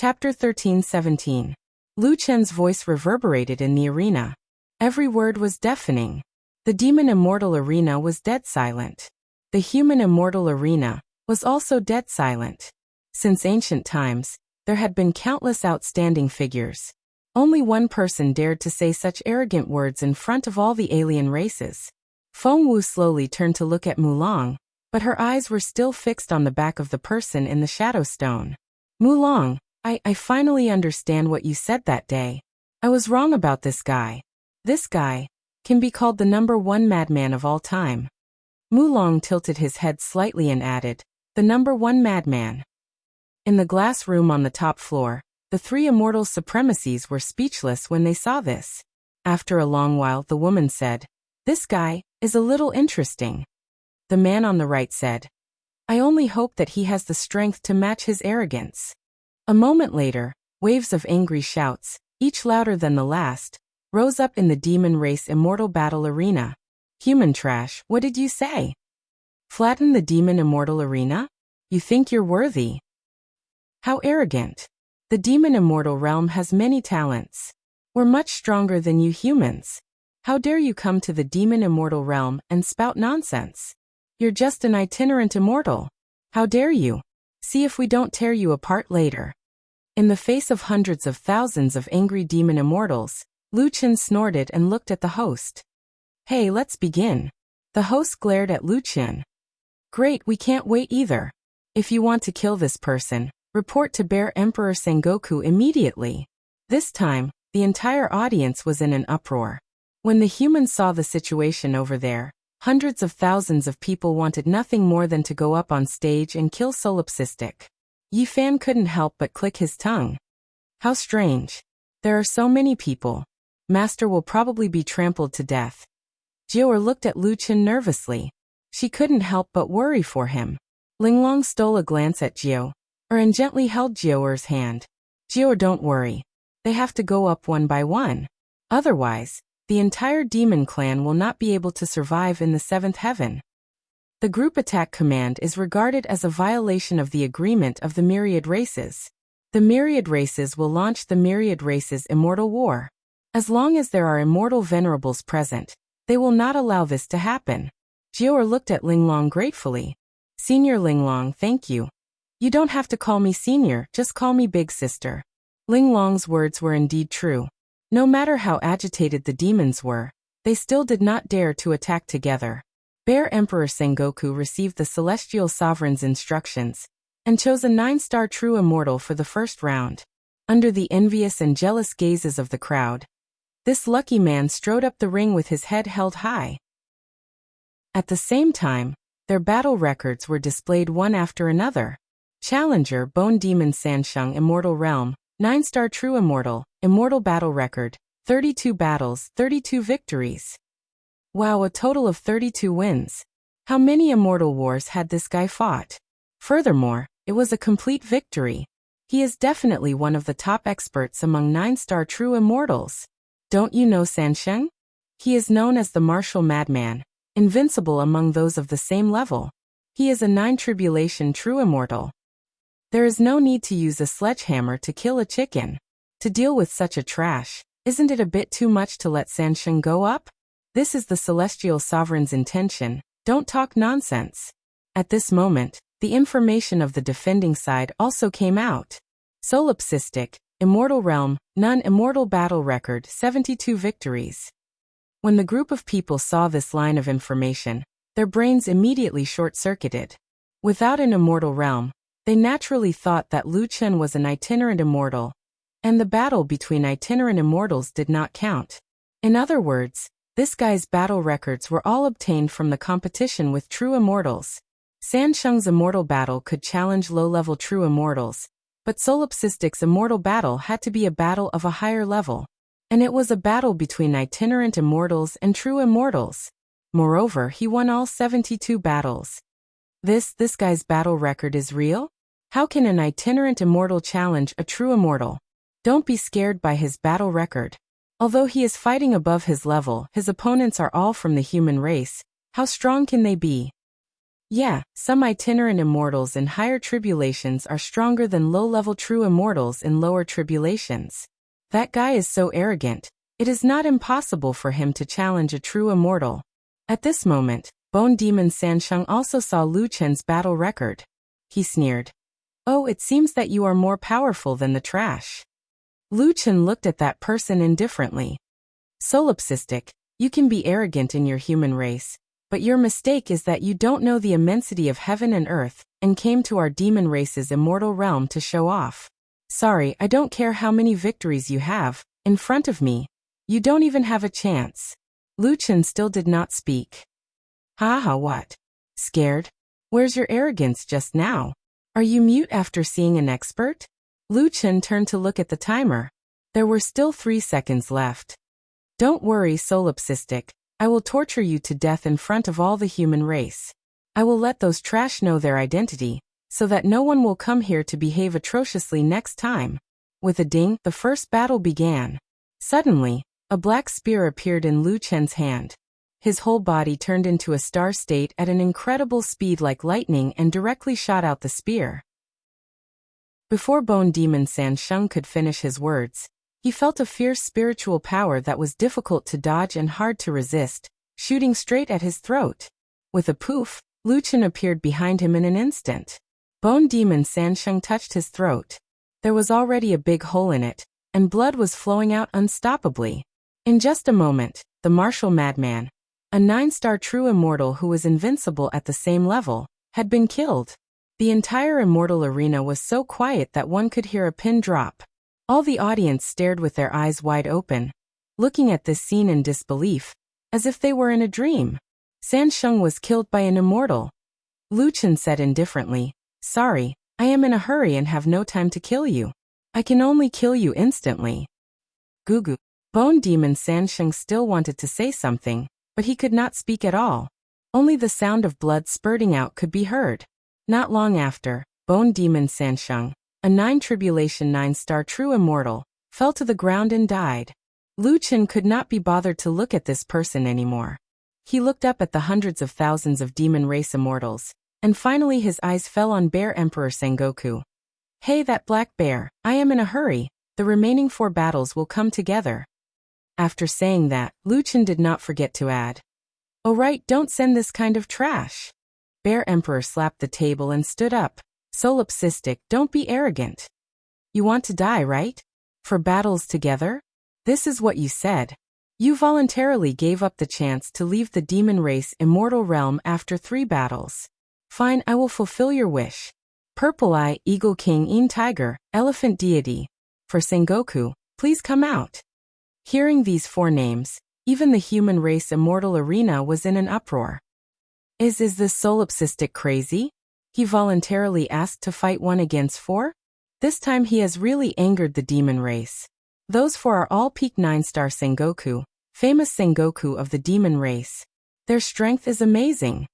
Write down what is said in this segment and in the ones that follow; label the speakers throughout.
Speaker 1: Chapter 13-17. Lu Chen's voice reverberated in the arena. Every word was deafening. The demon immortal arena was dead silent. The human immortal arena was also dead silent. Since ancient times, there had been countless outstanding figures. Only one person dared to say such arrogant words in front of all the alien races. Feng Wu slowly turned to look at Mulong, but her eyes were still fixed on the back of the person in the shadow stone. Mulong, I finally understand what you said that day. I was wrong about this guy. This guy can be called the #1 madman of all time. Mulong tilted his head slightly and added, the #1 madman. In the glass room on the top floor, the three immortal supremacies were speechless when they saw this. After a long while, the woman said, "This guy is a little interesting." The man on the right said, "I only hope that he has the strength to match his arrogance." A moment later, waves of angry shouts, each louder than the last, rose up in the demon race immortal battle arena. Human trash, what did you say? Flatten the demon immortal arena? You think you're worthy? How arrogant. The demon immortal realm has many talents. We're much stronger than you humans. How dare you come to the demon immortal realm and spout nonsense? You're just an itinerant immortal. How dare you? See if we don't tear you apart later. In the face of hundreds of thousands of angry demon immortals, Lu Chen snorted and looked at the host. Hey, let's begin. The host glared at Lu Chen. Great, we can't wait either. If you want to kill this person, report to Bear Emperor Sengoku immediately. This time, the entire audience was in an uproar. When the humans saw the situation over there, hundreds of thousands of people wanted nothing more than to go up on stage and kill Solipsistic. Yi Fan couldn't help but click his tongue. How strange. There are so many people. Master will probably be trampled to death. Jiaoer looked at Lu Chen nervously. She couldn't help but worry for him. Linglong stole a glance at Jiaoer and gently held Jiaoer's hand. Jiaoer, don't worry. They have to go up one by one. Otherwise, the entire demon clan will not be able to survive in the 7th heaven. The group attack command is regarded as a violation of the agreement of the myriad races. The myriad races will launch the myriad races immortal war. As long as there are immortal venerables present, they will not allow this to happen. Jiaoer looked at Linglong gratefully. Senior Linglong, thank you. You don't have to call me senior, just call me big sister. Linglong's words were indeed true. No matter how agitated the demons were, they still did not dare to attack together. Bear Emperor Sengoku received the Celestial Sovereign's instructions and chose a 9-star true immortal for the first round. Under the envious and jealous gazes of the crowd, this lucky man strode up the ring with his head held high. At the same time, their battle records were displayed one after another. Challenger Bone Demon Sansheng Immortal Realm, 9-star true immortal, immortal battle record, 32 battles, 32 victories. Wow, a total of 32 wins. How many immortal wars had this guy fought? Furthermore, it was a complete victory. He is definitely one of the top experts among 9-star true immortals. Don't you know Sansheng? He is known as the martial madman, invincible among those of the same level. He is a 9-tribulation true immortal. There is no need to use a sledgehammer to kill a chicken. To deal with such a trash, isn't it a bit too much to let Sansheng go up? This is the Celestial Sovereign's intention, don't talk nonsense. At this moment, the information of the defending side also came out. Solipsistic, Immortal Realm, None Immortal Battle Record, 72 victories. When the group of people saw this line of information, their brains immediately short-circuited. Without an immortal realm, they naturally thought that Lu Chen was an itinerant immortal, and the battle between itinerant immortals did not count. In other words, this guy's battle records were all obtained from the competition with true immortals. Sansheng's immortal battle could challenge low-level true immortals, but Solipsistic's immortal battle had to be a battle of a higher level. And it was a battle between itinerant immortals and true immortals. Moreover, he won all 72 battles. This guy's battle record is real? How can an itinerant immortal challenge a true immortal? Don't be scared by his battle record. Although he is fighting above his level, his opponents are all from the human race. How strong can they be? Yeah, some itinerant immortals in higher tribulations are stronger than low-level true immortals in lower tribulations. That guy is so arrogant. It is not impossible for him to challenge a true immortal. At this moment, Bone Demon Sansheng also saw Lu Chen's battle record. He sneered. Oh, it seems that you are more powerful than the trash. Lu Chen looked at that person indifferently. Solipsistic, you can be arrogant in your human race, but your mistake is that you don't know the immensity of heaven and earth, and came to our demon race's immortal realm to show off. Sorry, I don't care how many victories you have, in front of me. You don't even have a chance. Lu Chen still did not speak. Haha, what? Scared? Where's your arrogance just now? Are you mute after seeing an expert? Lu Chen turned to look at the timer. There were still 3 seconds left. Don't worry, Solipsistic. I will torture you to death in front of all the human race. I will let those trash know their identity, so that no one will come here to behave atrociously next time. With a ding, the first battle began. Suddenly, a black spear appeared in Lu Chen's hand. His whole body turned into a star state at an incredible speed like lightning and directly shot out the spear. Before Bone Demon Sansheng could finish his words, he felt a fierce spiritual power that was difficult to dodge and hard to resist, shooting straight at his throat. With a poof, Lu Chen appeared behind him in an instant. Bone Demon Sansheng touched his throat. There was already a big hole in it, and blood was flowing out unstoppably. In just a moment, the martial madman, a 9-star true immortal who was invincible at the same level, had been killed. The entire immortal arena was so quiet that one could hear a pin drop. All the audience stared with their eyes wide open, looking at this scene in disbelief, as if they were in a dream. Sansheng was killed by an immortal. Lu Chen said indifferently, Sorry, I am in a hurry and have no time to kill you. I can only kill you instantly. Gugu. Bone Demon Sansheng still wanted to say something, but he could not speak at all. Only the sound of blood spurting out could be heard. Not long after, Bone Demon Sansheng, a 9-tribulation 9-star true immortal, fell to the ground and died. Lu Chen could not be bothered to look at this person anymore. He looked up at the hundreds of thousands of demon race immortals, and finally his eyes fell on Bear Emperor Sengoku. Hey, that black bear, I am in a hurry, the remaining 4 battles will come together. After saying that, Lu Chen did not forget to add, Oh right, don't send this kind of trash. Bear Emperor slapped the table and stood up. Solipsistic, don't be arrogant. You want to die, right? For battles together? This is what you said. You voluntarily gave up the chance to leave the demon race immortal realm after 3 battles. Fine, I will fulfill your wish. Purple Eye, Eagle King In Tiger, Elephant Deity. For Sengoku, please come out. Hearing these 4 names, even the human race immortal arena was in an uproar. Is this solipsistic crazy? He voluntarily asked to fight 1 against 4? This time he has really angered the demon race. Those 4 are all peak 9-star Sengoku, famous Sengoku of the demon race. Their strength is amazing.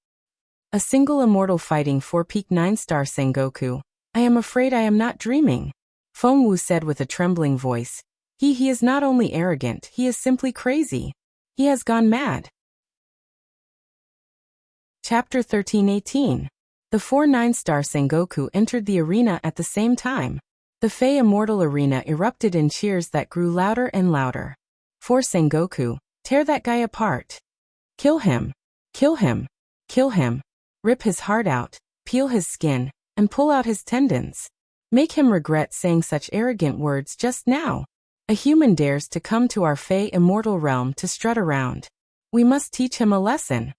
Speaker 1: A single immortal fighting 4 peak 9-star Sengoku. I am afraid I am not dreaming. Feng Wu said with a trembling voice. He is not only arrogant, he is simply crazy. He has gone mad. Chapter 13:18. The 4 9-star Sengoku entered the arena at the same time. The Fey Immortal Arena erupted in cheers that grew louder and louder. 4 Sengoku, tear that guy apart. Kill him. Kill him. Kill him. Rip his heart out, peel his skin, and pull out his tendons. Make him regret saying such arrogant words just now. A human dares to come to our Fey Immortal realm to strut around. We must teach him a lesson.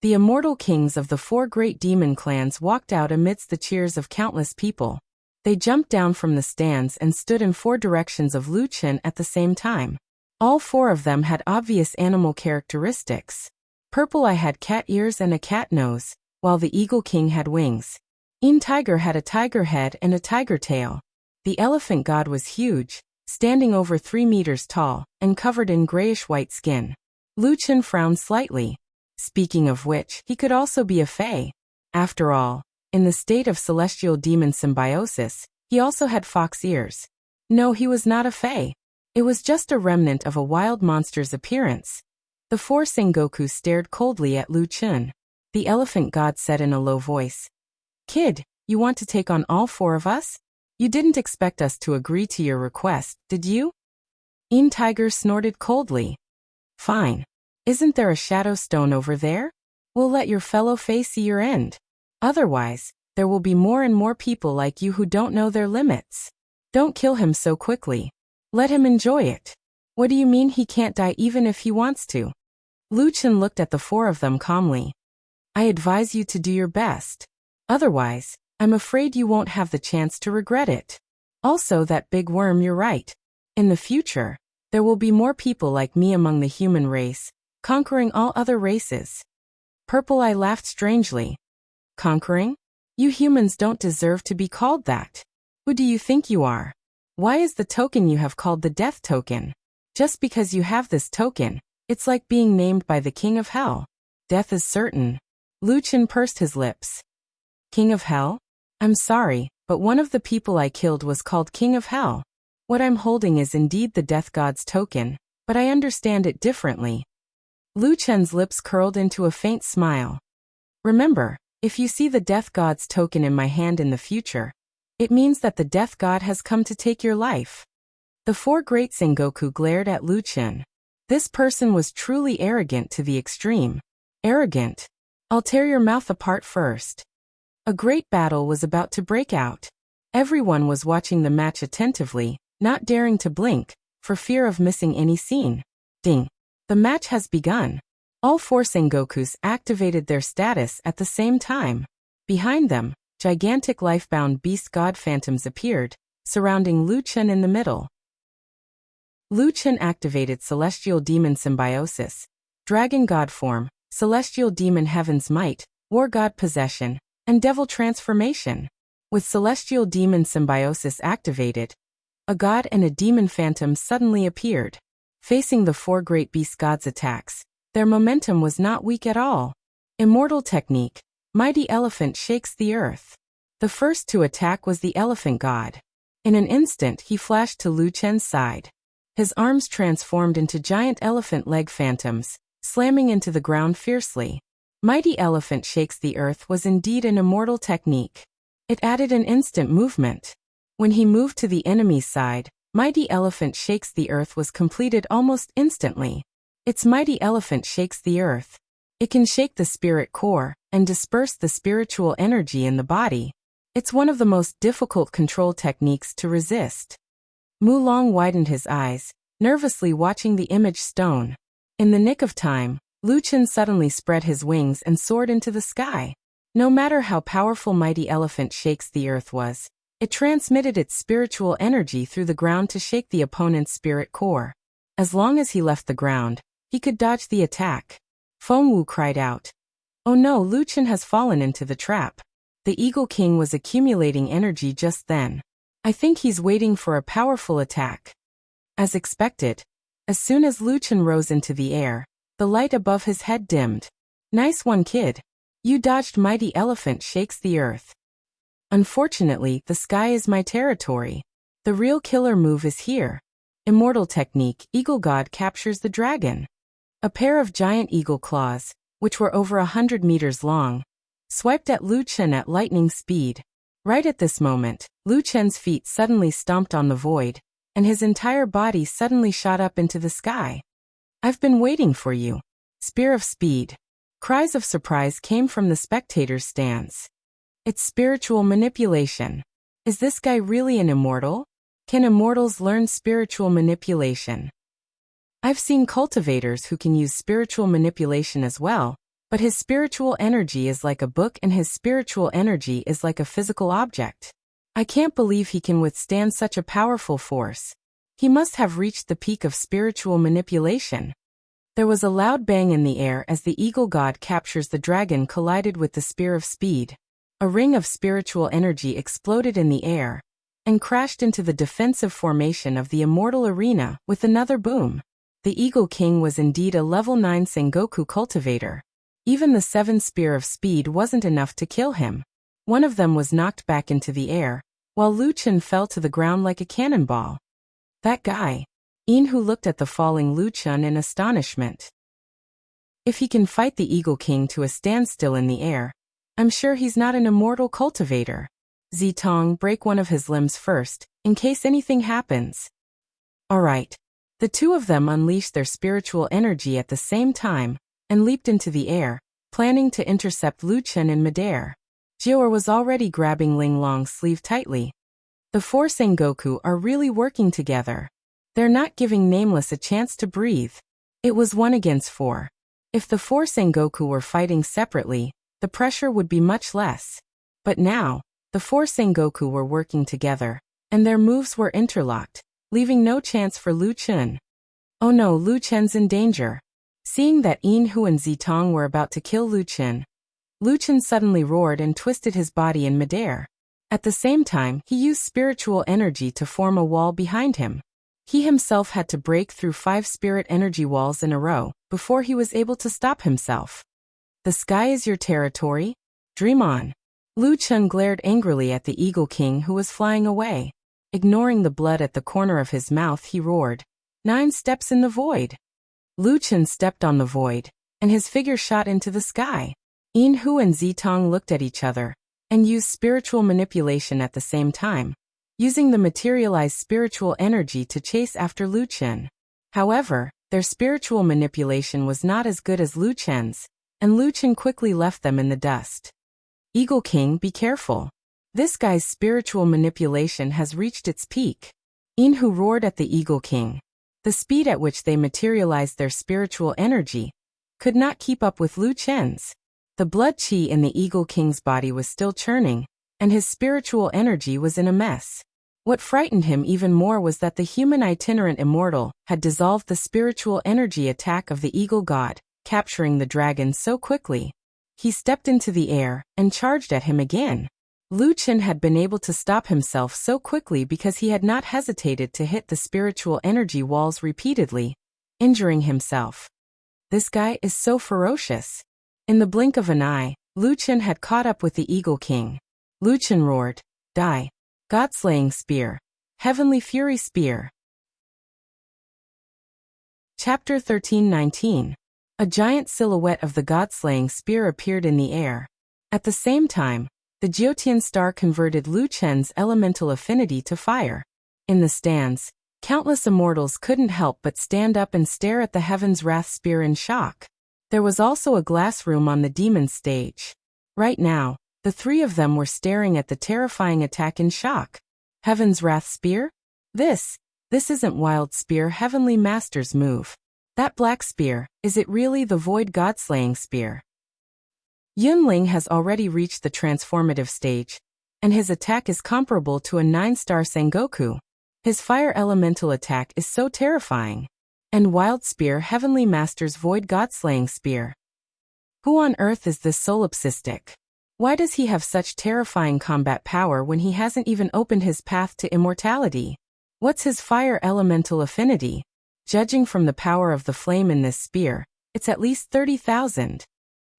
Speaker 1: The immortal kings of the 4 great demon clans walked out amidst the cheers of countless people. They jumped down from the stands and stood in 4 directions of Lu Chen at the same time. All 4 of them had obvious animal characteristics. Purple Eye had cat ears and a cat nose, while the Eagle King had wings. In Tiger had a tiger head and a tiger tail. The Elephant God was huge, standing over 3 meters tall, and covered in grayish-white skin. Lu Chen frowned slightly. Speaking of which, he could also be a Fey. After all, in the state of celestial demon symbiosis, he also had fox ears. No, he was not a Fey. It was just a remnant of a wild monster's appearance. The 4 Sengoku stared coldly at Lu Chen. The elephant god said in a low voice. Kid, you want to take on all 4 of us? You didn't expect us to agree to your request, did you? Tiger snorted coldly. Fine. Isn't there a shadow stone over there? We'll let your fellow Fae see your end. Otherwise, there will be more and more people like you who don't know their limits. Don't kill him so quickly. Let him enjoy it. What do you mean he can't die even if he wants to? Lu Chen looked at the 4 of them calmly. I advise you to do your best. Otherwise, I'm afraid you won't have the chance to regret it. Also, that big worm, you're right. In the future, there will be more people like me among the human race, conquering all other races. Purple Eye laughed strangely. Conquering? You humans don't deserve to be called that. Who do you think you are? Why is the token you have called the death token? Just because you have this token, it's like being named by the king of hell. Death is certain. Lu Chen pursed his lips. King of hell? I'm sorry, but one of the people I killed was called King of Hell. What I'm holding is indeed the death god's token, but I understand it differently. Lu Chen's lips curled into a faint smile. Remember, if you see the death god's token in my hand in the future, it means that the death god has come to take your life. The 4 great Sengoku glared at Lu Chen. This person was truly arrogant to the extreme. Arrogant? I'll tear your mouth apart first. A great battle was about to break out. Everyone was watching the match attentively, not daring to blink, for fear of missing any scene. Ding! The match has begun. All 4 Sengokus activated their status at the same time. Behind them, gigantic life-bound beast god phantoms appeared, surrounding Lu Chen in the middle. Lu Chen activated Celestial Demon Symbiosis, Dragon God Form, Celestial Demon Heaven's Might, War God Possession, and Devil Transformation. With Celestial Demon Symbiosis activated, a god and a demon phantom suddenly appeared. Facing the 4 great beast gods' attacks, their momentum was not weak at all. Immortal Technique, Mighty Elephant Shakes the Earth. The first to attack was the elephant god. In an instant he flashed to Lu Chen's side. His arms transformed into giant elephant leg phantoms, slamming into the ground fiercely. Mighty Elephant Shakes the Earth was indeed an immortal technique. It added an instant movement. When he moved to the enemy's side, Mighty Elephant Shakes the Earth was completed almost instantly. It's Mighty Elephant Shakes the Earth. It can shake the spirit core and disperse the spiritual energy in the body. It's one of the most difficult control techniques to resist. Mulong widened his eyes, nervously watching the image stone. In the nick of time, Lu Chen suddenly spread his wings and soared into the sky. No matter how powerful Mighty Elephant Shakes the Earth was, it transmitted its spiritual energy through the ground to shake the opponent's spirit core. As long as he left the ground, he could dodge the attack. Fengwu cried out. Oh no, Lu Chen has fallen into the trap. The Eagle King was accumulating energy just then. I think he's waiting for a powerful attack. As expected, as soon as Lu Chen rose into the air, the light above his head dimmed. Nice one, kid. You dodged Mighty Elephant Shakes the Earth. Unfortunately, the sky is my territory. The real killer move is here. Immortal Technique, Eagle God captures the dragon. A pair of giant eagle claws, which were over 100 meters long, swiped at Lu Chen at lightning speed. Right at this moment, Lu Chen's feet suddenly stomped on the void, and his entire body suddenly shot up into the sky. I've been waiting for you. Spear of Speed. Cries of surprise came from the spectators' stands. It's spiritual manipulation. Is this guy really an immortal? Can immortals learn spiritual manipulation? I've seen cultivators who can use spiritual manipulation as well, but his spiritual energy is like a book and his spiritual energy is like a physical object. I can't believe he can withstand such a powerful force. He must have reached the peak of spiritual manipulation. There was a loud bang in the air as the eagle god captures the dragon collided with the Spear of Speed. A ring of spiritual energy exploded in the air and crashed into the defensive formation of the immortal arena with another boom. The Eagle King was indeed a level 9 Sengoku cultivator. Even the 7 Spear of Speed wasn't enough to kill him. One of them was knocked back into the air, while Lu Chen fell to the ground like a cannonball. That guy. Who looked at the falling Lu Chen in astonishment. If he can fight the Eagle King to a standstill in the air, I'm sure he's not an immortal cultivator. Zitong, break one of his limbs first, in case anything happens. Alright. The two of them unleashed their spiritual energy at the same time, and leaped into the air, planning to intercept Luchen in midair. Jiuer was already grabbing Ling Long's sleeve tightly. The four Sengoku are really working together. They're not giving Nameless a chance to breathe. It was 1 against 4. If the four Sengoku were fighting separately, the pressure would be much less. But now, the four Sengoku were working together, and their moves were interlocked, leaving no chance for Lu Chen. Oh no, Lu Chen's in danger. Seeing that Yin Hu and Zitong were about to kill Lu Chen suddenly roared and twisted his body in midair. At the same time, he used spiritual energy to form a wall behind him. He himself had to break through 5 spirit energy walls in a row before he was able to stop himself. The sky is your territory? Dream on. Lu Chen glared angrily at the Eagle King who was flying away. Ignoring the blood at the corner of his mouth, he roared, 9 steps in the void. Lu Chen stepped on the void, and his figure shot into the sky. Yin Hu and Zitong looked at each other, and used spiritual manipulation at the same time, using the materialized spiritual energy to chase after Lu Chen. However, their spiritual manipulation was not as good as Lu Chen's, and Lu Chen quickly left them in the dust. Eagle King, be careful. This guy's spiritual manipulation has reached its peak. Yin Hu roared at the Eagle King. The speed at which they materialized their spiritual energy could not keep up with Lu Chen's. The blood qi in the Eagle King's body was still churning, and his spiritual energy was in a mess. What frightened him even more was that the human itinerant immortal had dissolved the spiritual energy attack of the Eagle God, capturing the dragon so quickly. He stepped into the air and charged at him again. Lu Chen had been able to stop himself so quickly because he had not hesitated to hit the spiritual energy walls repeatedly, injuring himself. This guy is so ferocious. In the blink of an eye, Lu Chen had caught up with the Eagle King. Lu Chen roared, die. God-slaying spear. Heavenly Fury spear. Chapter 13:19. A giant silhouette of the God-slaying spear appeared in the air. At the same time, the Jiutian star converted Lu Chen's elemental affinity to fire. In the stands, countless immortals couldn't help but stand up and stare at the Heaven's Wrath spear in shock. There was also a glass room on the demon stage. Right now, the 3 of them were staring at the terrifying attack in shock. Heaven's Wrath spear? This isn't Wild Spear Heavenly Master's move. That black spear, is it really the Void God-slaying spear? Yunling has already reached the transformative stage, and his attack is comparable to a 9-star Sengoku. His fire elemental attack is so terrifying. And Wild Spear Heavenly Master's Void God-slaying spear. Who on earth is this solipsistic? Why does he have such terrifying combat power when he hasn't even opened his path to immortality? What's his fire elemental affinity? Judging from the power of the flame in this spear, it's at least 30,000.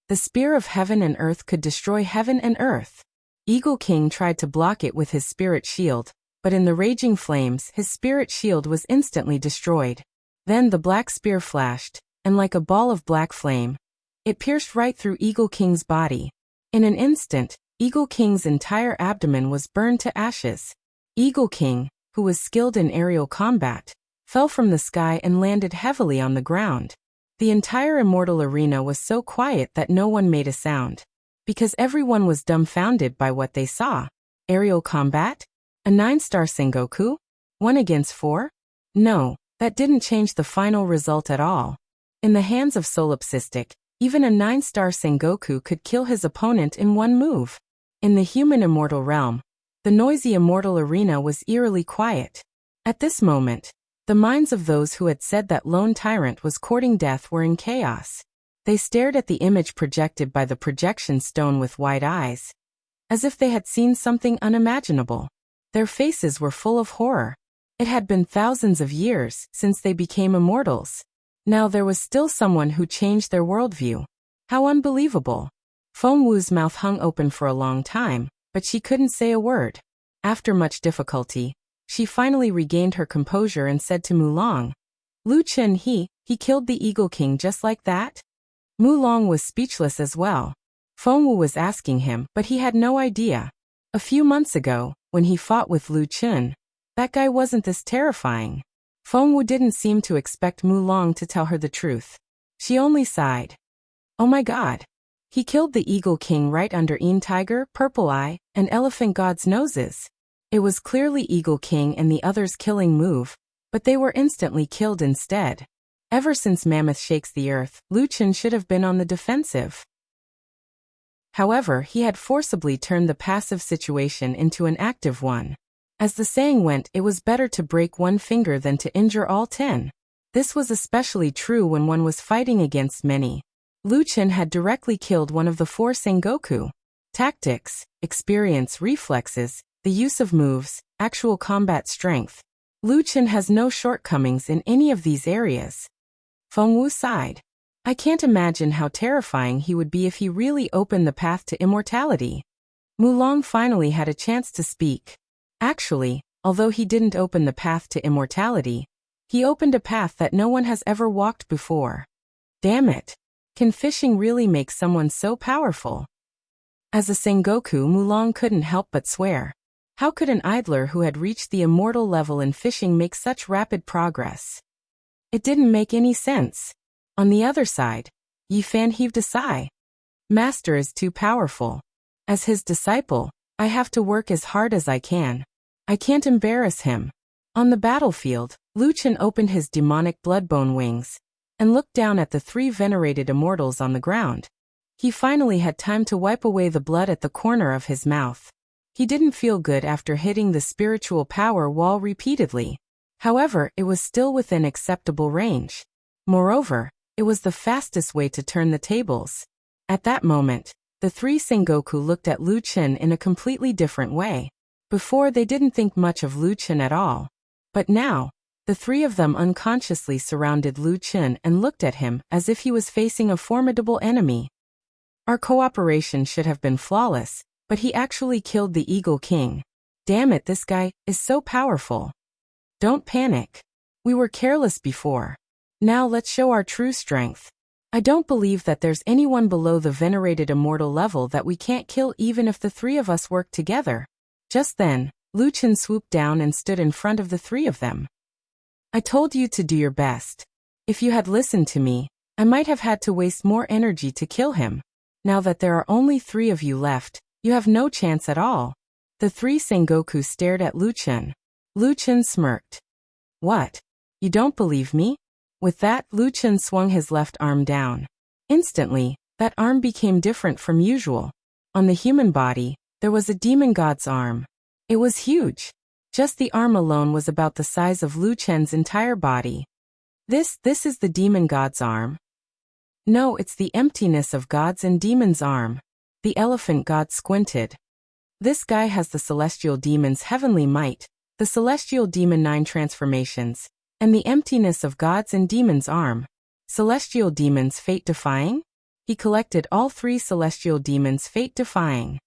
Speaker 1: The spear of heaven and earth could destroy heaven and earth. Eagle King tried to block it with his spirit shield, but in the raging flames, his spirit shield was instantly destroyed. Then the black spear flashed, and like a ball of black flame, it pierced right through Eagle King's body. In an instant, Eagle King's entire abdomen was burned to ashes. Eagle King, who was skilled in aerial combat, fell from the sky and landed heavily on the ground. The entire immortal arena was so quiet that no one made a sound, because everyone was dumbfounded by what they saw. Aerial combat? A 9-star Sengoku? 1 against 4? No. That didn't change the final result at all. In the hands of Solipsistic, even a 9-star Sengoku could kill his opponent in 1 move. In the human immortal realm, the noisy immortal arena was eerily quiet. At this moment, the minds of those who had said that lone tyrant was courting death were in chaos. They stared at the image projected by the projection stone with wide eyes, as if they had seen something unimaginable. Their faces were full of horror. It had been thousands of years since they became immortals. Now there was still someone who changed their worldview. How unbelievable. Feng Wu's mouth hung open for a long time, but she couldn't say a word. After much difficulty, she finally regained her composure and said to Mulong, Lu Chen, he killed the Eagle King just like that? Mulong was speechless as well. Fengwu was asking him, but he had no idea. A few months ago, when he fought with Lu Chun, that guy wasn't this terrifying. Fengwu didn't seem to expect Mulong to tell her the truth. She only sighed. Oh my god. He killed the Eagle King right under Een Tiger, Purple Eye, and Elephant God's noses. It was clearly Eagle King and the others' killing move, but they were instantly killed instead. Ever since Mammoth shakes the earth, Lu Chun should have been on the defensive. However, he had forcibly turned the passive situation into an active one. As the saying went, it was better to break one finger than to injure all 10. This was especially true when one was fighting against many. Lu Chun had directly killed one of the 4 Sengoku. Tactics, experience, reflexes, the use of moves, actual combat strength. Lu Chun has no shortcomings in any of these areas. Fengwu sighed. I can't imagine how terrifying he would be if he really opened the path to immortality. Mulong finally had a chance to speak. Actually, although he didn't open the path to immortality, he opened a path that no one has ever walked before. Damn it. Can fishing really make someone so powerful? As a Sengoku, Mulong couldn't help but swear. How could an idler who had reached the immortal level in fishing make such rapid progress? It didn't make any sense. On the other side, Yi Fan heaved a sigh. Master is too powerful. As his disciple, I have to work as hard as I can. I can't embarrass him. On the battlefield, Lu Chun opened his demonic bloodbone wings and looked down at the 3 venerated immortals on the ground. He finally had time to wipe away the blood at the corner of his mouth. He didn't feel good after hitting the spiritual power wall repeatedly. However, it was still within acceptable range. Moreover, it was the fastest way to turn the tables. At that moment, the 3 Sengoku looked at Lu Chun in a completely different way. Before, they didn't think much of Lu Chun at all. But now, the 3 of them unconsciously surrounded Lu Chun and looked at him as if he was facing a formidable enemy. Our cooperation should have been flawless, but he actually killed the Eagle King. Damn it, this guy is so powerful. Don't panic. We were careless before. Now let's show our true strength. I don't believe that there's anyone below the venerated immortal level that we can't kill even if the 3 of us work together. Just then, Lu Chun swooped down and stood in front of the 3 of them. I told you to do your best. If you had listened to me, I might have had to waste more energy to kill him. Now that there are only 3 of you left, you have no chance at all. The 3 Sengoku stared at Lu Chun. Lu Chun smirked. What? You don't believe me? With that, Lu Chun swung his left arm down. Instantly, that arm became different from usual. On the human body, there was a demon god's arm. It was huge. Just the arm alone was about the size of Lu Chun's entire body. This is the demon god's arm. No, it's the emptiness of God's and demon's arm. The elephant god squinted. This guy has the celestial demon's heavenly might, the celestial demon 9 transformations, and the emptiness of God's and demon's arm. Celestial demons fate-defying? He collected all 3 celestial demons fate-defying.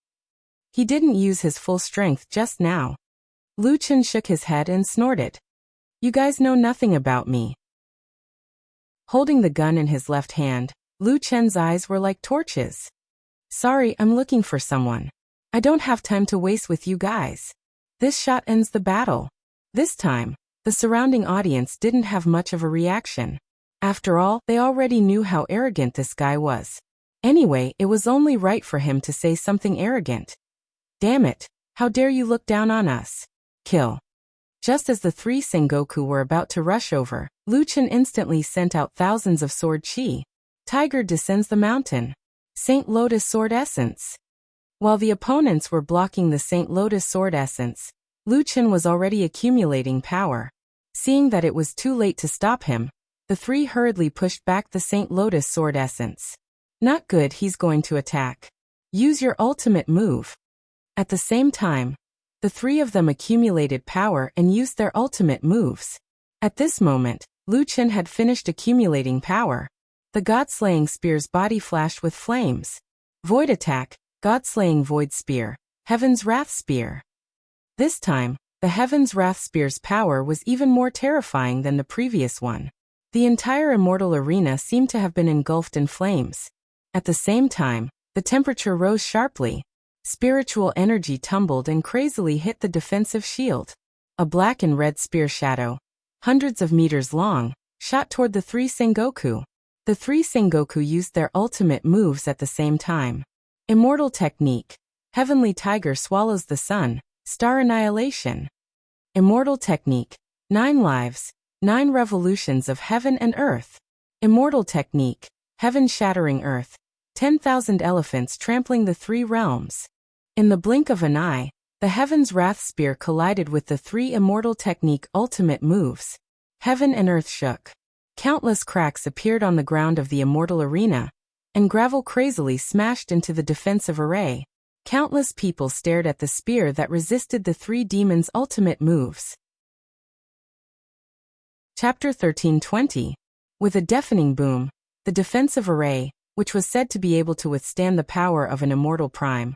Speaker 1: He didn't use his full strength just now. Lu Chun shook his head and snorted. You guys know nothing about me. Holding the gun in his left hand, Lu Chun's eyes were like torches. Sorry, I'm looking for someone. I don't have time to waste with you guys. This shot ends the battle. This time, the surrounding audience didn't have much of a reaction. After all, they already knew how arrogant this guy was. Anyway, it was only right for him to say something arrogant. Damn it, how dare you look down on us? Kill. Just as the 3 Sengoku were about to rush over, Lu Chun instantly sent out thousands of sword chi. Tiger descends the mountain. Saint Lotus Sword Essence. While the opponents were blocking the Saint Lotus Sword Essence, Lu Chun was already accumulating power. Seeing that it was too late to stop him, the 3 hurriedly pushed back the Saint Lotus Sword Essence. Not good, he's going to attack. Use your ultimate move. At the same time, the 3 of them accumulated power and used their ultimate moves. At this moment, Lu Chun had finished accumulating power. The God-slaying spear's body flashed with flames. Void attack, God-slaying void spear, Heaven's Wrath Spear. This time, the Heaven's Wrath Spear's power was even more terrifying than the previous one. The entire immortal arena seemed to have been engulfed in flames. At the same time, the temperature rose sharply. Spiritual energy tumbled and crazily hit the defensive shield. A black and red spear shadow, hundreds of meters long, shot toward the three Sengoku. The three Sengoku used their ultimate moves at the same time. Immortal technique. Heavenly Tiger swallows the sun. Star annihilation. Immortal technique. 9 lives. 9 revolutions of heaven and earth. Immortal technique. Heaven shattering earth. 10,000 elephants trampling the 3 realms. In the blink of an eye, the Heaven's Wrath Spear collided with the 3 immortal technique ultimate moves. Heaven and earth shook. Countless cracks appeared on the ground of the immortal arena, and gravel crazily smashed into the defensive array. Countless people stared at the spear that resisted the 3 demons' ultimate moves. Chapter 13:20. With a deafening boom, the defensive array, which was said to be able to withstand the power of an immortal prime,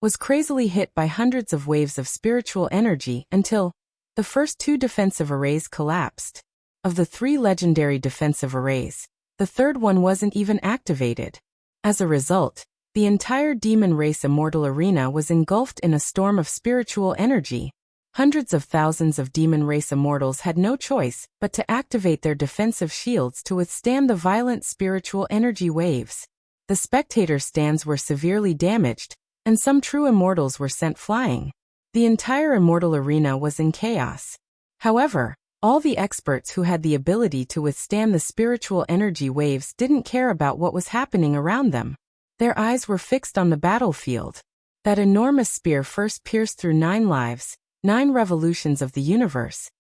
Speaker 1: was crazily hit by hundreds of waves of spiritual energy until the first 2 defensive arrays collapsed. Of the 3 legendary defensive arrays, the third one wasn't even activated. As a result, the entire demon race immortal arena was engulfed in a storm of spiritual energy. Hundreds of thousands of demon race immortals had no choice but to activate their defensive shields to withstand the violent spiritual energy waves. The spectator stands were severely damaged, and some true immortals were sent flying. The entire immortal arena was in chaos. However, all the experts who had the ability to withstand the spiritual energy waves didn't care about what was happening around them. Their eyes were fixed on the battlefield. That enormous spear first pierced through 9 lives, 9 revolutions of the universe,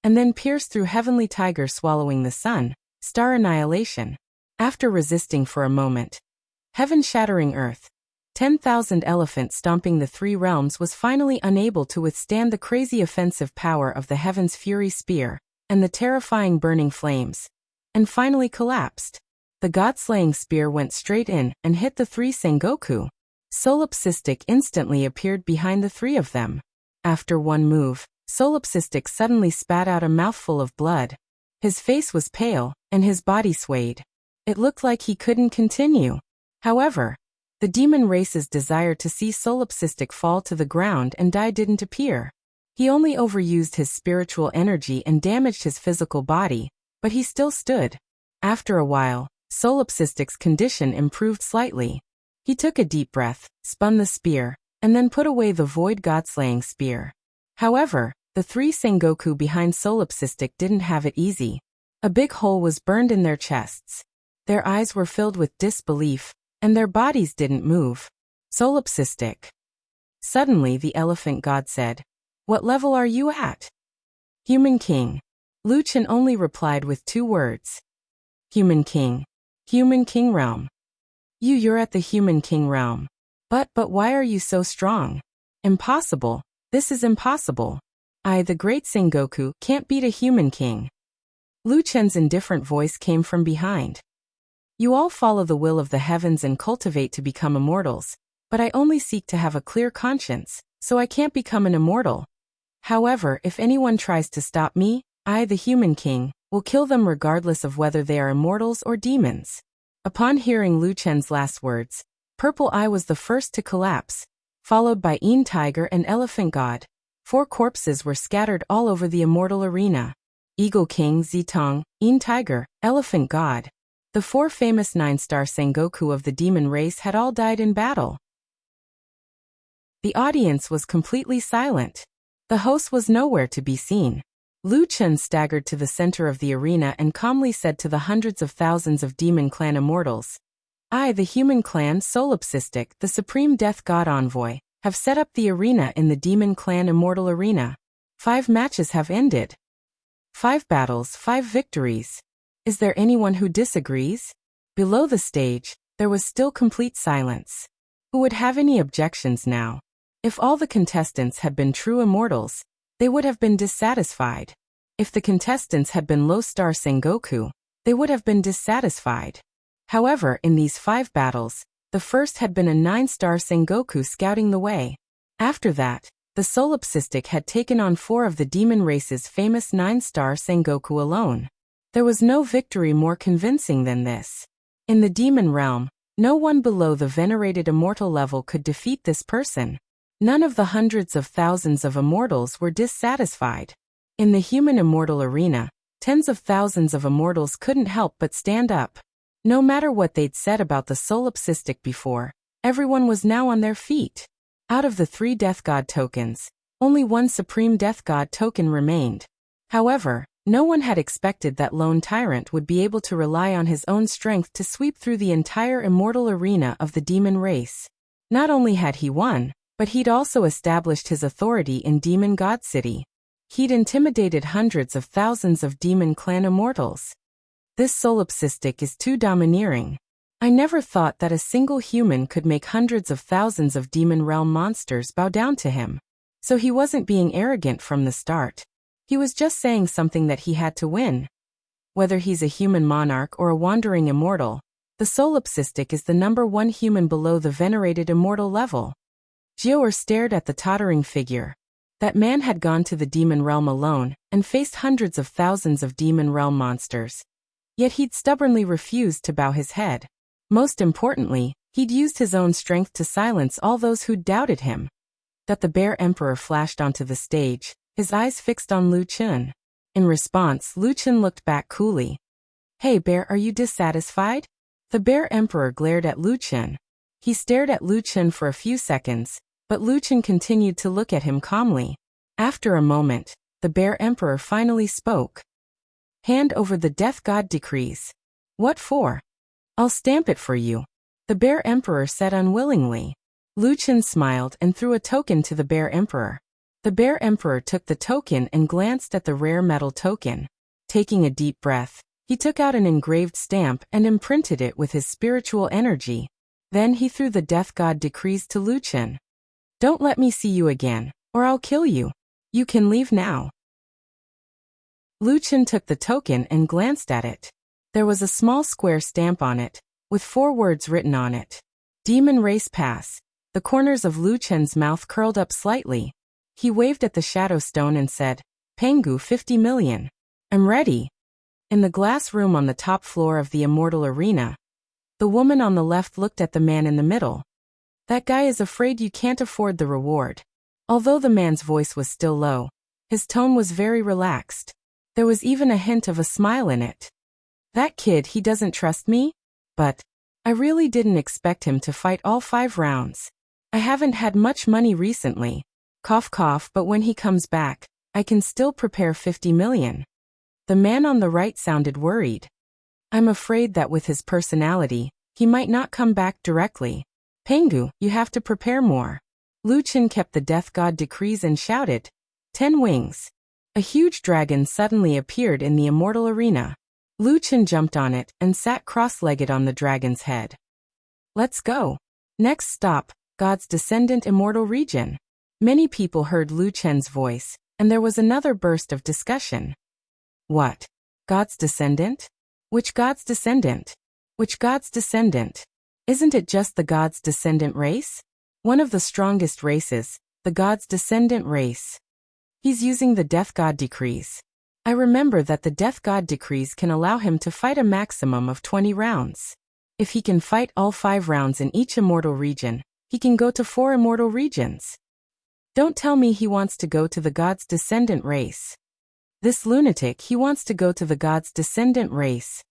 Speaker 1: and then pierced through Heavenly Tiger swallowing the sun, star annihilation. After resisting for a moment, heaven shattering earth, 10,000 elephants stomping the 3 realms was finally unable to withstand the crazy offensive power of the Heaven's Fury Spear, and the terrifying burning flames, and finally collapsed. The God-slaying spear went straight in and hit the 3 Sengoku. Solipsistic instantly appeared behind the 3 of them. After one move, Solipsistic suddenly spat out a mouthful of blood. His face was pale, and his body swayed. It looked like he couldn't continue. However, the demon race's desire to see Solipsistic fall to the ground and die didn't appear. He only overused his spiritual energy and damaged his physical body, but he still stood. After a while, Solipsistic's condition improved slightly. He took a deep breath, spun the spear, and then put away the void god-slaying spear. However, the 3 Sengoku behind Solipsistic didn't have it easy. A big hole was burned in their chests. Their eyes were filled with disbelief, and their bodies didn't move. Solipsistic. Suddenly the elephant god said, "What level are you at?" "Human King." Lu Chen only replied with 2 words. "Human King. Human King realm." You're at the Human King realm. But why are you so strong?" "Impossible. This is impossible. The great Sengoku, can't beat a human king." Lu Chen's indifferent voice came from behind. "You all follow the will of the heavens and cultivate to become immortals, but I only seek to have a clear conscience, so I can't become an immortal. However, if anyone tries to stop me, I, the Human King, will kill them regardless of whether they are immortals or demons." Upon hearing Lu Chen's last words, Purple Eye was the first to collapse, followed by Een Tiger and Elephant God. 4 corpses were scattered all over the immortal arena. Eagle King, Zitong, Een Tiger, Elephant God. The 4 famous 9-star Sengoku of the demon race had all died in battle. The audience was completely silent. The host was nowhere to be seen. Lu Chen staggered to the center of the arena and calmly said to the hundreds of thousands of demon clan immortals, "I, the human clan Solipsistic, the supreme death god envoy, have set up the arena in the demon clan immortal arena. 5 matches have ended. 5 battles, 5 victories. Is there anyone who disagrees?" Below the stage, there was still complete silence. Who would have any objections now? If all the contestants had been true immortals, they would have been dissatisfied. If the contestants had been low-star Sengoku, they would have been dissatisfied. However, in these 5 battles, the first had been a 9-star Sengoku scouting the way. After that, the Solipsistic had taken on 4 of the demon race's famous 9-star Sengoku alone. There was no victory more convincing than this. In the demon realm, no one below the venerated immortal level could defeat this person. None of the hundreds of thousands of immortals were dissatisfied. In the human immortal arena, tens of thousands of immortals couldn't help but stand up. No matter what they'd said about the solipsistic before, everyone was now on their feet. Out of the 3 death god tokens, only 1 supreme death god token remained. However, no one had expected that lone tyrant would be able to rely on his own strength to sweep through the entire immortal arena of the demon race. Not only had he won, but he'd also established his authority in Demon God City. He'd intimidated hundreds of thousands of demon clan immortals. This solipsistic is too domineering. I never thought that a single human could make hundreds of thousands of demon realm monsters bow down to him. So he wasn't being arrogant from the start. He was just saying something that he had to win. Whether he's a human monarch or a wandering immortal, the solipsistic is the #1 human below the venerated immortal level. Jior stared at the tottering figure. That man had gone to the demon realm alone and faced hundreds of thousands of demon realm monsters. Yet he'd stubbornly refused to bow his head. Most importantly, he'd used his own strength to silence all those who'd doubted him. That the Bear Emperor flashed onto the stage, his eyes fixed on Lu Chun. In response, Lu Chun looked back coolly. "Hey Bear, are you dissatisfied?" The Bear Emperor glared at Lu Chun. He stared at Lu Chun for a few seconds, but Lu Chun continued to look at him calmly. After a moment, the Bear Emperor finally spoke. "Hand over the Death God decrees." "What for?" "I'll stamp it for you," the Bear Emperor said unwillingly. Lu Chun smiled and threw a token to the Bear Emperor. The Bear Emperor took the token and glanced at the rare metal token. Taking a deep breath, he took out an engraved stamp and imprinted it with his spiritual energy. Then he threw the Death God decrees to Lu Chun. "Don't let me see you again, or I'll kill you. You can leave now." Lu Chun took the token and glanced at it. There was a small square stamp on it, with 4 words written on it. Demon Race Pass. The corners of Lu Chun's mouth curled up slightly. He waved at the shadow stone and said, "Pengu 50 million. I'm ready." In the glass room on the top floor of the immortal arena, the woman on the left looked at the man in the middle. "That guy is afraid you can't afford the reward." Although the man's voice was still low, his tone was very relaxed. There was even a hint of a smile in it. "That kid, he doesn't trust me? But I really didn't expect him to fight all 5 rounds. I haven't had much money recently. Cough cough, but when he comes back, I can still prepare 50 million. The man on the right sounded worried. "I'm afraid that with his personality, he might not come back directly. Pengu, you have to prepare more." Lu Chun kept the Death God decrees and shouted, 10 wings. A huge dragon suddenly appeared in the immortal arena. Lu Chun jumped on it and sat cross-legged on the dragon's head. "Let's go." Next stop, God's Descendant Immortal Region. Many people heard Lu Chun's voice, and there was another burst of discussion. "What? God's Descendant? Which God's Descendant? Which God's Descendant? Isn't it just the God's Descendant race? One of the strongest races, the God's Descendant race. He's using the Death God decrees. I remember that the Death God decrees can allow him to fight a maximum of 20 rounds. If he can fight all 5 rounds in each immortal region, he can go to 4 immortal regions. Don't tell me he wants to go to the God's Descendant race. This lunatic, he wants to go to the God's Descendant race."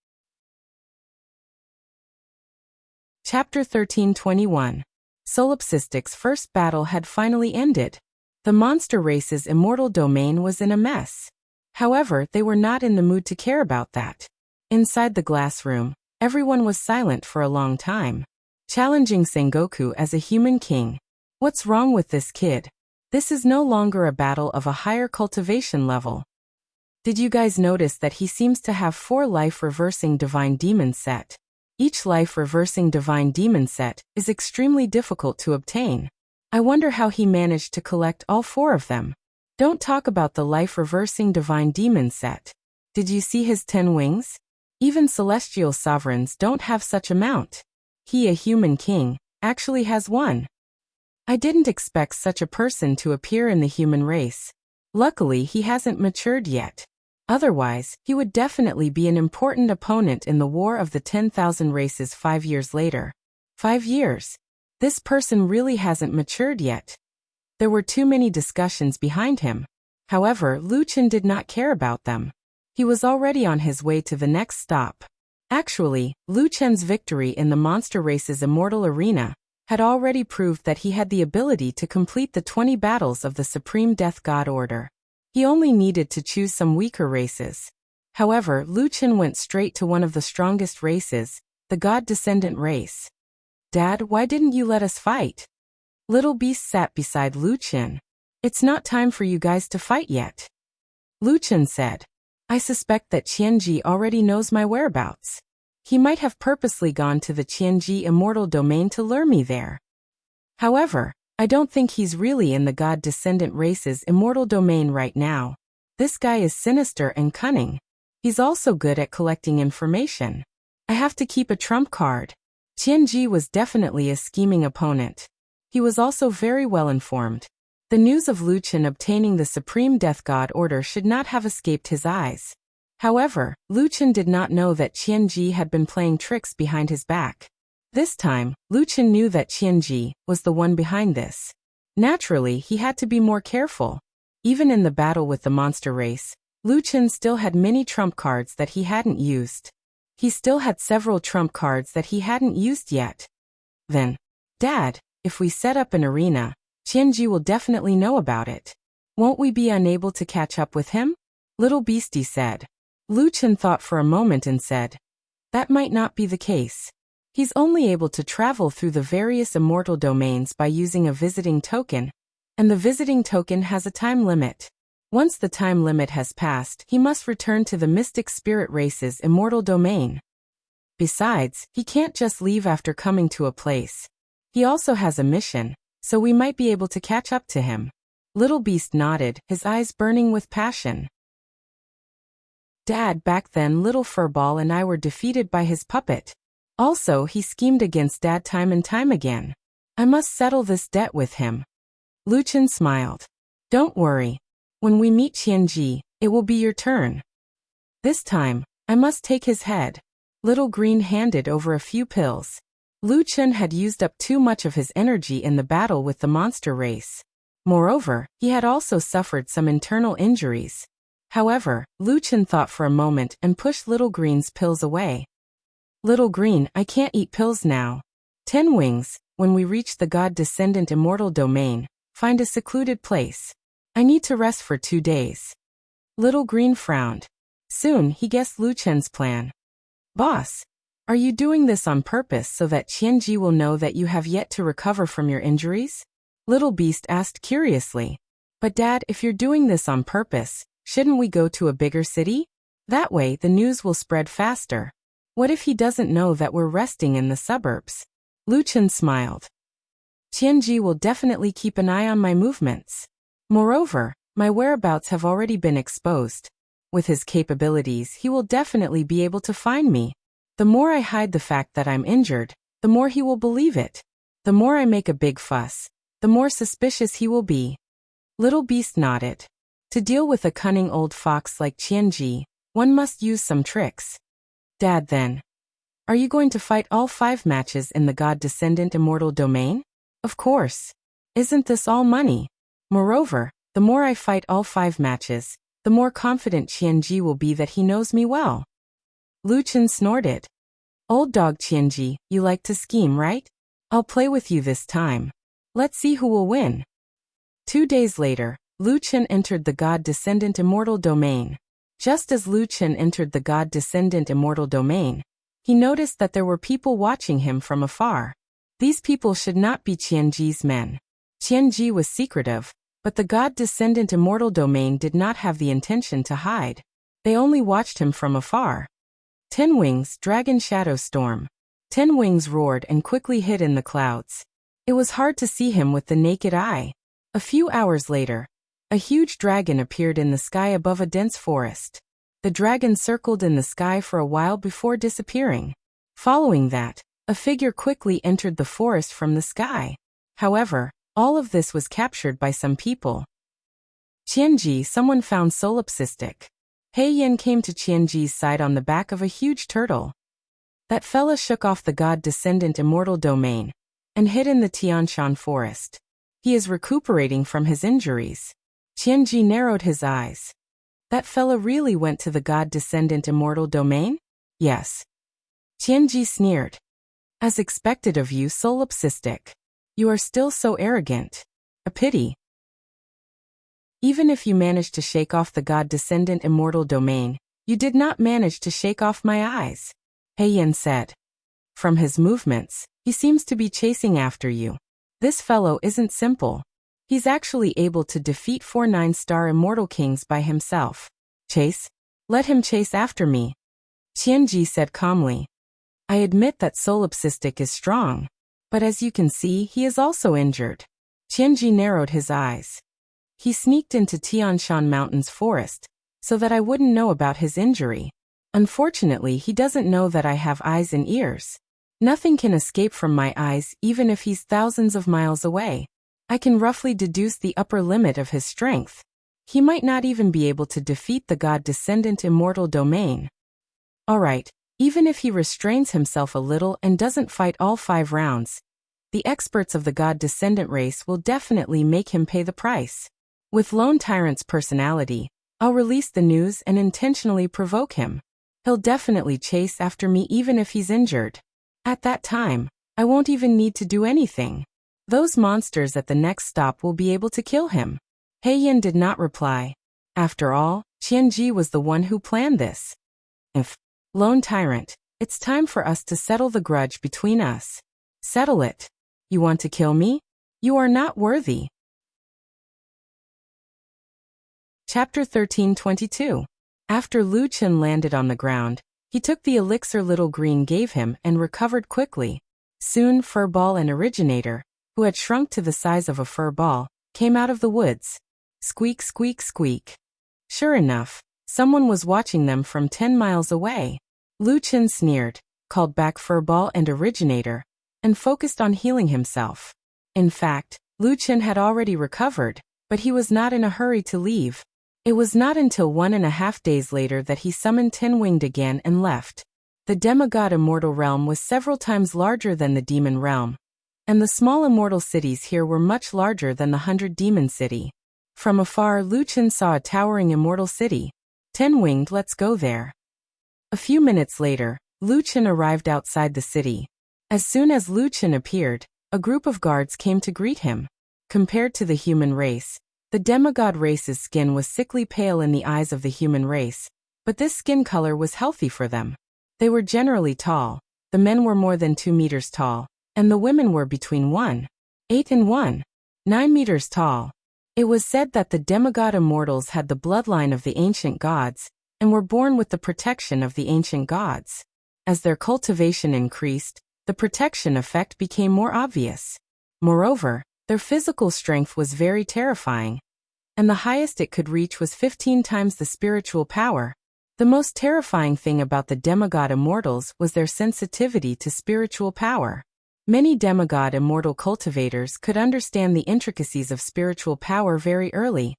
Speaker 1: Chapter 13:21. Solipsistic's first battle had finally ended. The monster race's immortal domain was in a mess. However, they were not in the mood to care about that. Inside the glass room, everyone was silent for a long time. Challenging Sengoku as a human king. What's wrong with this kid? This is no longer a battle of a higher cultivation level. Did you guys notice that he seems to have 4 life-reversing divine demon set? Each life-reversing divine demon set is extremely difficult to obtain. I wonder how he managed to collect all 4 of them. Don't talk about the life-reversing divine demon set. Did you see his 10 wings? Even celestial sovereigns don't have such amount. He, a human king, actually has 1. I didn't expect such a person to appear in the human race. Luckily, he hasn't matured yet. Otherwise, he would definitely be an important opponent in the War of the 10,000 Races 5 years later. 5 years? This person really hasn't matured yet. There were too many discussions behind him. However, Lu Chen did not care about them. He was already on his way to the next stop. Actually, Lu Chen's victory in the Monster Race's Immortal Arena had already proved that he had the ability to complete the 20 battles of the Supreme Death God Order. He only needed to choose some weaker races. However, Lu Chen went straight to one of the strongest races, the God Descendant race. "Dad, why didn't you let us fight?" Little Beast sat beside Lu Chen. "It's not time for you guys to fight yet." Lu Chen said, "I suspect that Qianji already knows my whereabouts. He might have purposely gone to the Qianji Immortal Domain to lure me there. However, I don't think he's really in the God Descendant race's Immortal Domain right now. This guy is sinister and cunning. He's also good at collecting information. I have to keep a trump card." Qianji was definitely a scheming opponent. He was also very well informed. The news of Lu Chen obtaining the Supreme Death God Order should not have escaped his eyes. However, Lu Chen did not know that Qianji had been playing tricks behind his back. This time, Lu Chen knew that Qianji was the one behind this. Naturally, he had to be more careful. Even in the battle with the monster race, Lu Chen still had many trump cards that he hadn't used. He still had several trump cards that he hadn't used yet. Then, "Dad, if we set up an arena, Qianji will definitely know about it. Won't we be unable to catch up with him?" Little Beastie said. Lu Chen thought for a moment and said, "That might not be the case. He's only able to travel through the various immortal domains by using a visiting token, and the visiting token has a time limit. Once the time limit has passed, he must return to the Mystic Spirit Race's immortal domain. Besides, he can't just leave after coming to a place. He also has a mission, so we might be able to catch up to him." Little Beast nodded, his eyes burning with passion. "Dad, back then Little Furball and I were defeated by his puppet. Also, he schemed against Dad time and time again. I must settle this debt with him." Lu Chen smiled. "Don't worry. When we meet Qianji, it will be your turn. This time, I must take his head." Little Green handed over a few pills. Lu Chen had used up too much of his energy in the battle with the monster race. Moreover, he had also suffered some internal injuries. However, Lu Chen thought for a moment and pushed Little Green's pills away. "Little Green, I can't eat pills now. 10 Wings, when we reach the God Descendant Immortal Domain, find a secluded place. I need to rest for 2 days." Little Green frowned. Soon, he guessed Lu Chen's plan. "Boss, are you doing this on purpose so that Qianji will know that you have yet to recover from your injuries?" Little Beast asked curiously. "But Dad, if you're doing this on purpose, shouldn't we go to a bigger city? That way, the news will spread faster. What if he doesn't know that we're resting in the suburbs?" Lu Chen smiled. "Qianji will definitely keep an eye on my movements. Moreover, my whereabouts have already been exposed. With his capabilities, he will definitely be able to find me. The more I hide the fact that I'm injured, the more he will believe it. The more I make a big fuss, the more suspicious he will be." Little Beast nodded. To deal with a cunning old fox like Qianji, one must use some tricks. "Dad, then, are you going to fight all 5 matches in the God Descendant Immortal Domain?" "Of course. Isn't this all money? Moreover, the more I fight all 5 matches, the more confident Qianji will be that he knows me well." Lu Chen snorted. "Old dog Qianji, you like to scheme, right? I'll play with you this time. Let's see who will win." 2 days later, Lu Chen entered the God Descendant Immortal Domain. Just as Lu Chen entered the God Descendant Immortal Domain, he noticed that there were people watching him from afar. These people should not be Qianji's men. Qianji was secretive, but the God Descendant Immortal Domain did not have the intention to hide. They only watched him from afar. 10 Wings, Dragon Shadow Storm. 10 Wings roared and quickly hid in the clouds. It was hard to see him with the naked eye. A few hours later, a huge dragon appeared in the sky above a dense forest. The dragon circled in the sky for a while before disappearing. Following that, a figure quickly entered the forest from the sky. However, all of this was captured by some people. "Qianji, someone found solipsistic. He Yin came to Qianji's side on the back of a huge turtle. That fella shook off the god-descendant immortal domain and hid in the Tianshan forest. He is recuperating from his injuries. Qianji narrowed his eyes. That fella really went to the god-descendant immortal domain? Yes. Qianji sneered. As expected of you, solipsistic. You are still so arrogant. A pity. Even if you managed to shake off the god-descendant immortal domain, you did not manage to shake off my eyes, He Yin said. From his movements, he seems to be chasing after you. This fellow isn't simple. He's actually able to defeat 4 9-star immortal kings by himself. Chase? Let him chase after me, Qianji said calmly. I admit that solipsistic is strong, but as you can see, he is also injured. Qianji narrowed his eyes. He sneaked into Tianshan Mountain's forest, so that I wouldn't know about his injury. Unfortunately, he doesn't know that I have eyes and ears. Nothing can escape from my eyes even if he's thousands of miles away. I can roughly deduce the upper limit of his strength. He might not even be able to defeat the god-descendant immortal domain. Alright, even if he restrains himself a little and doesn't fight all 5 rounds, the experts of the god-descendant race will definitely make him pay the price. With Lone Tyrant's personality, I'll release the news and intentionally provoke him. He'll definitely chase after me even if he's injured. At that time, I won't even need to do anything. Those monsters at the next stop will be able to kill him. He Yin did not reply. After all, Qianji was the one who planned this. Lone Tyrant, it's time for us to settle the grudge between us. Settle it. You want to kill me? You are not worthy. Chapter 13:22. After Lu Chen landed on the ground, he took the elixir Little Green gave him and recovered quickly. Soon Furball and Originator, who had shrunk to the size of a fur ball, came out of the woods. Squeak, squeak, squeak. Sure enough, someone was watching them from 10 miles away. Lu Chen sneered, called back Furball and Originator, and focused on healing himself. In fact, Lu Chen had already recovered, but he was not in a hurry to leave. It was not until 1.5 days later that he summoned Ten-Winged again and left. The demigod immortal realm was several times larger than the demon realm, and the small immortal cities here were much larger than the 100 demon city. From afar, Lu Chen saw a towering immortal city. Ten-Winged, let's go there. A few minutes later, Lu Chen arrived outside the city. As soon as Lu Chen appeared, a group of guards came to greet him. Compared to the human race, the demigod race's skin was sickly pale in the eyes of the human race, but this skin color was healthy for them. They were generally tall. The men were more than 2 meters tall, and the women were between 1.8 and 1.9 meters tall. It was said that the demigod immortals had the bloodline of the ancient gods, and were born with the protection of the ancient gods. As their cultivation increased, the protection effect became more obvious. Moreover, their physical strength was very terrifying, and the highest it could reach was 15 times the spiritual power. The most terrifying thing about the demigod immortals was their sensitivity to spiritual power. Many demigod immortal cultivators could understand the intricacies of spiritual power very early,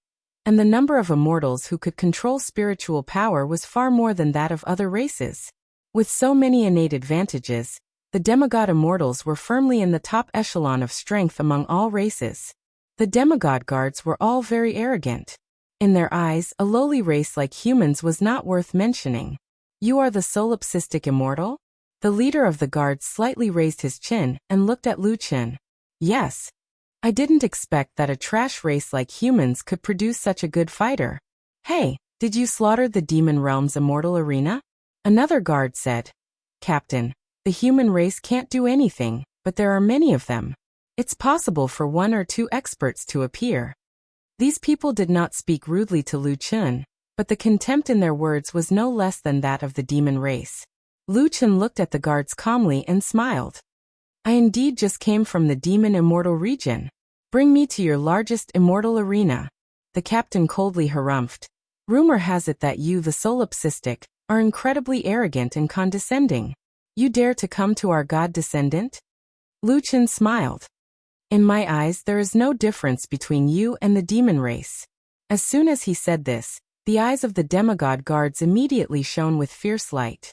Speaker 1: and the number of immortals who could control spiritual power was far more than that of other races. With so many innate advantages, the demigod immortals were firmly in the top echelon of strength among all races. The demigod guards were all very arrogant. In their eyes, a lowly race like humans was not worth mentioning. You are the solipsistic immortal? The leader of the guards slightly raised his chin and looked at Lu Chen. Yes. I didn't expect that a trash race like humans could produce such a good fighter. Hey, did you slaughter the demon realm's immortal arena? Another guard said. Captain, the human race can't do anything, but there are many of them. It's possible for 1 or 2 experts to appear. These people did not speak rudely to Lu Chen, but the contempt in their words was no less than that of the demon race. Lu Chen looked at the guards calmly and smiled. I indeed just came from the demon immortal region. Bring me to your largest immortal arena. The captain coldly harumphed. Rumor has it that you, the solipsistic, are incredibly arrogant and condescending. You dare to come to our god descendant? Lu Chen smiled. In my eyes, there is no difference between you and the demon race. As soon as he said this, The eyes of the demigod guards immediately shone with fierce light.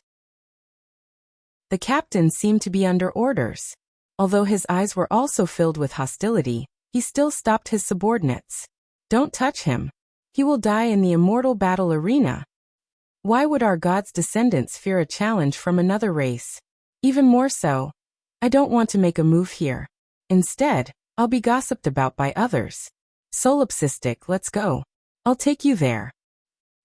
Speaker 1: The captain seemed to be under orders. Although his eyes were also filled with hostility, he still stopped his subordinates. Don't touch him. He will die in the immortal battle arena. Why would our god's descendants fear a challenge from another race? Even more so, I don't want to make a move here. Instead, I'll be gossiped about by others. Solipsistic, let's go. I'll take you there.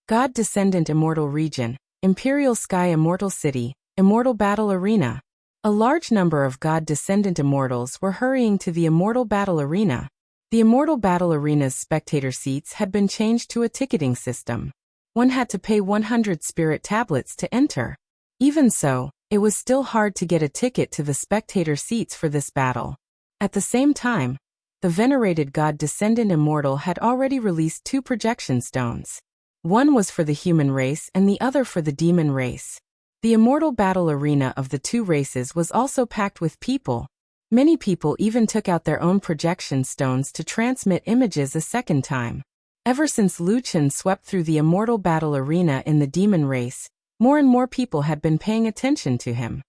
Speaker 1: God Descendant Immortal Region, Imperial Sky Immortal City, Immortal Battle Arena. A large number of God Descendant Immortals were hurrying to the Immortal Battle Arena. The Immortal Battle Arena's spectator seats had been changed to a ticketing system. One had to pay 100 spirit tablets to enter. Even so, it was still hard to get a ticket to the spectator seats for this battle. At the same time, the venerated God Descendant Immortal had already released 2 projection stones. One was for the human race and the other for the demon race. The Immortal Battle Arena of the 2 races was also packed with people. Many people even took out their own projection stones to transmit images a second time. Ever since Lu Chen swept through the Immortal Battle Arena in the demon race, more and more people had been paying attention to him.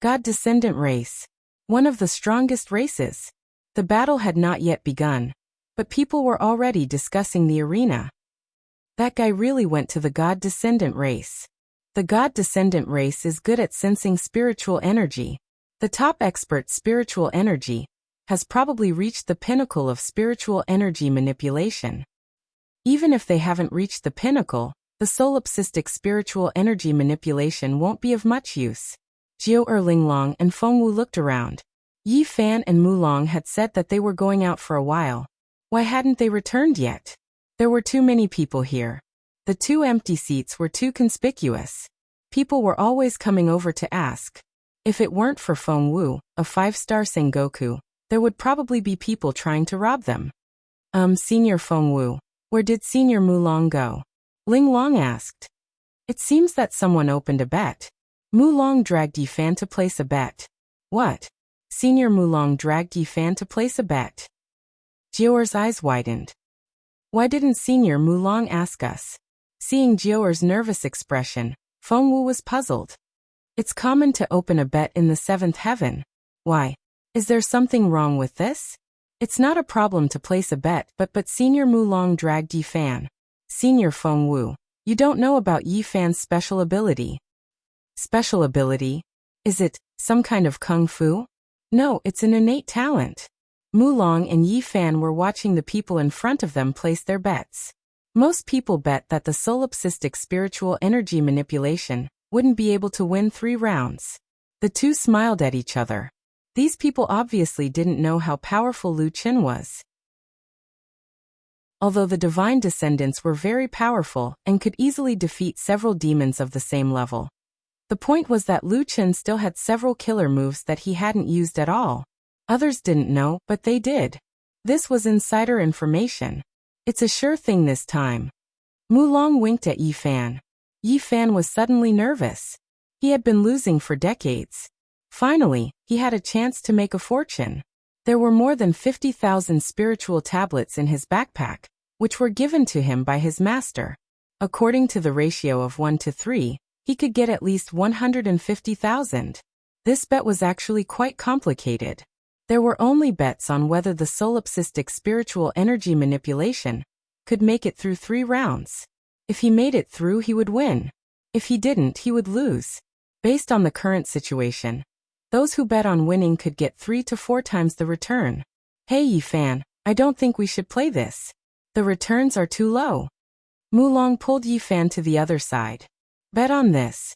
Speaker 1: God Descendant Race. One of the strongest races. The battle had not yet begun, but people were already discussing the arena. That guy really went to the God Descendant race. The God Descendant race is good at sensing spiritual energy. The top expert spiritual energy has probably reached the pinnacle of spiritual energy manipulation. Even if they haven't reached the pinnacle, the solipsistic spiritual energy manipulation won't be of much use. Jiao Erlinglong and Fengwu looked around. Yi Fan and Mulong had said that they were going out for a while. Why hadn't they returned yet? There were too many people here. The 2 empty seats were too conspicuous. People were always coming over to ask. If it weren't for Fengwu, a 5-star Sengoku, there would probably be people trying to rob them. Senior Fengwu, where did Senior Mulong go? Linglong asked. It seems that someone opened a bet. Mulong dragged Yi Fan to place a bet. What? Senior Mulong dragged Yi Fan to place a bet. Jiaoer's eyes widened. Why didn't Senior Mulong ask us? Seeing Jiaoer's nervous expression, Fengwu was puzzled. It's common to open a bet in the 7th heaven. Why? Is there something wrong with this? It's not a problem to place a bet, but Senior Mulong dragged Yi Fan. Senior Fengwu, you don't know about Yi Fan's special ability. Special ability? Is it some kind of kung fu? No, it's an innate talent. Mulong and Yi Fan were watching the people in front of them place their bets. Most people bet that the solipsistic spiritual energy manipulation wouldn't be able to win 3 rounds. The 2 smiled at each other. These people obviously didn't know how powerful Lu Chen was. Although the divine descendants were very powerful and could easily defeat several demons of the same level, the point was that Lu Chen still had several killer moves that he hadn't used at all. Others didn't know, but they did. This was insider information. It's a sure thing this time. Mulong winked at Yi Fan. Yi Fan was suddenly nervous. He had been losing for decades. Finally, he had a chance to make a fortune. There were more than 50,000 spiritual tablets in his backpack, which were given to him by his master. According to the ratio of 1 to 3, he could get at least 150,000. This bet was actually quite complicated. There were only bets on whether the solipsistic spiritual energy manipulation could make it through 3 rounds. If he made it through, he would win. If he didn't, he would lose. Based on the current situation, those who bet on winning could get 3 to 4 times the return. Hey Yi Fan, I don't think we should play this. The returns are too low. Mulong pulled Yi Fan to the other side. Bet on this.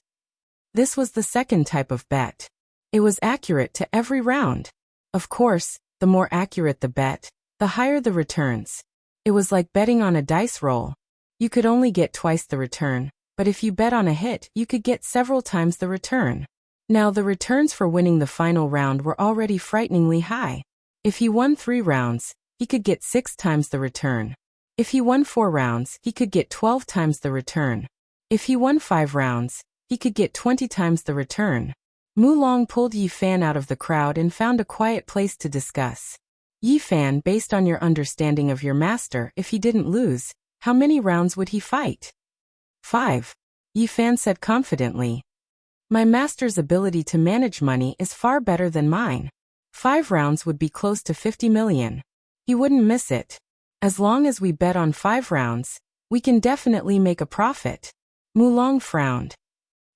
Speaker 1: This was the second type of bet. It was accurate to every round. Of course, the more accurate the bet, the higher the returns. It was like betting on a dice roll. You could only get twice the return, but if you bet on a hit, you could get several times the return. Now the returns for winning the final round were already frighteningly high. If he won 3 rounds, he could get 6 times the return. If he won 4 rounds, he could get 12 times the return. If he won 5 rounds, he could get 20 times the return. Mulong pulled Yi Fan out of the crowd and found a quiet place to discuss. Yi Fan, based on your understanding of your master, if he didn't lose, how many rounds would he fight? 5. Yi Fan said confidently. My master's ability to manage money is far better than mine. 5 rounds would be close to 50 million. He wouldn't miss it. As long as we bet on 5 rounds, we can definitely make a profit. Mulong frowned.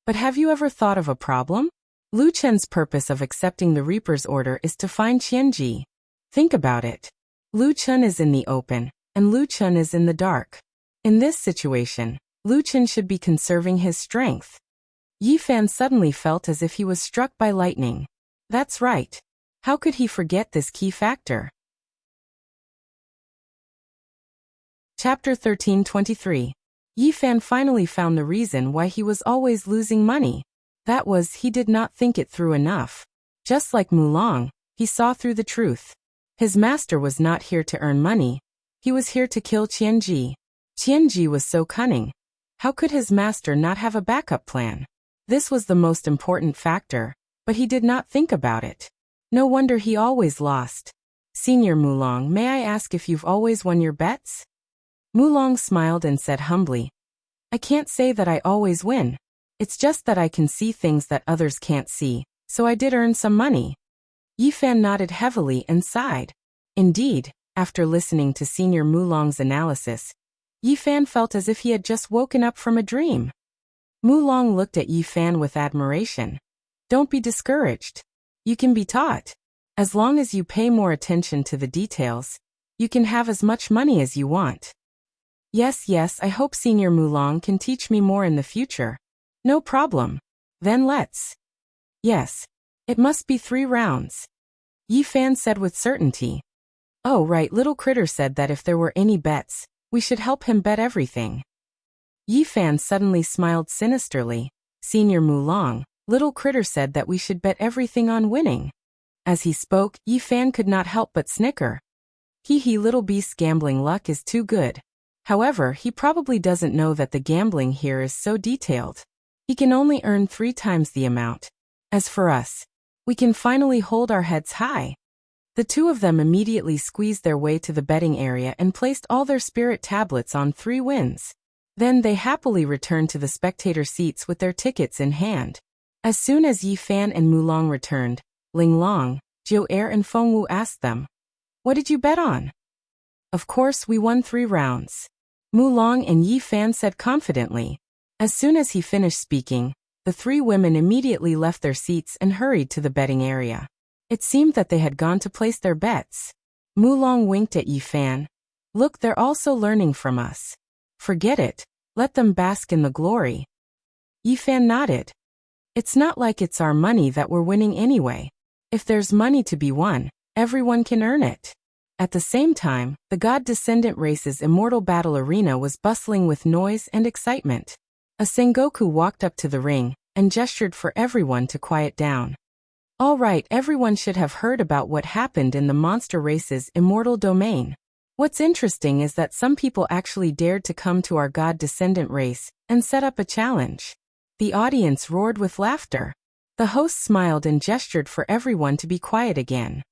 Speaker 1: But have you ever thought of a problem? Lu Chen's purpose of accepting the Reaper's order is to find Qianji. Think about it. Lu Chen is in the open, and Lu Chen is in the dark. In this situation, Lu Chen should be conserving his strength. Yi Fan suddenly felt as if he was struck by lightning. That's right. How could he forget this key factor? Chapter 13:23. Yi Fan finally found the reason why he was always losing money. That was, he did not think it through enough. Just like Mulong, he saw through the truth. His master was not here to earn money. He was here to kill Qianji. Qianji was so cunning. How could his master not have a backup plan? This was the most important factor, but he did not think about it. No wonder he always lost. Senior Mulong, may I ask if you've always won your bets? Mulong smiled and said humbly, I can't say that I always win. It's just that I can see things that others can't see, so I did earn some money. Yi Fan nodded heavily and sighed. Indeed, after listening to Senior Mulong's analysis, Yi Fan felt as if he had just woken up from a dream. Mulong looked at Yi Fan with admiration. Don't be discouraged. You can be taught. As long as you pay more attention to the details, you can have as much money as you want. Yes, I hope Senior Mulong can teach me more in the future. No problem. Then let's. Yes. It must be 3 rounds. Yi Fan said with certainty. Oh right, Little Critter said that if there were any bets, we should help him bet everything. Yi Fan suddenly smiled sinisterly. Senior Mulong, Little Critter said that we should bet everything on winning. As he spoke, Yi Fan could not help but snicker. Hee, Little Beast's gambling luck is too good. However, he probably doesn't know that the gambling here is so detailed. He can only earn 3 times the amount. As for us, we can finally hold our heads high. The two of them immediately squeezed their way to the betting area and placed all their spirit tablets on 3 wins. Then they happily returned to the spectator seats with their tickets in hand. As soon as Yi Fan and Mulong returned, Ling Long, Jiu Er and Feng Wu asked them, What did you bet on? Of course we won 3 rounds. Mulong and Yi Fan said confidently. As soon as he finished speaking, the 3 women immediately left their seats and hurried to the betting area. It seemed that they had gone to place their bets. Mulong winked at Yi Fan. Look, they're also learning from us. Forget it. Let them bask in the glory. Yi Fan nodded. It's not like it's our money that we're winning anyway. If there's money to be won, everyone can earn it. At the same time, the God Descendant Race's immortal battle arena was bustling with noise and excitement. A Sengoku walked up to the ring and gestured for everyone to quiet down. All right, everyone should have heard about what happened in the monster race's immortal domain. What's interesting is that some people actually dared to come to our God Descendant race and set up a challenge. The audience roared with laughter. The host smiled and gestured for everyone to be quiet again.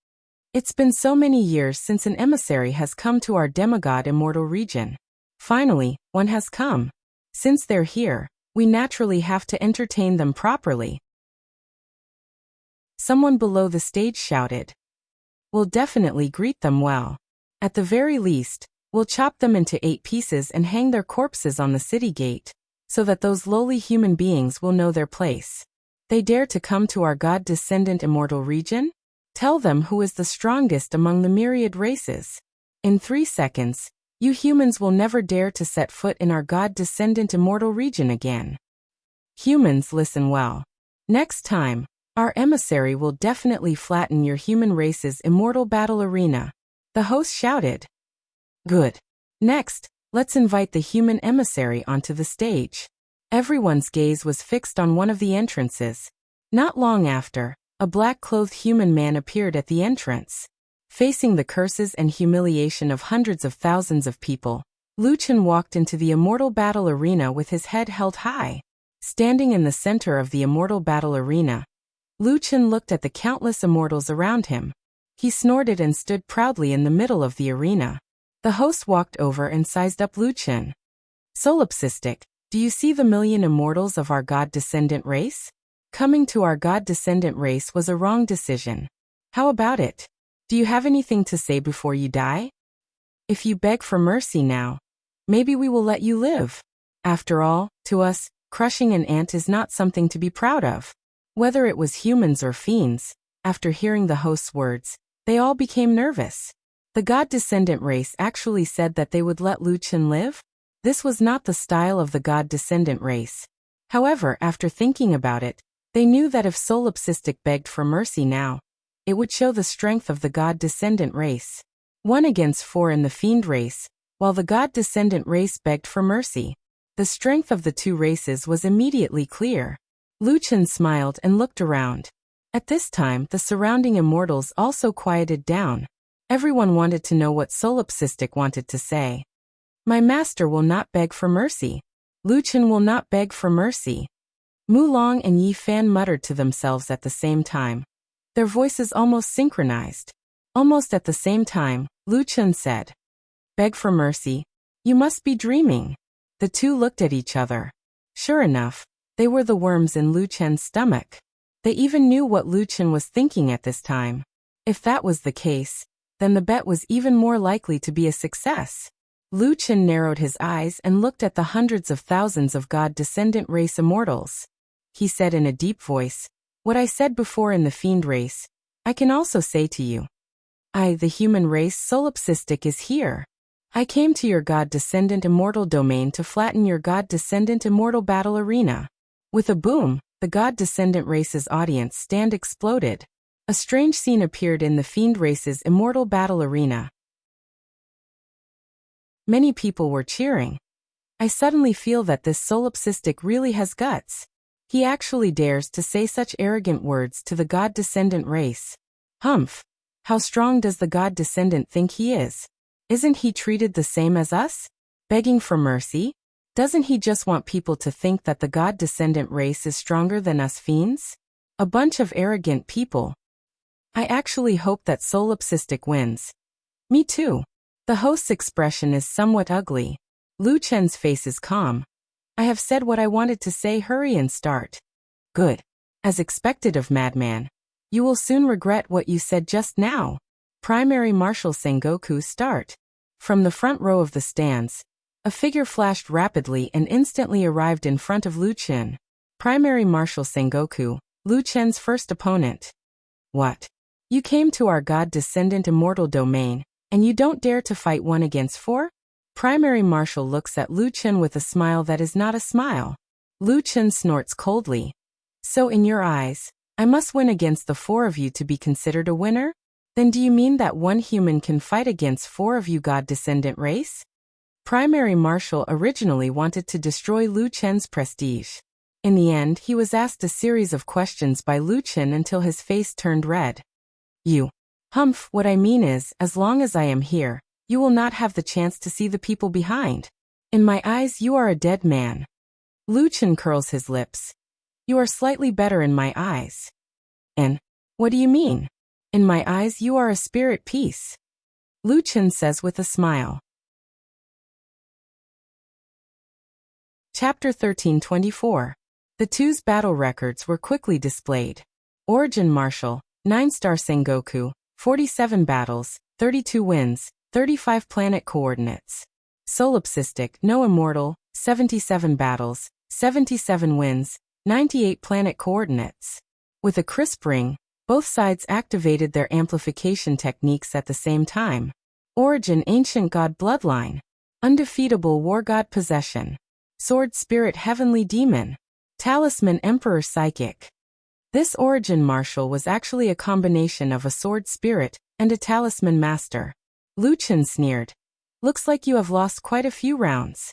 Speaker 1: It's been so many years since an emissary has come to our demigod immortal region. Finally, one has come. Since they're here, we naturally have to entertain them properly. Someone below the stage shouted. We'll definitely greet them well. At the very least, we'll chop them into 8 pieces and hang their corpses on the city gate, so that those lowly human beings will know their place. They dare to come to our God Descendant immortal region? Tell them who is the strongest among the myriad races. In 3 seconds, you humans will never dare to set foot in our God Descendant immortal region again. Humans, listen well. Next time, our emissary will definitely flatten your human race's immortal battle arena. The host shouted. Good. Next, let's invite the human emissary onto the stage. Everyone's gaze was fixed on one of the entrances. Not long after, a black-clothed human man appeared at the entrance. Facing the curses and humiliation of hundreds of thousands of people, Lu Chen walked into the immortal battle arena with his head held high. Standing in the center of the immortal battle arena, Lu Chen looked at the countless immortals around him. He snorted and stood proudly in the middle of the arena. The host walked over and sized up Lu Chen. Solipsistic, Do you see the million immortals of our god-descendant race? Coming to our god-descendant race was a wrong decision. How about it? Do you have anything to say before you die? If you beg for mercy now, maybe we will let you live. After all, to us, crushing an ant is not something to be proud of. Whether it was humans or fiends, after hearing the host's words, they all became nervous. The god-descendant race actually said that they would let Wuxia live? This was not the style of the god-descendant race. However, after thinking about it, they knew that if Solipsistic begged for mercy now, it would show the strength of the god-descendant race. 1 against 4 in the fiend race, while the god-descendant race begged for mercy. The strength of the two races was immediately clear. Wuxia smiled and looked around. At this time, the surrounding immortals also quieted down. Everyone wanted to know what Solipsistic wanted to say. My master will not beg for mercy. Wuxia will not beg for mercy. Mulong and Yi Fan muttered to themselves at the same time. Their voices almost synchronized. Almost at the same time, Wuxia said, "Beg for mercy? You must be dreaming." The two looked at each other. Sure enough, they were the worms in Wuxia's stomach. They even knew what Wuxia was thinking at this time. If that was the case, then the bet was even more likely to be a success. Wuxia narrowed his eyes and looked at the hundreds of thousands of god-descendant race immortals. He said in a deep voice, "What I said before in the fiend race, I can also say to you. I, the human race Solipsistic, is here. I came to your god-descendant immortal domain to flatten your god-descendant immortal battle arena." With a boom, the god-descendant race's audience stand exploded. A strange scene appeared in the fiend race's immortal battle arena. Many people were cheering. I suddenly feel that this Solipsistic really has guts. He actually dares to say such arrogant words to the god-descendant race. Humph! How strong does the god-descendant think he is? Isn't he treated the same as us? Begging for mercy? Doesn't he just want people to think that the god-descendant race is stronger than us fiends? A bunch of arrogant people. I actually hope that Solipsistic wins. Me too. The host's expression is somewhat ugly. Wuxia's face is calm. I have said what I wanted to say. Hurry and start. Good. As expected of Madman. You will soon regret what you said just now. Primary Marshal Sengoku, start. From the front row of the stands, a figure flashed rapidly and instantly arrived in front of Wuxia. Primary Marshal Sengoku, Wuxia's first opponent. What? You came to our god-descendant immortal domain, and you don't dare to fight 1 against 4? Primary Marshal looks at Wuxia with a smile that is not a smile. Wuxia snorts coldly. So in your eyes, I must win against the 4 of you to be considered a winner? Then do you mean that 1 human can fight against 4 of you god-descendant race? Primary Marshal originally wanted to destroy Wuxia's prestige. In the end, he was asked a series of questions by Wuxia until his face turned red. Humph, what I mean is, as long as I am here, you will not have the chance to see the people behind. In my eyes you are a dead man. Wuxia curls his lips. You are slightly better in my eyes. And, what do you mean? In my eyes you are a spirit piece. Wuxia says with a smile. Chapter 1324. The two's battle records were quickly displayed. Origin Marshal, 9-star Sengoku, 47 battles, 32 wins, 35 planet coordinates. Solipsistic, no immortal, 77 battles, 77 wins, 98 planet coordinates. With a crisp ring, both sides activated their amplification techniques at the same time. Origin Ancient God Bloodline. Undefeatable War God Possession. Sword Spirit Heavenly Demon. Talisman Emperor Psychic. This Origin Marshal was actually a combination of a Sword Spirit and a Talisman Master. Wuxia sneered. Looks like you have lost quite a few rounds.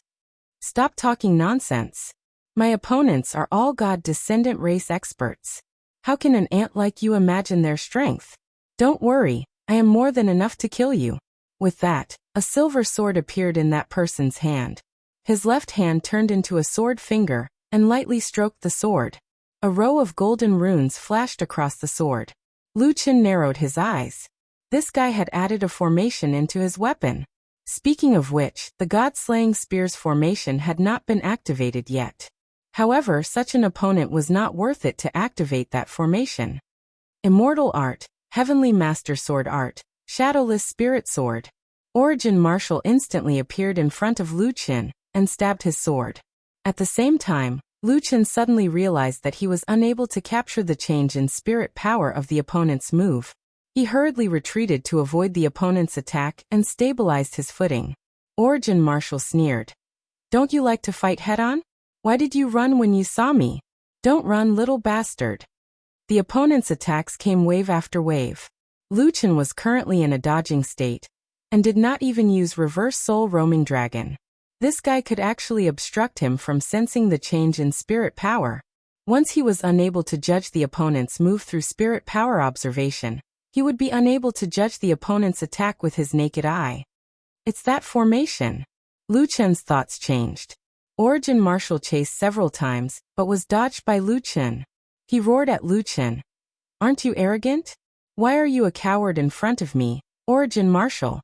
Speaker 1: Stop talking nonsense. My opponents are all god-descendant race experts. How can an ant like you imagine their strength? Don't worry, I am more than enough to kill you. With that, a silver sword appeared in that person's hand. His left hand turned into a sword finger and lightly stroked the sword. A row of golden runes flashed across the sword. Wuxia narrowed his eyes. This guy had added a formation into his weapon. Speaking of which, the god-slaying spear's formation had not been activated yet. However, such an opponent was not worth it to activate that formation. Immortal Art, Heavenly Master Sword Art, Shadowless Spirit Sword. Origin Martial instantly appeared in front of Lu Qin and stabbed his sword. At the same time, Lu Qin suddenly realized that he was unable to capture the change in spirit power of the opponent's move. He hurriedly retreated to avoid the opponent's attack and stabilized his footing. Origin Martial sneered. "Don't you like to fight head-on? Why did you run when you saw me? Don't run, little bastard." The opponent's attacks came wave after wave. Lu Qin was currently in a dodging state and did not even use Reverse Soul Roaming Dragon. This guy could actually obstruct him from sensing the change in spirit power. Once he was unable to judge the opponent's move through spirit power observation, he would be unable to judge the opponent's attack with his naked eye. It's that formation. Lu Qin's thoughts changed. Origin Martial chased several times, but was dodged by Lu Qin. He roared at Lu Qin. "Aren't you arrogant? Why are you a coward in front of me, Origin Martial?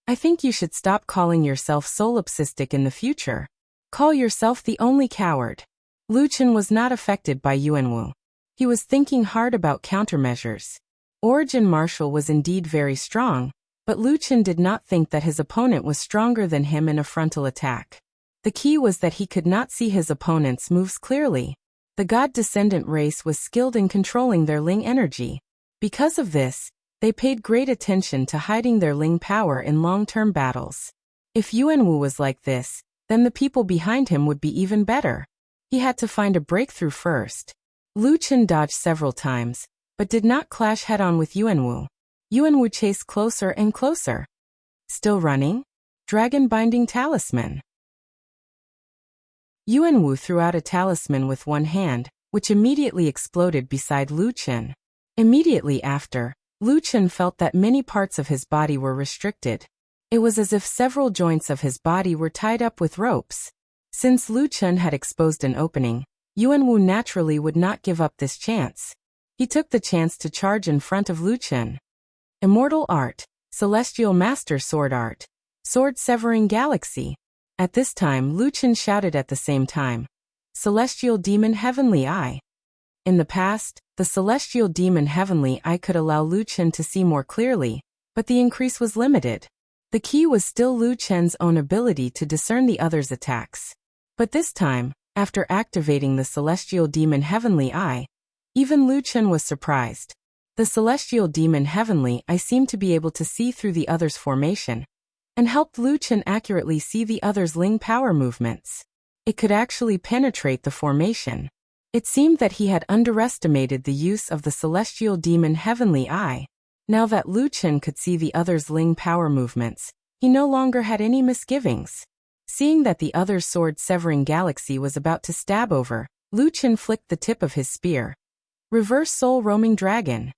Speaker 1: I think you should stop calling yourself solipsistic in the future. Call yourself the only coward." Lu Qin was not affected by Yuanwu. He was thinking hard about countermeasures. Origin Martial was indeed very strong, but Lu Qin did not think that his opponent was stronger than him in a frontal attack. The key was that he could not see his opponent's moves clearly. The god descendant race was skilled in controlling their Ling energy. Because of this, they paid great attention to hiding their Ling power in long-term battles. If Yuanwu was like this, then the people behind him would be even better. He had to find a breakthrough first. Lu Qin dodged several times, but did not clash head-on with Yuanwu. Yuanwu chased closer and closer. Still running? Dragon Binding Talisman. Yuanwu threw out a talisman with one hand, which immediately exploded beside Lu Qin. Immediately after, Lu Qin felt that many parts of his body were restricted. It was as if several joints of his body were tied up with ropes. Since Lu Qin had exposed an opening, Yuanwu naturally would not give up this chance. He took the chance to charge in front of Lu Qin. Immortal Art, Celestial Master Sword Art, Sword Severing Galaxy. At this time, Lu Qin shouted at the same time, "Celestial Demon Heavenly Eye." In the past, the Celestial Demon Heavenly Eye could allow Lu Qin to see more clearly, but the increase was limited. The key was still Lu Qin's own ability to discern the other's attacks. But this time, after activating the Celestial Demon Heavenly Eye, even Lu Qin was surprised. The Celestial Demon Heavenly Eye seemed to be able to see through the other's formation, and helped Lu Qin accurately see the other's Ling power movements. It could actually penetrate the formation. It seemed that he had underestimated the use of the Celestial Demon Heavenly Eye. Now that Lu Qin could see the other's Ling power movements, he no longer had any misgivings. Seeing that the other's sword-severing galaxy was about to stab over, Lu Qin flicked the tip of his spear. Reverse Soul Roaming Dragon.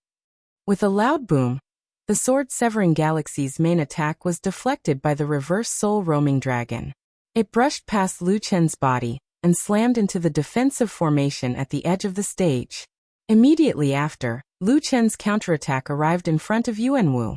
Speaker 1: With a loud boom, the sword-severing galaxy's main attack was deflected by the Reverse Soul Roaming Dragon. It brushed past Lu Qin's body and slammed into the defensive formation at the edge of the stage. Immediately after, Lu Qin's counterattack arrived in front of Yuanwu.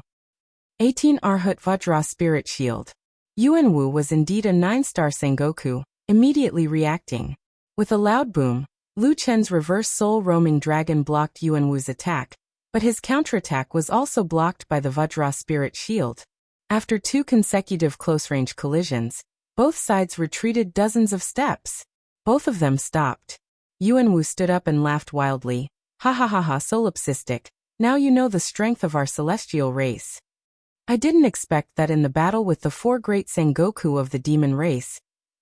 Speaker 1: 18 Arhut Vajra Spirit Shield. Yuanwu was indeed a 9-star Sengoku, immediately reacting. With a loud boom, Lu Qin's Reverse Soul Roaming Dragon blocked Yuanwu's attack, but his counterattack was also blocked by the Vajra Spirit Shield. After 2 consecutive close-range collisions, both sides retreated dozens of steps. Both of them stopped. Yuanwu stood up and laughed wildly. "Ha ha ha ha, solipsistic. Now you know the strength of our celestial race. I didn't expect that in the battle with the 4 great Sengoku of the demon race,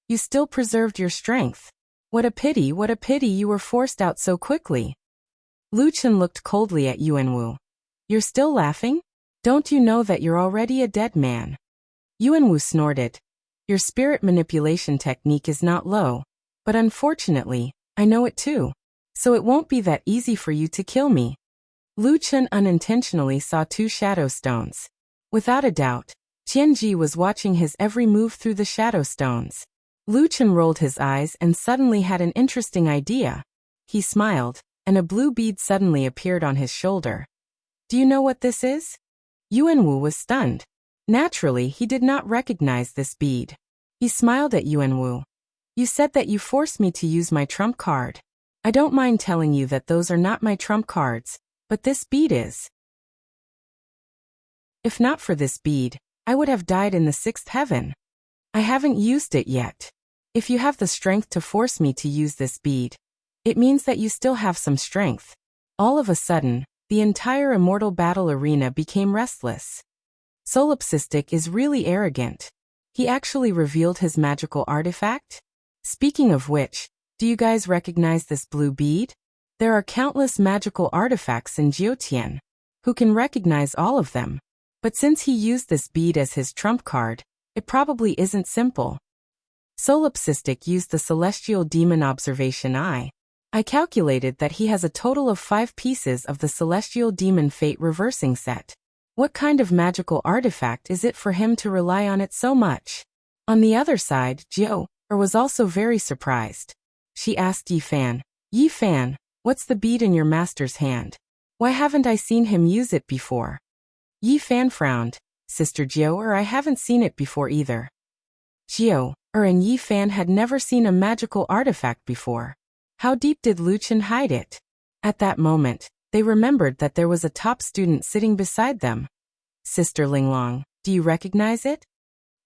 Speaker 1: you still preserved your strength. What a pity you were forced out so quickly." Lu Qin looked coldly at Yuanwu. "You're still laughing? Don't you know that you're already a dead man?" Yuanwu snorted. "Your spirit manipulation technique is not low, but unfortunately, I know it too. So it won't be that easy for you to kill me." Lu Qin unintentionally saw 2 shadow stones. Without a doubt, Tianji was watching his every move through the shadow stones. Lu Qin rolled his eyes and suddenly had an interesting idea. He smiled, and a blue bead suddenly appeared on his shoulder. "Do you know what this is?" Yuanwu was stunned. Naturally, he did not recognize this bead. He smiled at Yuanwu. You said that you forced me to use my trump card. I don't mind telling you that those are not my trump cards, but this bead is. If not for this bead, I would have died in the sixth heaven. I haven't used it yet. If you have the strength to force me to use this bead, it means that you still have some strength. All of a sudden, the entire immortal battle arena became restless. Solipsistic is really arrogant. He actually revealed his magical artifact? Speaking of which, do you guys recognize this blue bead? There are countless magical artifacts in Jiutian. Who can recognize all of them? But since he used this bead as his trump card, it probably isn't simple. Solipsistic used the Celestial Demon Observation Eye. I calculated that he has a total of 5 pieces of the Celestial Demon Fate reversing set. What kind of magical artifact is it for him to rely on it so much? On the other side, Jiu was also very surprised. She asked Yi Fan, "Yi Fan, what's the bead in your master's hand? Why haven't I seen him use it before?" Yi Fan frowned. Sister Jiu, I haven't seen it before either. Jiu and Yi Fan had never seen a magical artifact before. How deep did Lu Chen hide it? At that moment, they remembered that there was a top student sitting beside them. Sister Linglong, do you recognize it?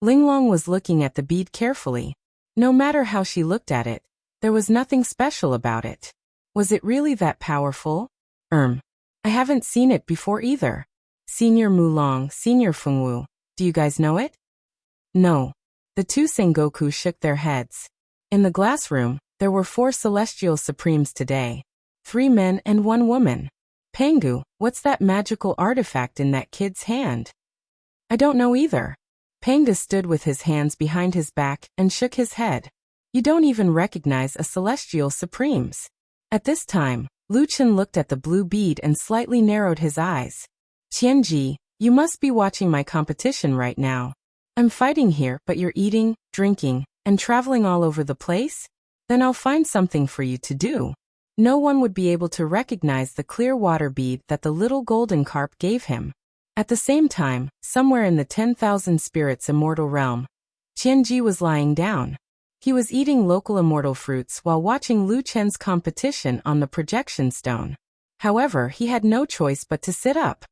Speaker 1: Linglong was looking at the bead carefully. No matter how she looked at it, there was nothing special about it. Was it really that powerful? I haven't seen it before either. Senior Mulong, Senior Fengwu, do you guys know it? No. The two Sengoku shook their heads. In the glass room, there were 4 celestial supremes today. 3 men and 1 woman. Pangu, what's that magical artifact in that kid's hand? I don't know either. Panga stood with his hands behind his back and shook his head. You don't even recognize a celestial supremes. At this time, Lu Chen looked at the blue bead and slightly narrowed his eyes. Qianji, you must be watching my competition right now. I'm fighting here, but you're eating, drinking, and traveling all over the place? Then I'll find something for you to do. No one would be able to recognize the clear water bead that the little golden carp gave him. At the same time, somewhere in the 10,000 spirits immortal realm, Qianji was lying down. He was eating local immortal fruits while watching Lu Chen's competition on the projection stone. However, he had no choice but to sit up.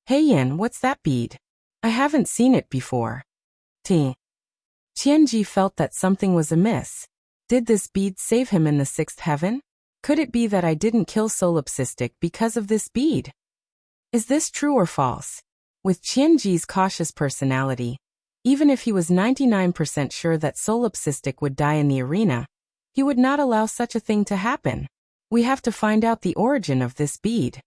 Speaker 1: Hey Yin, what's that bead? I haven't seen it before. Qianji felt that something was amiss. Did this bead save him in the 6th heaven? Could it be that I didn't kill Solipsistic because of this bead? Is this true or false? With Qianji's cautious personality, even if he was 99% sure that Solipsistic would die in the arena, he would not allow such a thing to happen. We have to find out the origin of this bead.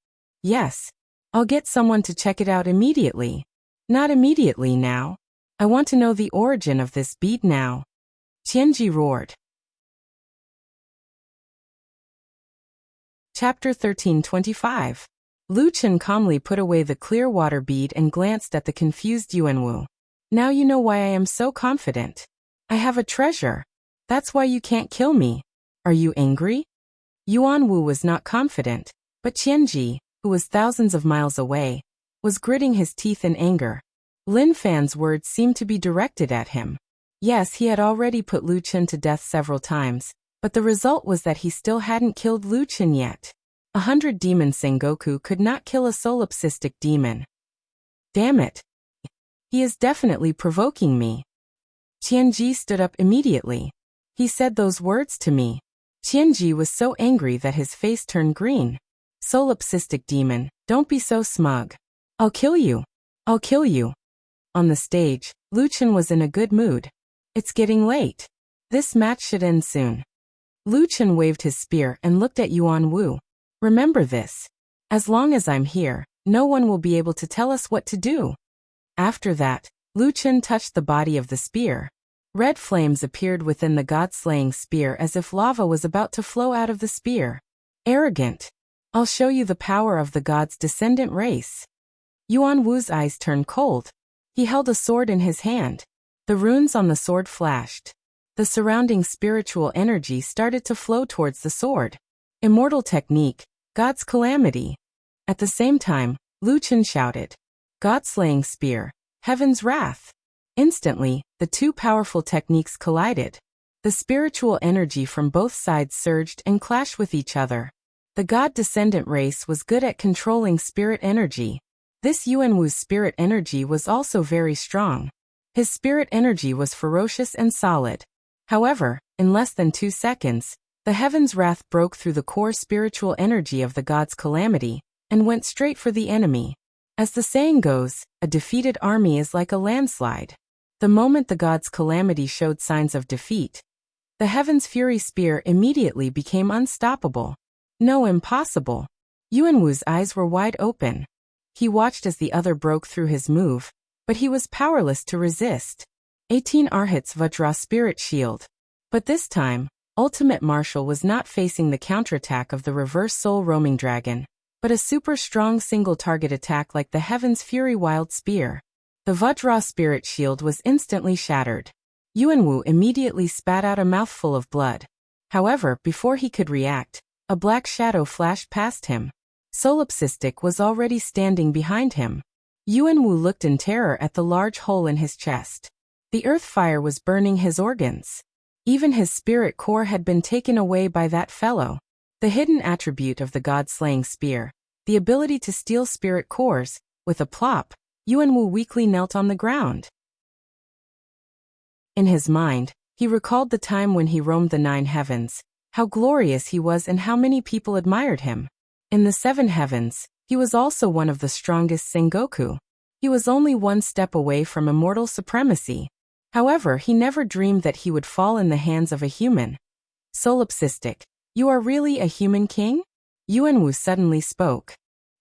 Speaker 1: Yes. I'll get someone to check it out immediately. Not immediately now. I want to know the origin of this bead now. Qianji roared. Chapter 1325. Lu Chen calmly put away the clear water bead and glanced at the confused Yuanwu. Now you know why I am so confident. I have a treasure. That's why you can't kill me. Are you angry? Yuanwu was not confident, but Qianji, who was thousands of miles away, was gritting his teeth in anger. Lin Fan's words seemed to be directed at him. Yes, he had already put Lu Chen to death several times, but the result was that he still hadn't killed Lu Chen yet. 100 demon Sengoku could not kill a solipsistic demon. Damn it. He is definitely provoking me. Qianji stood up immediately. He said those words to me. Qianji was so angry that his face turned green. Solipsistic demon, don't be so smug. I'll kill you. I'll kill you. On the stage, Lu Chen was in a good mood. It's getting late. This match should end soon. Lu Chen waved his spear and looked at Yuanwu. Remember this. As long as I'm here, no one will be able to tell us what to do. After that, Lu Chen touched the body of the spear. Red flames appeared within the god-slaying spear as if lava was about to flow out of the spear. Arrogant. I'll show you the power of the god's descendant race. Yuanwu's eyes turned cold. He held a sword in his hand. The runes on the sword flashed. The surrounding spiritual energy started to flow towards the sword. Immortal technique, God's calamity. At the same time, Lu Chen shouted, God-slaying spear, Heaven's wrath. Instantly, the two powerful techniques collided. The spiritual energy from both sides surged and clashed with each other. The god descendant race was good at controlling spirit energy. This Yuanwu's spirit energy was also very strong. His spirit energy was ferocious and solid. However, in less than 2 seconds, the heaven's wrath broke through the core spiritual energy of the god's calamity and went straight for the enemy. As the saying goes, a defeated army is like a landslide. The moment the god's calamity showed signs of defeat, the heaven's fury spear immediately became unstoppable. No, impossible. Yuanwu's eyes were wide open. He watched as the other broke through his move, but he was powerless to resist. 18 Arhat's Vajra spirit shield. But this time, Ultimate Martial was not facing the counterattack of the reverse soul roaming dragon, but a super strong single target attack like the heaven's fury wild spear. The Vajra spirit shield was instantly shattered. Yuanwu immediately spat out a mouthful of blood. However, before he could react, a black shadow flashed past him. Solipsistic was already standing behind him. Yuanwu looked in terror at the large hole in his chest. The earth fire was burning his organs. Even his spirit core had been taken away by that fellow. The hidden attribute of the god-slaying spear, the ability to steal spirit cores. With a plop, Yuanwu weakly knelt on the ground. In his mind, he recalled the time when he roamed the 9 heavens, how glorious he was and how many people admired him. In the 7 heavens, he was also one of the strongest Sengoku. He was only one step away from immortal supremacy. However, he never dreamed that he would fall in the hands of a human. Solipsistic, you are really a human king? Yuanwu suddenly spoke.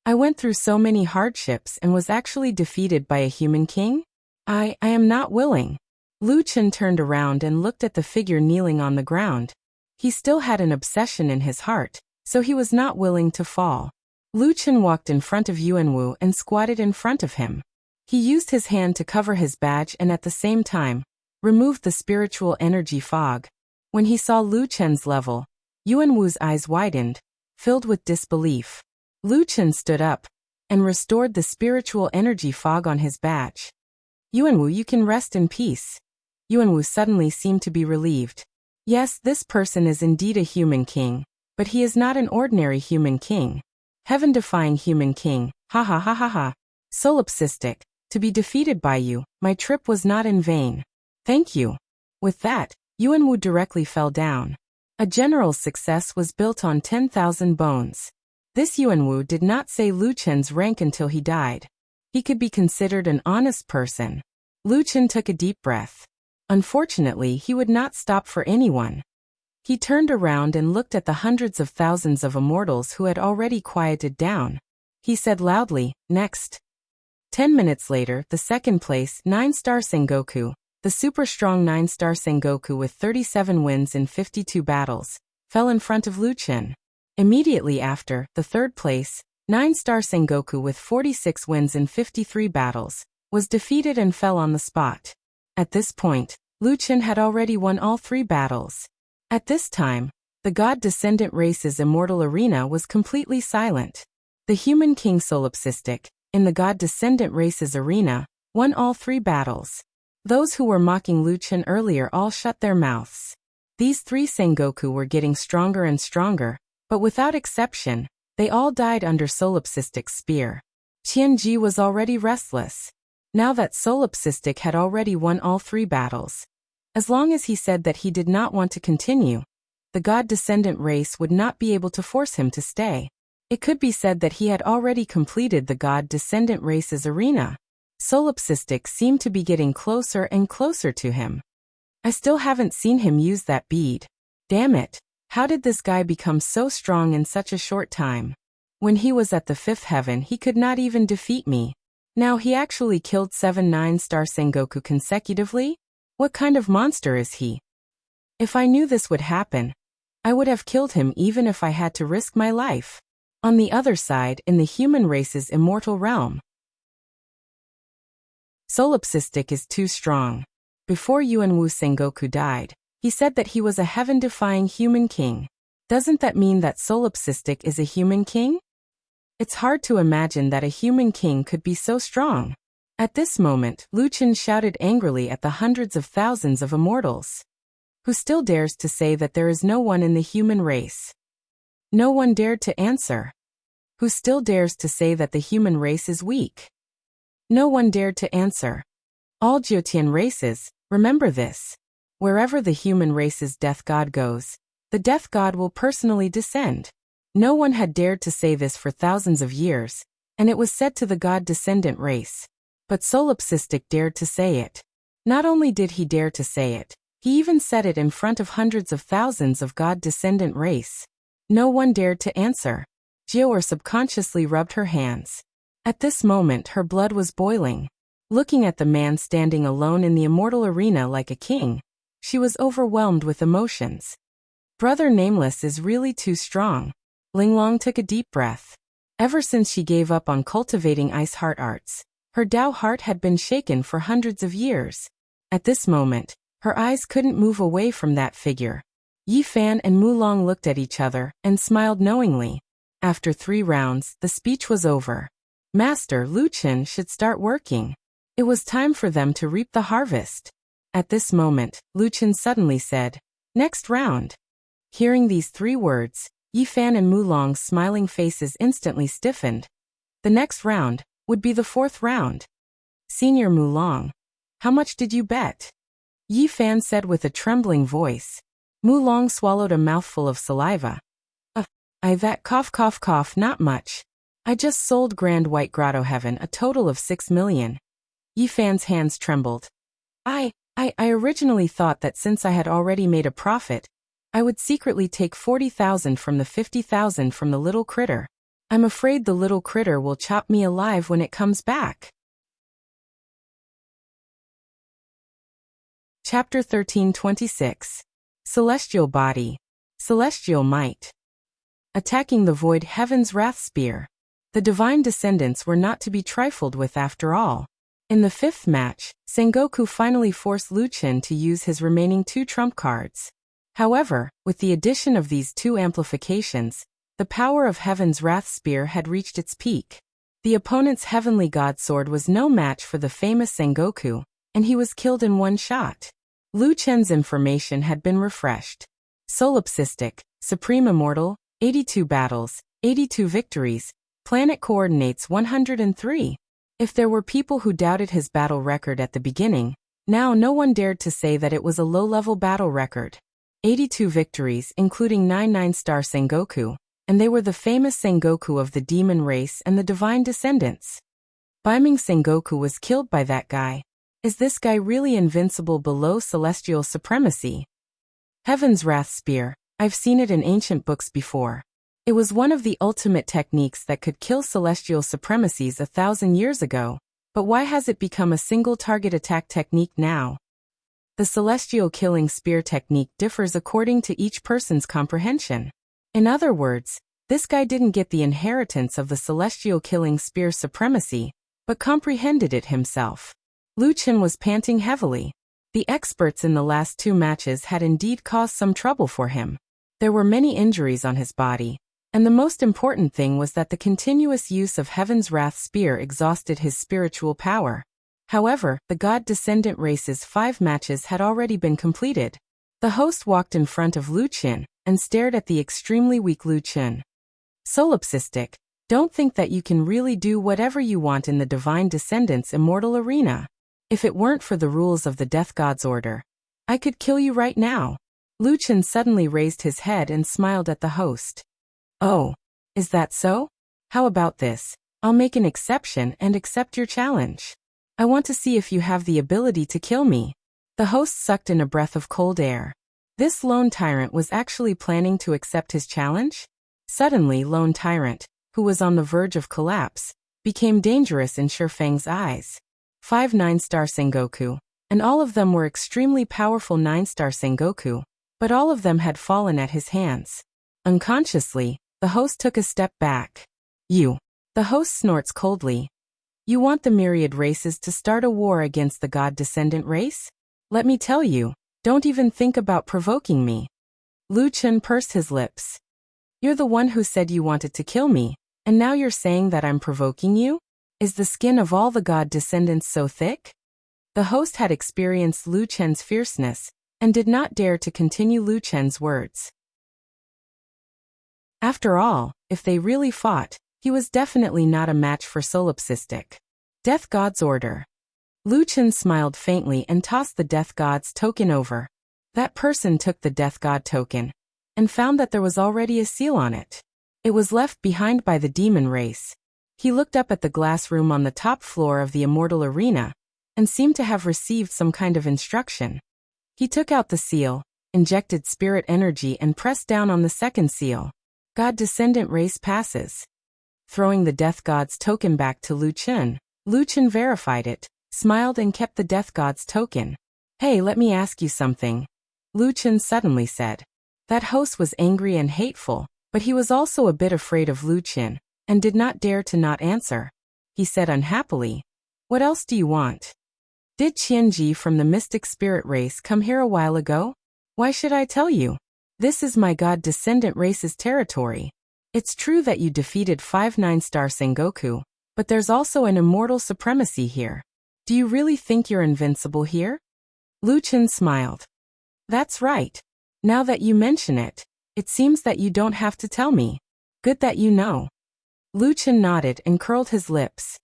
Speaker 1: I went through so many hardships and was actually defeated by a human king? I am not willing. Lu Chen turned around and looked at the figure kneeling on the ground. He still had an obsession in his heart, so he was not willing to fall. Lu Chen walked in front of Yuanwu and squatted in front of him. He used his hand to cover his badge and at the same time, removed the spiritual energy fog. When he saw Lu Chen's level, Yuanwu's eyes widened, filled with disbelief. Lu Chen stood up and restored the spiritual energy fog on his badge. Yuanwu, you can rest in peace. Yuanwu suddenly seemed to be relieved. Yes, this person is indeed a human king, but he is not an ordinary human king. Heaven-defying human king, ha ha ha ha ha. Solipsistic, to be defeated by you, my trip was not in vain. Thank you. With that, Yuanwu directly fell down. A general's success was built on 10,000 bones. This Yuanwu did not say Lu Chen's rank until he died. He could be considered an honest person. Lu Chen took a deep breath. Unfortunately, he would not stop for anyone. He turned around and looked at the hundreds of thousands of immortals who had already quieted down. He said loudly, next. 10 minutes later, the second place, 9-star Sengoku, the super strong 9-star Sengoku with 37 wins in 52 battles, fell in front of Lu Chen. Immediately after, the third place, 9-star Sengoku with 46 wins in 53 battles, was defeated and fell on the spot. At this point, Lu Chen had already won all 3 battles. At this time, the god descendant race's immortal arena was completely silent. The human king Solipsistic, in the god descendant race's arena, won all 3 battles. Those who were mocking Lu Chen earlier all shut their mouths. These 3 Sengoku were getting stronger and stronger, but without exception, they all died under Solipsistic's spear. Qianji was already restless. Now that Solipsistic had already won all 3 battles, as long as he said that he did not want to continue, the god descendant race would not be able to force him to stay. It could be said that he had already completed the god descendant race's arena. Solipsistic seemed to be getting closer and closer to him. I still haven't seen him use that bead. Damn it, how did this guy become so strong in such a short time? When he was at the 5th heaven he could not even defeat me. Now he actually killed 7 9-star Sengoku consecutively? What kind of monster is he? If I knew this would happen, I would have killed him even if I had to risk my life. On the other side, in the human race's immortal realm, Solipsistic is too strong. Before Yuanwu Sengoku died, he said that he was a heaven-defying human king. Doesn't that mean that Solipsistic is a human king? It's hard to imagine that a human king could be so strong. At this moment, Lu Chen shouted angrily at the hundreds of thousands of immortals. Who still dares to say that there is no one in the human race? No one dared to answer. Who still dares to say that the human race is weak? No one dared to answer. All Jyotian races, remember this. Wherever the human race's death god goes, the death god will personally descend. No one had dared to say this for thousands of years, and it was said to the god-descendant race. But Solipsistic dared to say it. Not only did he dare to say it, he even said it in front of hundreds of thousands of god-descendant race. No one dared to answer. Jiaor subconsciously rubbed her hands. At this moment her blood was boiling. Looking at the man standing alone in the immortal arena like a king, she was overwhelmed with emotions. Brother Nameless is really too strong. Linglong took a deep breath. Ever since she gave up on cultivating ice heart arts, her Tao heart had been shaken for hundreds of years. At this moment, her eyes couldn't move away from that figure. Yi Fan and Mulong looked at each other and smiled knowingly. After 3 rounds, the speech was over. Master Lu Chen should start working. It was time for them to reap the harvest. At this moment, Lu Chen suddenly said, "Next round." Hearing these 3 words, Yi Fan and Mulong's smiling faces instantly stiffened. The next round would be the 4th round. Senior Mulong, how much did you bet? Yi Fan said with a trembling voice. Mulong swallowed a mouthful of saliva. I bet cough, not much. I just sold Grand White Grotto Heaven a total of 6 million. Yi Fan's hands trembled. I originally thought that since I had already made a profit, I would secretly take 40,000 from the 50,000 from the little critter. I'm afraid the little critter will chop me alive when it comes back. Chapter 13:26. Celestial Body. Celestial Might. Attacking the Void Heaven's Wrath Spear. The divine descendants were not to be trifled with after all. In the 5th match, Sengoku finally forced Lu Chen to use his remaining 2 trump cards. However, with the addition of these 2 amplifications, the power of Heaven's Wrath Spear had reached its peak. The opponent's Heavenly God Sword was no match for the famous Sengoku, and he was killed in 1 shot. Lu Chen's information had been refreshed. Solipsistic, Supreme Immortal, 82 battles, 82 victories, planet coordinates 103. If there were people who doubted his battle record at the beginning, now no one dared to say that it was a low-level battle record. 82 victories including 9 9-star Sengoku, and they were the famous Sengoku of the demon race and the divine descendants. Biming Sengoku was killed by that guy. Is this guy really invincible below celestial supremacy? Heaven's Wrath Spear, I've seen it in ancient books before. It was one of the ultimate techniques that could kill celestial supremacies 1,000 years ago, but why has it become a single target attack technique now? The celestial killing spear technique differs according to each person's comprehension. In other words, this guy didn't get the inheritance of the celestial killing spear supremacy, but comprehended it himself. Lu Chen was panting heavily. The experts in the last 2 matches had indeed caused some trouble for him. There were many injuries on his body, and the most important thing was that the continuous use of Heaven's Wrath Spear exhausted his spiritual power. However, the god-descendant race's 5 matches had already been completed. The host walked in front of Lu Chen and stared at the extremely weak Lu Chen. Solipsistic, don't think that you can really do whatever you want in the Divine Descendants Immortal Arena. If it weren't for the rules of the Death God's order, I could kill you right now. Lu Chen suddenly raised his head and smiled at the host. Oh, is that so? How about this? I'll make an exception and accept your challenge. I want to see if you have the ability to kill me. The host sucked in a breath of cold air. This lone tyrant was actually planning to accept his challenge? Suddenly, lone tyrant, who was on the verge of collapse, became dangerous in Shifeng's eyes. 5 9-star Sengoku, and all of them were extremely powerful 9-star Sengoku, but all of them had fallen at his hands. Unconsciously, the host took a step back. You. The host snorts coldly. You want the myriad races to start a war against the god-descendant race? Let me tell you, don't even think about provoking me. Lu Chen pursed his lips. You're the one who said you wanted to kill me, and now you're saying that I'm provoking you? Is the skin of all the god descendants so thick? The host had experienced Lu Chen's fierceness, and did not dare to continue Lu Chen's words. After all, if they really fought, he was definitely not a match for Solipsistic. Death God's order. Lu Chen smiled faintly and tossed the Death God's token over. That person took the Death God token, and found that there was already a seal on it. It was left behind by the demon race. He looked up at the glass room on the top floor of the immortal arena, and seemed to have received some kind of instruction. He took out the seal, injected spirit energy and pressed down on the second seal. God Descendant Race passes. Throwing the Death God's token back to Lu Chen verified it, smiled and kept the Death God's token. Hey, let me ask you something, Lu Chen suddenly said. That host was angry and hateful, but he was also a bit afraid of Lu Chen, and did not dare to not answer. He said unhappily, "What else do you want? Did Qianji from the Mystic Spirit race come here a while ago? Why should I tell you? This is my God Descendant race's territory. It's true that you defeated 5 9-star Sengoku, but there's also an immortal supremacy here. Do you really think you're invincible here?" Lu Chen smiled. "That's right. Now that you mention it, it seems that you don't have to tell me. Good that you know." Lu Chen nodded and curled his lips.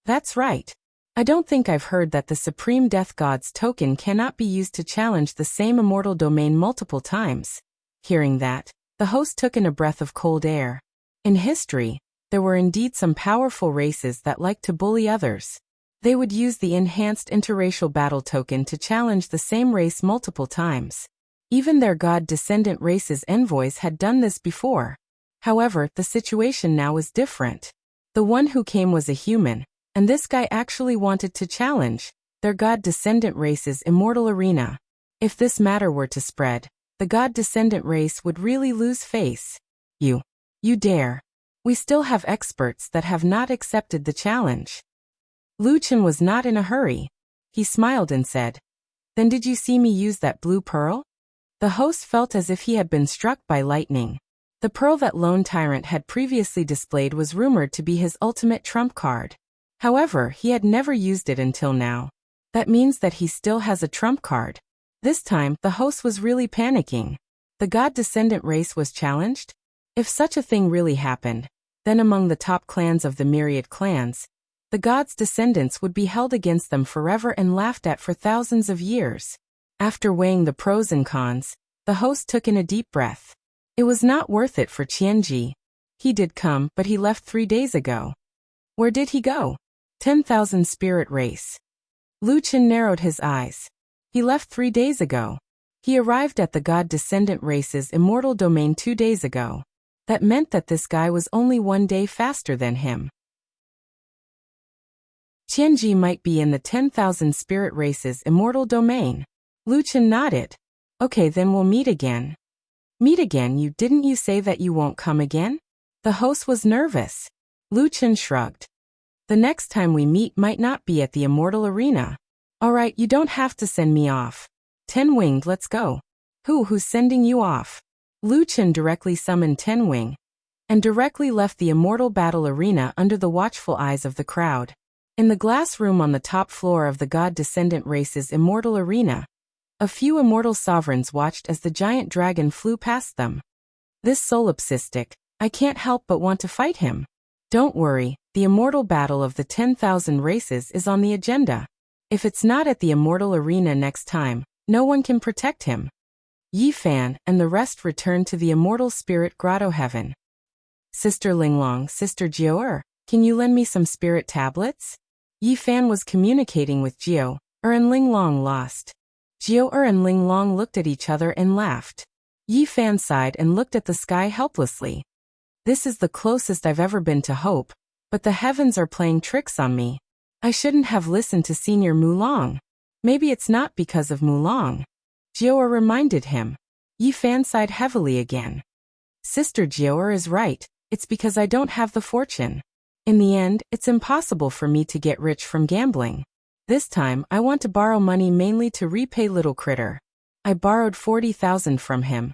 Speaker 1: "That's right. I don't think I've heard that the Supreme Death God's token cannot be used to challenge the same immortal domain multiple times." Hearing that, the host took in a breath of cold air. In history, there were indeed some powerful races that liked to bully others. They would use the enhanced interracial battle token to challenge the same race multiple times. Even their God Descendant race's envoys had done this before. However, the situation now was different. The one who came was a human, and this guy actually wanted to challenge their God Descendant race's immortal arena. If this matter were to spread, the God Descendant race would really lose face. You dare. We still have experts that have not accepted the challenge." Lu Chen was not in a hurry. He smiled and said, "Then did you see me use that blue pearl?" The host felt as if he had been struck by lightning. The pearl that Lone Tyrant had previously displayed was rumored to be his ultimate trump card. However, he had never used it until now. That means that he still has a trump card. This time, the host was really panicking. The God Descendant race was challenged? If such a thing really happened, then among the top clans of the myriad clans, the gods' descendants would be held against them forever and laughed at for thousands of years. After weighing the pros and cons, the host took in a deep breath. It was not worth it for Qianji. He did come, but he left 3 days ago. Where did he go? 10,000 Spirit Race. Lu Chen narrowed his eyes. He left 3 days ago. He arrived at the God Descendant race's immortal domain 2 days ago. That meant that this guy was only 1 day faster than him. Qianji might be in the 10,000 Spirit race's immortal domain. Lu Chen nodded. "Okay, then we'll meet again." "Meet again? Didn't you say that you won't come again?" The host was nervous. Lu Chen shrugged. "The next time we meet might not be at the immortal arena." "Alright, you don't have to send me off. 10-winged, let's go." Who's sending you off?" Lu Chen directly summoned 10-wing, and directly left the immortal battle arena under the watchful eyes of the crowd. In the glass room on the top floor of the God Descendant race's immortal arena, a few immortal sovereigns watched as the giant dragon flew past them. "This solipsistic, I can't help but want to fight him." "Don't worry, the immortal battle of the 10,000 races is on the agenda. If it's not at the immortal arena next time, no one can protect him." Yi Fan and the rest returned to the immortal spirit grotto heaven. "Sister Linglong, Sister Jiao, can you lend me some spirit tablets?" Yi Fan was communicating with Jiao, and Linglong lost. Jiao and Linglong looked at each other and laughed. Yi Fan sighed and looked at the sky helplessly. "This is the closest I've ever been to hope, but the heavens are playing tricks on me. I shouldn't have listened to Senior Mulong. Maybe it's not because of Mulong." Jiao reminded him. Yi Fan sighed heavily again. "Sister Jiao is right, it's because I don't have the fortune. In the end, it's impossible for me to get rich from gambling. This time, I want to borrow money mainly to repay Little Critter. I borrowed 40,000 from him.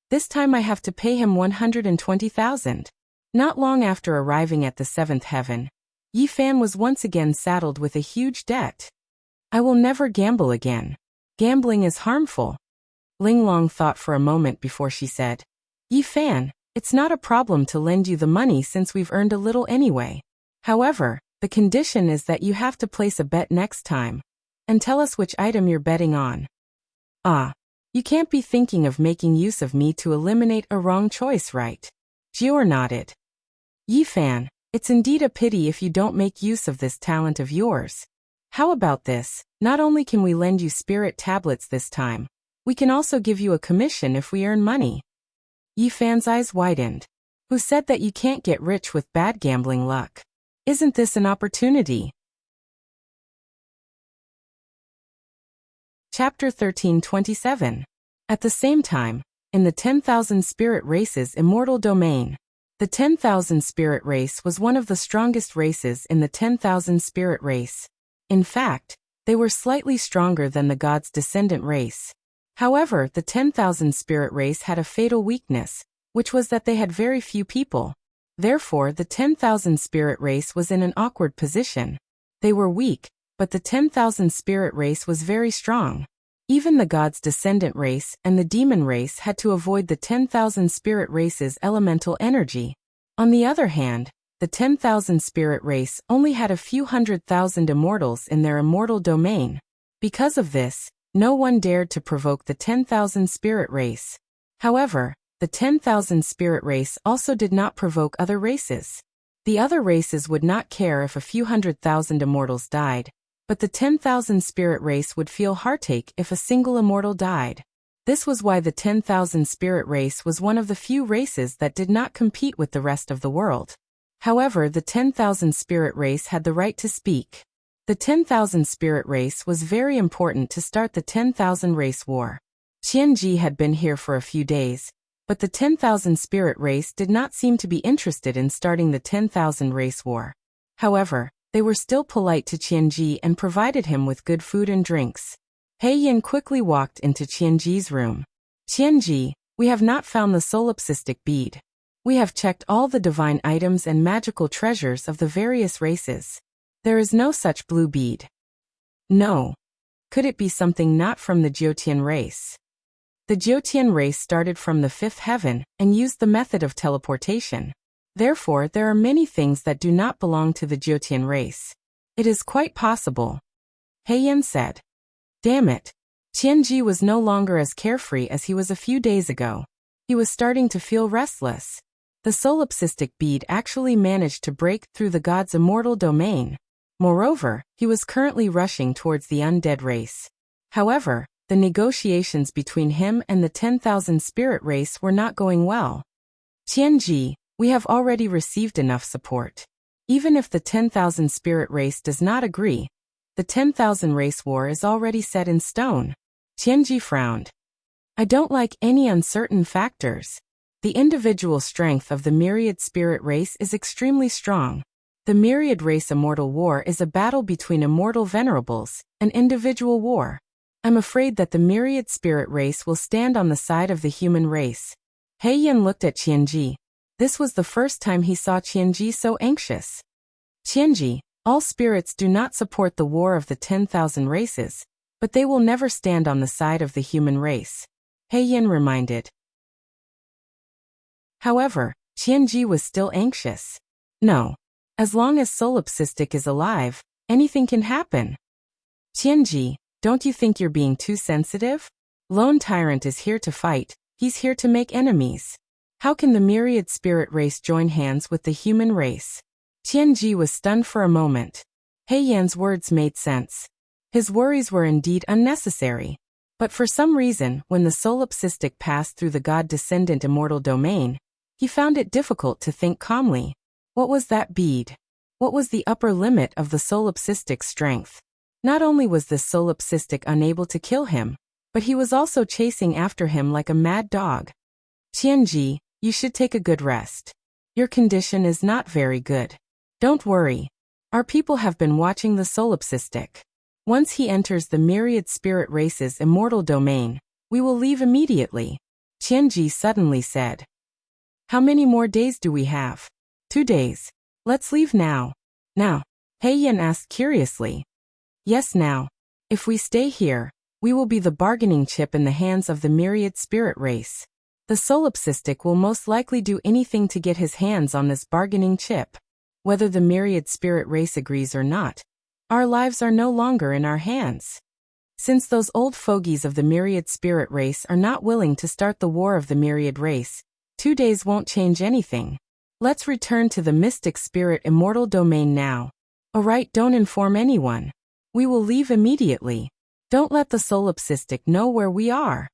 Speaker 1: This time I have to pay him 120,000. Not long after arriving at the 7th heaven, Yi Fan was once again saddled with a huge debt. I will never gamble again. Gambling is harmful. Ling Long thought for a moment before she said, Yi Fan, it's not a problem to lend you the money since we've earned a little anyway. However, the condition is that you have to place a bet next time. And tell us which item you're betting on. Ah. You can't be thinking of making use of me to eliminate a wrong choice, right? Jior nodded. Yi Fan, it's indeed a pity if you don't make use of this talent of yours. How about this? Not only can we lend you spirit tablets this time, we can also give you a commission if we earn money. Yi Fan's eyes widened. Who said that you can't get rich with bad gambling luck? Isn't this an opportunity? Chapter 1327. At the same time, in the 10,000 spirit race's immortal domain, the 10,000 spirit race was one of the strongest races in the 10,000 spirit race. In fact, they were slightly stronger than the god's descendant race. However, the 10,000 spirit race had a fatal weakness, which was that they had very few people. Therefore, the 10,000 spirit race was in an awkward position. They were weak, but the 10,000 spirit race was very strong. Even the god's descendant race and the demon race had to avoid the 10,000 spirit race's elemental energy. On the other hand, the 10,000 spirit race only had a few 100,000 immortals in their immortal domain. Because of this, no one dared to provoke the 10,000 spirit race. However, the 10,000 spirit race also did not provoke other races. The other races would not care if a few 100,000 immortals died, but the 10,000 spirit race would feel heartache if a single immortal died. This was why the 10,000 spirit race was one of the few races that did not compete with the rest of the world. However, the 10,000 spirit race had the right to speak. The 10,000 spirit race was very important to start the 10,000 race war. Qianji had been here for a few days, but the 10,000 spirit race did not seem to be interested in starting the 10,000 race war. However, they were still polite to Qianji and provided him with good food and drinks. He Yin quickly walked into Qianji's room. Qianji, we have not found the solipsistic bead. We have checked all the divine items and magical treasures of the various races. There is no such blue bead. No. Could it be something not from the Jiutian race? The Jiutian race started from the fifth heaven and used the method of teleportation. Therefore, there are many things that do not belong to the Jiutian race. It is quite possible. He Yin said. Damn it. Qianji was no longer as carefree as he was a few days ago. He was starting to feel restless. The solipsistic bead actually managed to break through the god's immortal domain. Moreover, he was currently rushing towards the undead race. However, the negotiations between him and the 10,000 spirit race were not going well. Qianji, we have already received enough support. Even if the 10,000 spirit race does not agree, the 10,000 race war is already set in stone. Qianji frowned. I don't like any uncertain factors. The individual strength of the myriad spirit race is extremely strong. The myriad race immortal war is a battle between immortal venerables, an individual war. I'm afraid that the myriad spirit race will stand on the side of the human race. He Yin looked at Qianji. This was the first time he saw Qianji so anxious. Qianji, all spirits do not support the war of the 10,000 races, but they will never stand on the side of the human race. He Yin reminded. However, Qianji was still anxious. No. As long as solipsistic is alive, anything can happen. Qianji, don't you think you're being too sensitive? Lone Tyrant is here to fight, he's here to make enemies. How can the myriad spirit race join hands with the human race? Qianji was stunned for a moment. He Yan's words made sense. His worries were indeed unnecessary. But for some reason, when the solipsistic passed through the god-descendant immortal domain, he found it difficult to think calmly. What was that bead? What was the upper limit of the solipsistic's strength? Not only was this solipsistic unable to kill him, but he was also chasing after him like a mad dog. Qianji, you should take a good rest. Your condition is not very good. Don't worry. Our people have been watching the solipsistic. Once he enters the myriad spirit race's immortal domain, we will leave immediately. Qianji suddenly said. How many more days do we have? 2 days. Let's leave now. Now, Heiyan asked curiously. Yes, now. If we stay here, we will be the bargaining chip in the hands of the myriad spirit race. The solipsistic will most likely do anything to get his hands on this bargaining chip. Whether the myriad spirit race agrees or not, our lives are no longer in our hands. Since those old fogies of the myriad spirit race are not willing to start the war of the myriad race, 2 days won't change anything. Let's return to the mystic spirit immortal domain now. Alright, don't inform anyone. We will leave immediately. Don't let the solipsistic know where we are.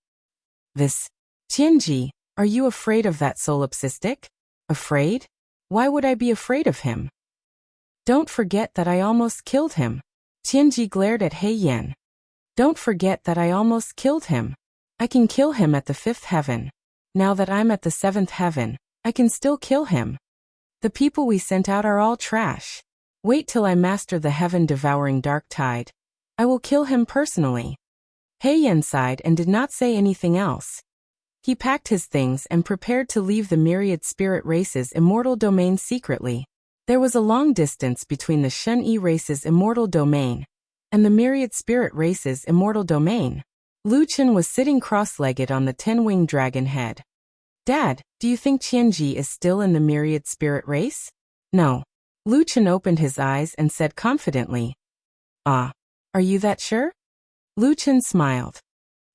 Speaker 1: This. Tianji, are you afraid of that solipsistic? Afraid? Why would I be afraid of him? Don't forget that I almost killed him. Tianji glared at Heiyan. Don't forget that I almost killed him. I can kill him at the 5th heaven. Now that I'm at the 7th heaven, I can still kill him. The people we sent out are all trash. Wait till I master the heaven-devouring dark tide. I will kill him personally. Heiyan sighed and did not say anything else. He packed his things and prepared to leave the myriad spirit race's immortal domain secretly. There was a long distance between the Shun-Yi race's immortal domain and the myriad spirit race's immortal domain. Lu Chen was sitting cross-legged on the 10-winged dragon head. Dad, do you think Tianji is still in the myriad spirit race? No. Lu Chen opened his eyes and said confidently. Ah, are you that sure? Lu Chen smiled.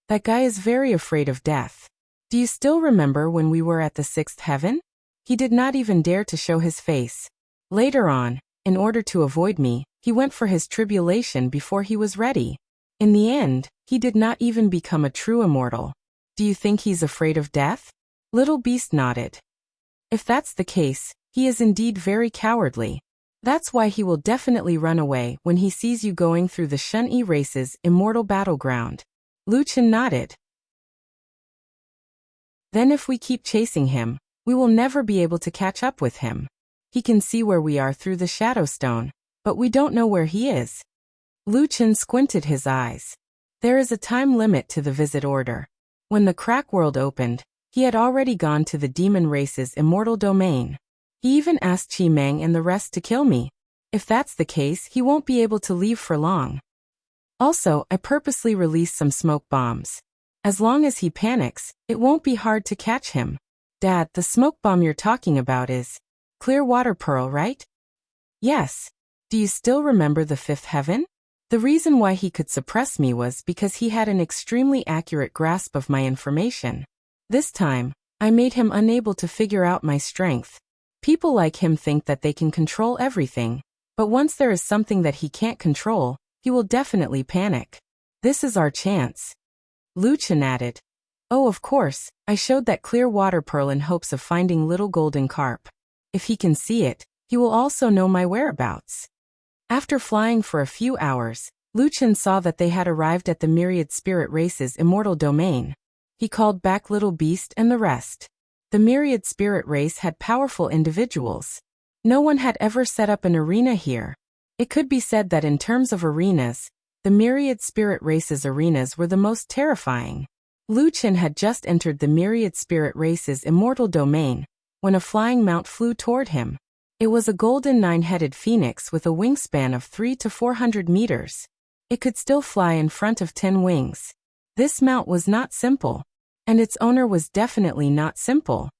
Speaker 1: That guy is very afraid of death. Do you still remember when we were at the 6th heaven? He did not even dare to show his face. Later on, in order to avoid me, he went for his tribulation before he was ready. In the end, he did not even become a true immortal. Do you think he's afraid of death? Little Beast nodded. If that's the case, he is indeed very cowardly. That's why he will definitely run away when he sees you going through the Shun-Yi race's immortal battleground. Lu Chen nodded. Then if we keep chasing him, we will never be able to catch up with him. He can see where we are through the shadow stone, but we don't know where he is. Lu Chen squinted his eyes. There is a time limit to the visit order. When the crack world opened, he had already gone to the demon race's immortal domain. He even asked Qi Meng and the rest to kill me. If that's the case, he won't be able to leave for long. Also, I purposely released some smoke bombs. As long as he panics, it won't be hard to catch him. Dad, the smoke bomb you're talking about is clear water pearl, right? Yes. Do you still remember the 5th heaven? The reason why he could suppress me was because he had an extremely accurate grasp of my information. This time, I made him unable to figure out my strength. People like him think that they can control everything, but once there is something that he can't control, he will definitely panic. This is our chance. Lu Chen added. Oh, of course, I showed that clear water pearl in hopes of finding little golden carp. If he can see it, he will also know my whereabouts. After flying for a few hours, Lu Chen saw that they had arrived at the myriad spirit race's immortal domain. He called back Little Beast and the rest. The myriad spirit race had powerful individuals. No one had ever set up an arena here. It could be said that in terms of arenas, the myriad spirit race's arenas were the most terrifying. Lu Chen had just entered the myriad spirit race's immortal domain when a flying mount flew toward him. It was a golden 9-headed phoenix with a wingspan of 300 to 400 meters. It could still fly in front of 10 wings. This mount was not simple, and its owner was definitely not simple.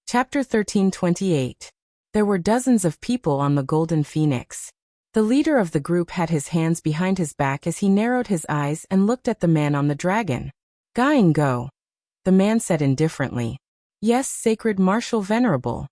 Speaker 1: Chapter 13:28. There were dozens of people on the Golden Phoenix. The leader of the group had his hands behind his back as he narrowed his eyes and looked at the man on the dragon. Going go. The man said indifferently. Yes, sacred martial venerable.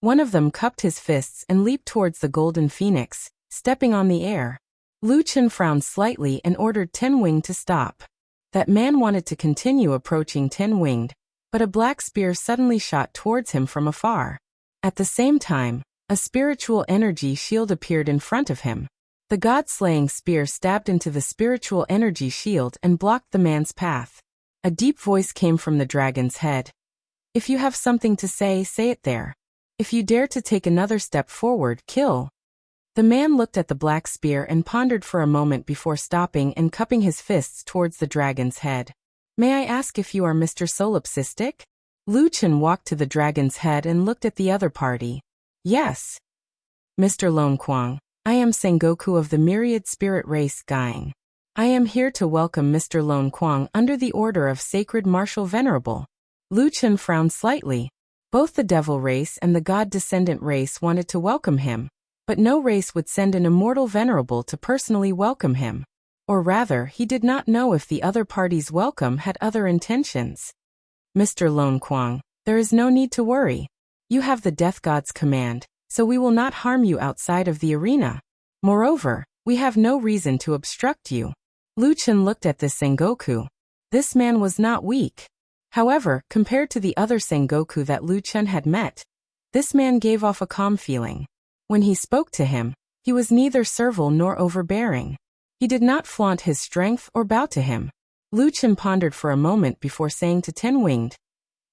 Speaker 1: One of them cupped his fists and leaped towards the Golden Phoenix, stepping on the air. Lu Chen frowned slightly and ordered 10-Winged to stop. That man wanted to continue approaching 10-Winged, but a black spear suddenly shot towards him from afar. At the same time, a spiritual energy shield appeared in front of him. The god-slaying spear stabbed into the spiritual energy shield and blocked the man's path. A deep voice came from the dragon's head. If you have something to say, say it there. If you dare to take another step forward, kill. The man looked at the black spear and pondered for a moment before stopping and cupping his fists towards the dragon's head. May I ask if you are Mr. Solipsistic? Lu Chen walked to the dragon's head and looked at the other party. Yes. Mr. Lone Kuang, I am Sengoku of the Myriad Spirit Race Guang. I am here to welcome Mr. Lone Kuang under the order of Sacred Martial Venerable. Lu Chen frowned slightly. Both the Devil Race and the God Descendant Race wanted to welcome him, but no race would send an immortal venerable to personally welcome him. Or rather, he did not know if the other party's welcome had other intentions. Mr. Lone Kuang, there is no need to worry. You have the Death God's command, so we will not harm you outside of the arena. Moreover, we have no reason to obstruct you. Lu Chen looked at this Sengoku. This man was not weak. However, compared to the other Sengoku that Lu Chen had met, this man gave off a calm feeling. When he spoke to him, he was neither servile nor overbearing. He did not flaunt his strength or bow to him. Lu Chen pondered for a moment before saying to Ten-Winged,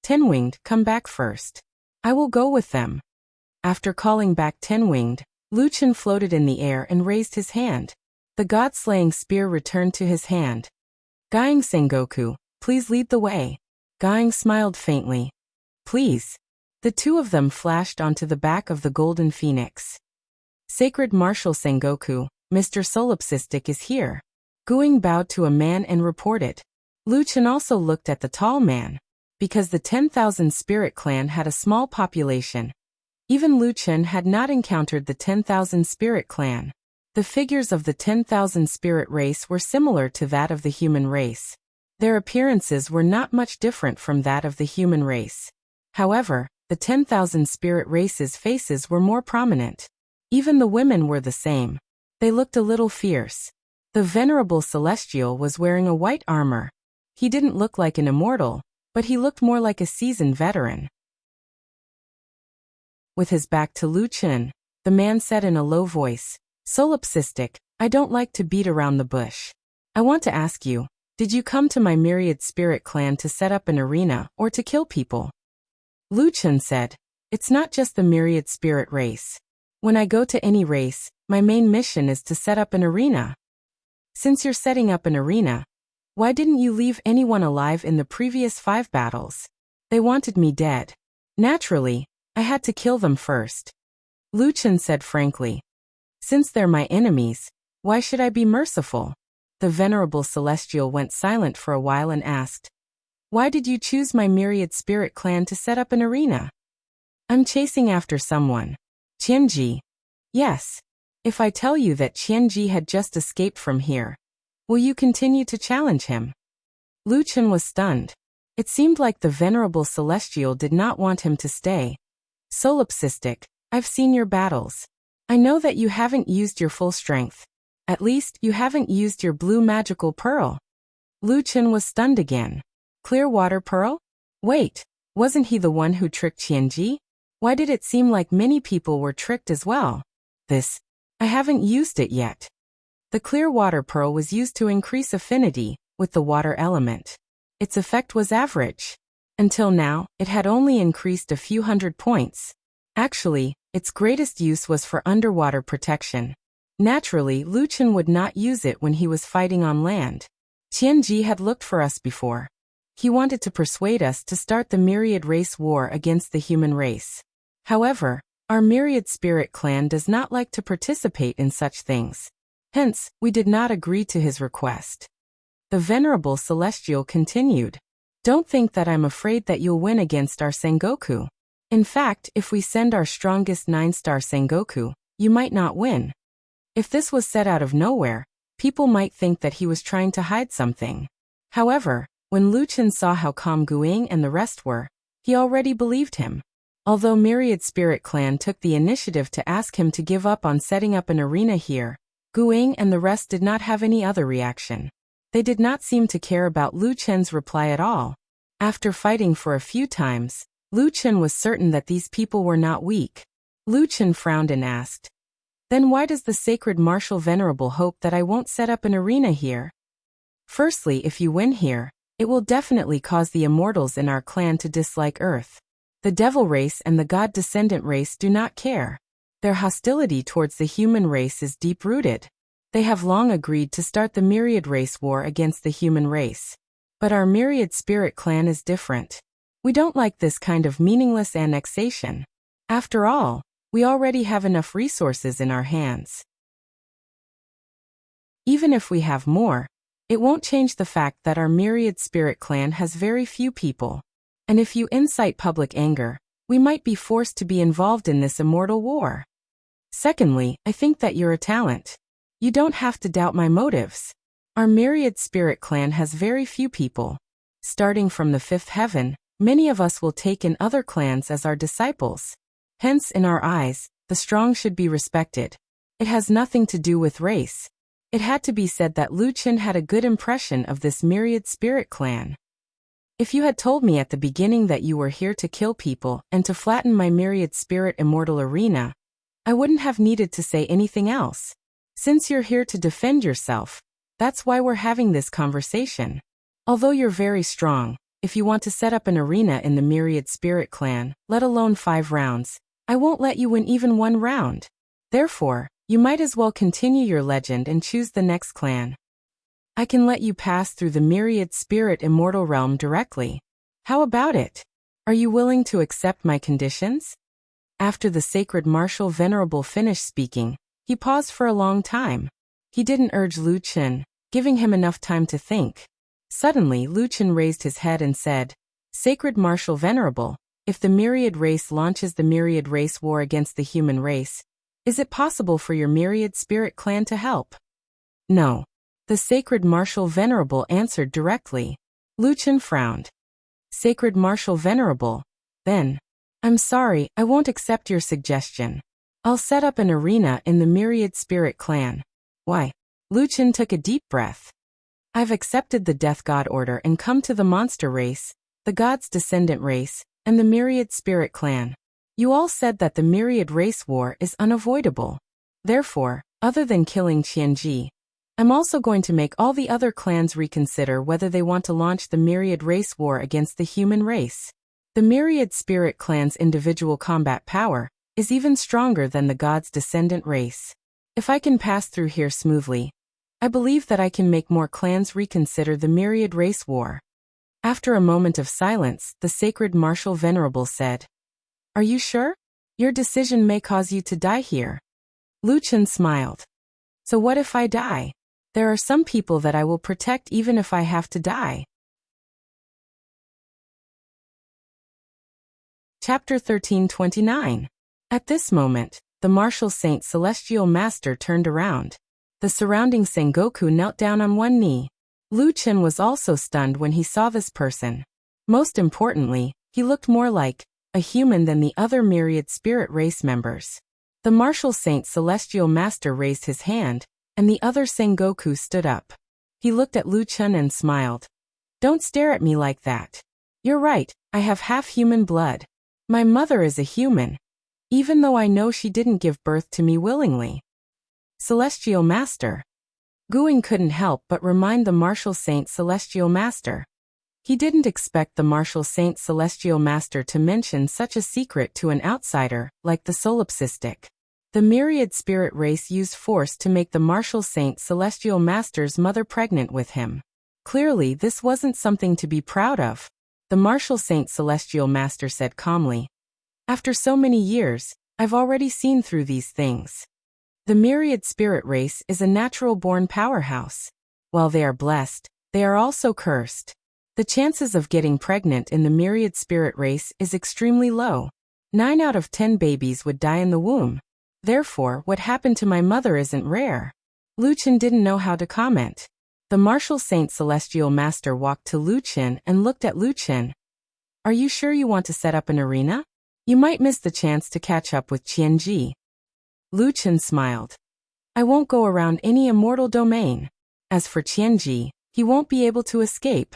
Speaker 1: "Ten-Winged, come back first. I will go with them." After calling back Ten-Winged, Lu Chen floated in the air and raised his hand. The god-slaying spear returned to his hand. Gaing Sengoku, please lead the way. Gaing smiled faintly. Please. The two of them flashed onto the back of the golden phoenix. Sacred Martial Sengoku, Mr. Solipsistic is here. Guing bowed to a man and reported. Lu Chen also looked at the tall man. Because the 10,000 Spirit Clan had a small population, even Lu Chen had not encountered the 10,000 Spirit Clan. The figures of the 10,000 Spirit Race were similar to that of the human race. Their appearances were not much different from that of the human race. However, the 10,000 Spirit Race's faces were more prominent. Even the women were the same. They looked a little fierce. The Venerable Celestial was wearing a white armor. He didn't look like an immortal, but he looked more like a seasoned veteran. With his back to Lu Chen, the man said in a low voice, "Solipsistic, I don't like to beat around the bush. I want to ask you, did you come to my Myriad Spirit Clan to set up an arena or to kill people?" Lu Chen said, "It's not just the Myriad Spirit Race. When I go to any race, my main mission is to set up an arena. Since you're setting up an arena, why didn't you leave anyone alive in the previous 5 battles? They wanted me dead. Naturally, I had to kill them first." Lu Chen said frankly, "Since they're my enemies, why should I be merciful?" The Venerable Celestial went silent for a while and asked, "Why did you choose my Myriad Spirit Clan to set up an arena?" "I'm chasing after someone. Qianji." "Yes. If I tell you that Qianji had just escaped from here, will you continue to challenge him?" Lu Chen was stunned. It seemed like the Venerable Celestial did not want him to stay. "Solipsistic, I've seen your battles. I know that you haven't used your full strength. At least, you haven't used your blue magical pearl." Lu Chen was stunned again. Clear water pearl? Wait, wasn't he the one who tricked Qianji? Why did it seem like many people were tricked as well? I haven't used it yet. The clear water pearl was used to increase affinity with the water element. Its effect was average. Until now, it had only increased a few hundred points. Actually, its greatest use was for underwater protection. Naturally, Lu Chen would not use it when he was fighting on land. Qianji had looked for us before. He wanted to persuade us to start the Myriad Race war against the human race. However, our Myriad Spirit Clan does not like to participate in such things. Hence, we did not agree to his request. The Venerable Celestial continued, "Don't think that I'm afraid that you'll win against our Sengoku. In fact, if we send our strongest 9-star Sengoku, you might not win." If this was said out of nowhere, people might think that he was trying to hide something. However, when Lu Chen saw how calm Guing and the rest were, he already believed him. Although Myriad Spirit Clan took the initiative to ask him to give up on setting up an arena here, Guing and the rest did not have any other reaction. They did not seem to care about Lu Chen's reply at all. After fighting for a few times, Lu Chen was certain that these people were not weak. Lu Chen frowned and asked, "Then why does the Sacred Martial Venerable hope that I won't set up an arena here?" "Firstly, if you win here, it will definitely cause the immortals in our clan to dislike Earth. The Devil Race and the God Descendant Race do not care. Their hostility towards the human race is deep-rooted. They have long agreed to start the Myriad Race war against the human race. But our Myriad Spirit Clan is different. We don't like this kind of meaningless annexation. After all, we already have enough resources in our hands. Even if we have more, it won't change the fact that our myriad spirit clan has very few people. And if you incite public anger, we might be forced to be involved in this immortal war. Secondly, I think that you're a talent. You don't have to doubt my motives. Our myriad spirit clan has very few people. Starting from the fifth heaven, many of us will take in other clans as our disciples. Hence, in our eyes, the strong should be respected. It has nothing to do with race. It had to be said that Lu Chen had a good impression of this myriad spirit clan. If you had told me at the beginning that you were here to kill people and to flatten my myriad spirit immortal arena, I wouldn't have needed to say anything else. Since you're here to defend yourself, that's why we're having this conversation. Although you're very strong, if you want to set up an arena in the myriad spirit clan, let alone 5 rounds, I won't let you win even 1 round. Therefore, you might as well continue your legend and choose the next clan. I can let you pass through the myriad spirit immortal realm directly. How about it? Are you willing to accept my conditions? After the sacred martial venerable finished speaking, he paused for a long time. He didn't urge Lu Chen, giving him enough time to think. Suddenly Lu Chen raised his head and said, "Sacred martial venerable, if the myriad race launches the myriad race war against the human race, is it possible for your myriad spirit clan to help?" "No." The sacred martial venerable answered directly. Lu Chen frowned. "Sacred martial venerable, then, I'm sorry, I won't accept your suggestion. I'll set up an arena in the myriad spirit clan." "Why?" Lu Chen took a deep breath. "I've accepted the death god order and come to the monster race, the god's descendant race, and the myriad spirit clan. You all said that the myriad race war is unavoidable. Therefore, other than killing Qianji, I'm also going to make all the other clans reconsider whether they want to launch the myriad race war against the human race. The myriad spirit clan's individual combat power is even stronger than the god's descendant race. If I can pass through here smoothly, I believe that I can make more clans reconsider the myriad race war." After a moment of silence, the sacred martial venerable said, "Are you sure? Your decision may cause you to die here." Lu Chen smiled. "So what if I die? There are some people that I will protect even if I have to die." Chapter 1329. At this moment, the martial saint celestial master turned around. The surrounding Sengoku knelt down on one knee. Lu Chen was also stunned when he saw this person. Most importantly, he looked more like a human than the other myriad spirit race members. The martial saint celestial master raised his hand, and the other Sengoku stood up. He looked at Lu Chen and smiled. "Don't stare at me like that. You're right, I have half human blood. My mother is a human, even though I know she didn't give birth to me willingly." "Celestial Master." Guing couldn't help but remind the martial saint celestial master. He didn't expect the martial saint celestial master to mention such a secret to an outsider like the solipsistic. The myriad spirit race used force to make the martial saint celestial master's mother pregnant with him. Clearly this wasn't something to be proud of. The martial saint celestial master said calmly, "After so many years, I've already seen through these things. The myriad spirit race is a natural-born powerhouse. While they are blessed, they are also cursed. The chances of getting pregnant in the myriad spirit race is extremely low. 9 out of 10 babies would die in the womb. Therefore, what happened to my mother isn't rare." Lu Chen didn't know how to comment. The martial saint celestial master walked to Lu Chen and looked at Lu Chen. "Are you sure you want to set up an arena? You might miss the chance to catch up with Qianji." Lu Chen smiled. "I won't go around any immortal domain. As for Qianji, he won't be able to escape."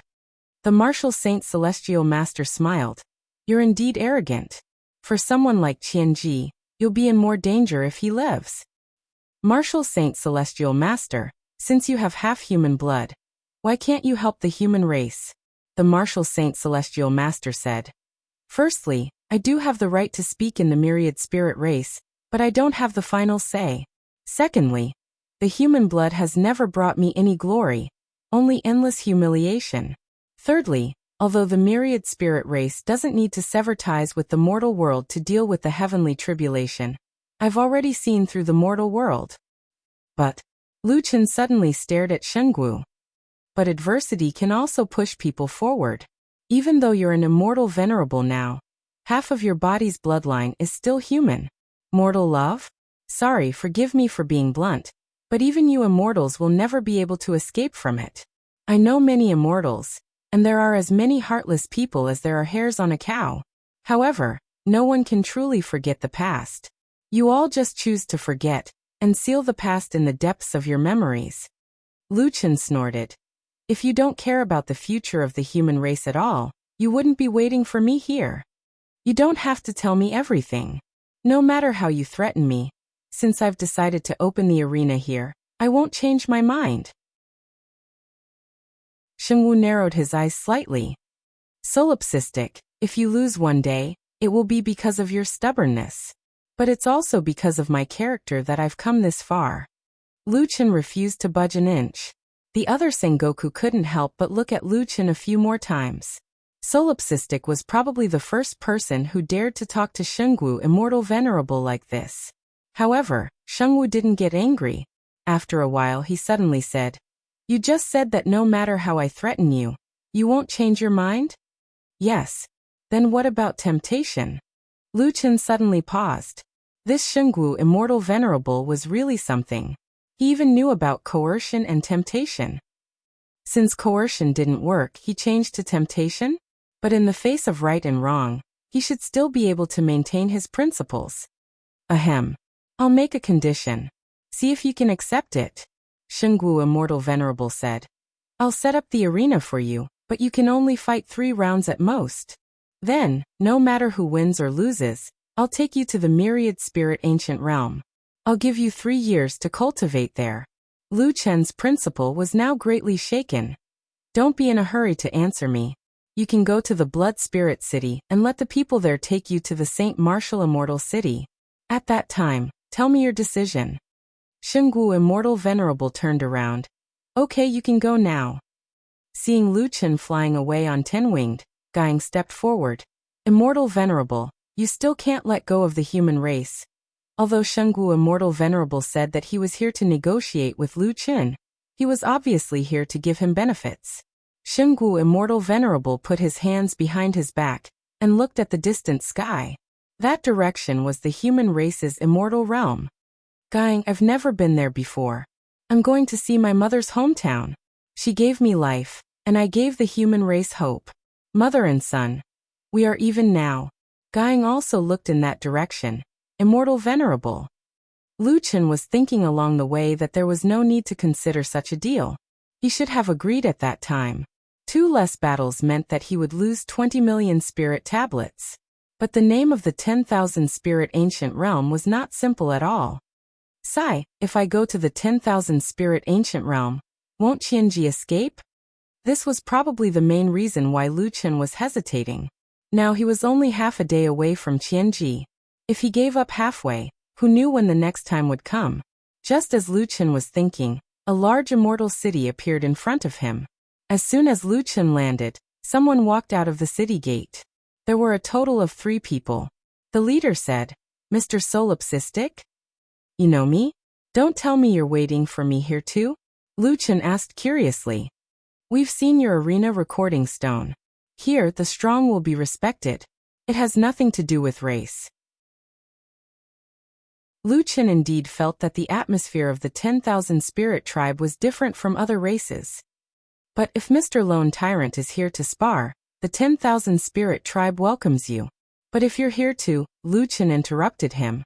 Speaker 1: The martial saint celestial master smiled. "You're indeed arrogant. For someone like Qianji, you'll be in more danger if he lives." "Martial saint celestial master, since you have half human blood, why can't you help the human race?" The martial saint celestial master said. "Firstly, I do have the right to speak in the myriad spirit race, but I don't have the final say. Secondly, the human blood has never brought me any glory, only endless humiliation. Thirdly, Although the myriad spirit race doesn't need to sever ties with the mortal world to deal with the heavenly tribulation, I've already seen through the mortal world. But Lu Chen suddenly stared at Shengwu. But adversity can also push people forward. Even though you're an immortal venerable now, half of your body's bloodline is still human. Mortal love? Sorry, forgive me for being blunt, but even you immortals will never be able to escape from it. I know many immortals, and there are as many heartless people as there are hairs on a cow. However, no one can truly forget the past. You all just choose to forget, and seal the past in the depths of your memories. Lu Chen snorted. If you don't care about the future of the human race at all, you wouldn't be waiting for me here. You don't have to tell me everything. No matter how you threaten me, since I've decided to open the arena here, I won't change my mind. Shengwu narrowed his eyes slightly. Solipsistic, if you lose one day, it will be because of your stubbornness. But it's also because of my character that I've come this far. Lu Chen refused to budge an inch. The other Sengoku couldn't help but look at Lu Chen a few more times. Solipsistic was probably the first person who dared to talk to Shengwu Immortal Venerable like this. However, Shengwu didn't get angry. After a while he suddenly said, "You just said that no matter how I threaten you, you won't change your mind?" "Yes. Then what about temptation?" Lu Chen suddenly paused. This Shengwu Immortal Venerable was really something. He even knew about coercion and temptation. Since coercion didn't work, he changed to temptation? But in the face of right and wrong, he should still be able to maintain his principles. Ahem. I'll make a condition. See if you can accept it. Shengwu Immortal Venerable said. I'll set up the arena for you, but you can only fight 3 rounds at most. Then, no matter who wins or loses, I'll take you to the Myriad Spirit Ancient Realm. I'll give you 3 years to cultivate there. Lu Chen's principle was now greatly shaken. Don't be in a hurry to answer me. You can go to the Blood Spirit City and let the people there take you to the Saint Martial Immortal City. At that time, tell me your decision. Shengwu Immortal Venerable turned around. Okay, you can go now. Seeing Lu Chen flying away on 10-winged, Guang stepped forward. Immortal Venerable, you still can't let go of the human race. Although Shengwu Immortal Venerable said that he was here to negotiate with Lu Chen, he was obviously here to give him benefits. Shengwu Immortal Venerable put his hands behind his back and looked at the distant sky. That direction was the human race's immortal realm. Guang, I've never been there before. I'm going to see my mother's hometown. She gave me life, and I gave the human race hope. Mother and son. We are even now. Guang also looked in that direction. Immortal Venerable. Lu Chen was thinking along the way that there was no need to consider such a deal. He should have agreed at that time. 2 less battles meant that he would lose 20 million spirit tablets. But the name of the 10,000 spirit ancient realm was not simple at all. Sai, if I go to the 10,000 spirit ancient realm, won't Qianji escape? This was probably the main reason why Lu Chen was hesitating. Now he was only half a day away from Qianji. If he gave up halfway, who knew when the next time would come? Just as Lu Chen was thinking, a large immortal city appeared in front of him. As soon as Lu Chen landed, someone walked out of the city gate. There were a total of 3 people. The leader said, Mr. Solipsistic? You know me? Don't tell me you're waiting for me here too? Lu Chen asked curiously. We've seen your arena recording stone. Here, the strong will be respected. It has nothing to do with race. Lu Chen indeed felt that the atmosphere of the 10,000 spirit tribe was different from other races. But if Mr. Lone Tyrant is here to spar, the 10,000 spirit tribe welcomes you. But if you're here to, Lu Chen interrupted him.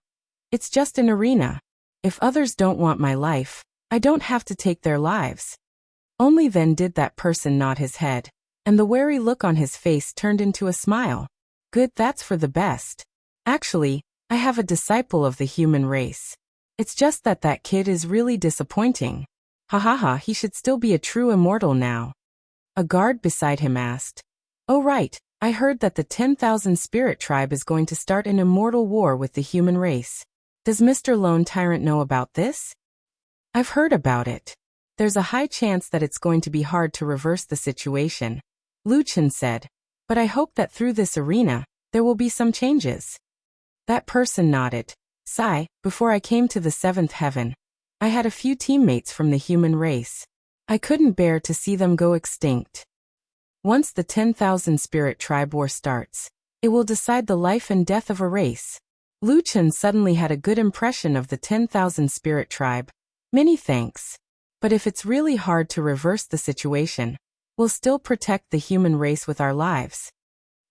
Speaker 1: It's just an arena. If others don't want my life, I don't have to take their lives. Only then did that person nod his head, and the wary look on his face turned into a smile. Good, that's for the best. Actually, I have a disciple of the human race. It's just that that kid is really disappointing. Ha ha ha, he should still be a true immortal now. A guard beside him asked. Oh right, I heard that the 10,000 spirit tribe is going to start an immortal war with the human race. Does Mr. Lone Tyrant know about this? I've heard about it. There's a high chance that it's going to be hard to reverse the situation. Lu Chen said. But I hope that through this arena, there will be some changes. That person nodded. Sigh, before I came to the seventh heaven, I had a few teammates from the human race. I couldn't bear to see them go extinct. Once the 10,000 spirit tribe war starts, it will decide the life and death of a race. Lu Chen suddenly had a good impression of the 10,000 spirit tribe. Many thanks. But if it's really hard to reverse the situation, we'll still protect the human race with our lives.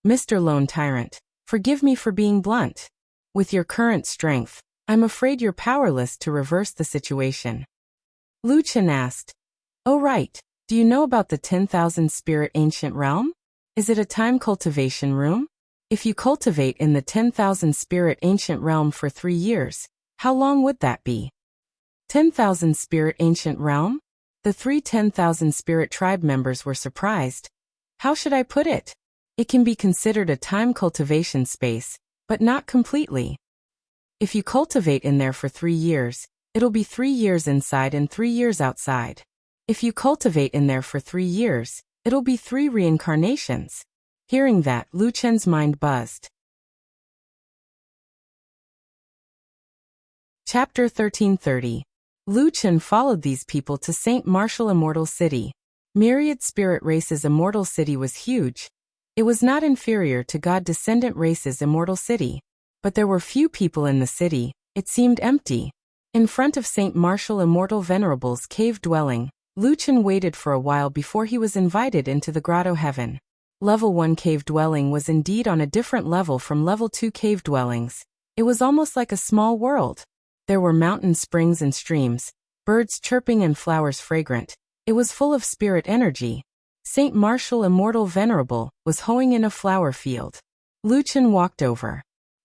Speaker 1: Mr. Lone Tyrant, forgive me for being blunt. With your current strength, I'm afraid you're powerless to reverse the situation. Lu Chen asked. Oh right, do you know about the 10,000 spirit ancient realm? Is it a time cultivation room? If you cultivate in the 10,000 spirit ancient realm for 3 years, how long would that be? 10,000 spirit ancient realm? The 10,000 spirit tribe members were surprised. How should I put it? It can be considered a time cultivation space, but not completely. If you cultivate in there for 3 years, it'll be 3 years inside and 3 years outside. If you cultivate in there for 3 years, it'll be 3 reincarnations. Hearing that, Lu Chen's mind buzzed. Chapter 1330. Lu Chen followed these people to St. Martial Immortal City. Myriad Spirit Race's Immortal City was huge. It was not inferior to God-descendant race's Immortal City. But there were few people in the city, it seemed empty. In front of St. Martial Immortal Venerable's cave dwelling, Lu Chen waited for a while before he was invited into the grotto heaven. Level 1 cave dwelling was indeed on a different level from level 2 cave dwellings. It was almost like a small world. There were mountain springs and streams, birds chirping and flowers fragrant. It was full of spirit energy. St. Martial Immortal Venerable was hoeing in a flower field. Lu Chen walked over.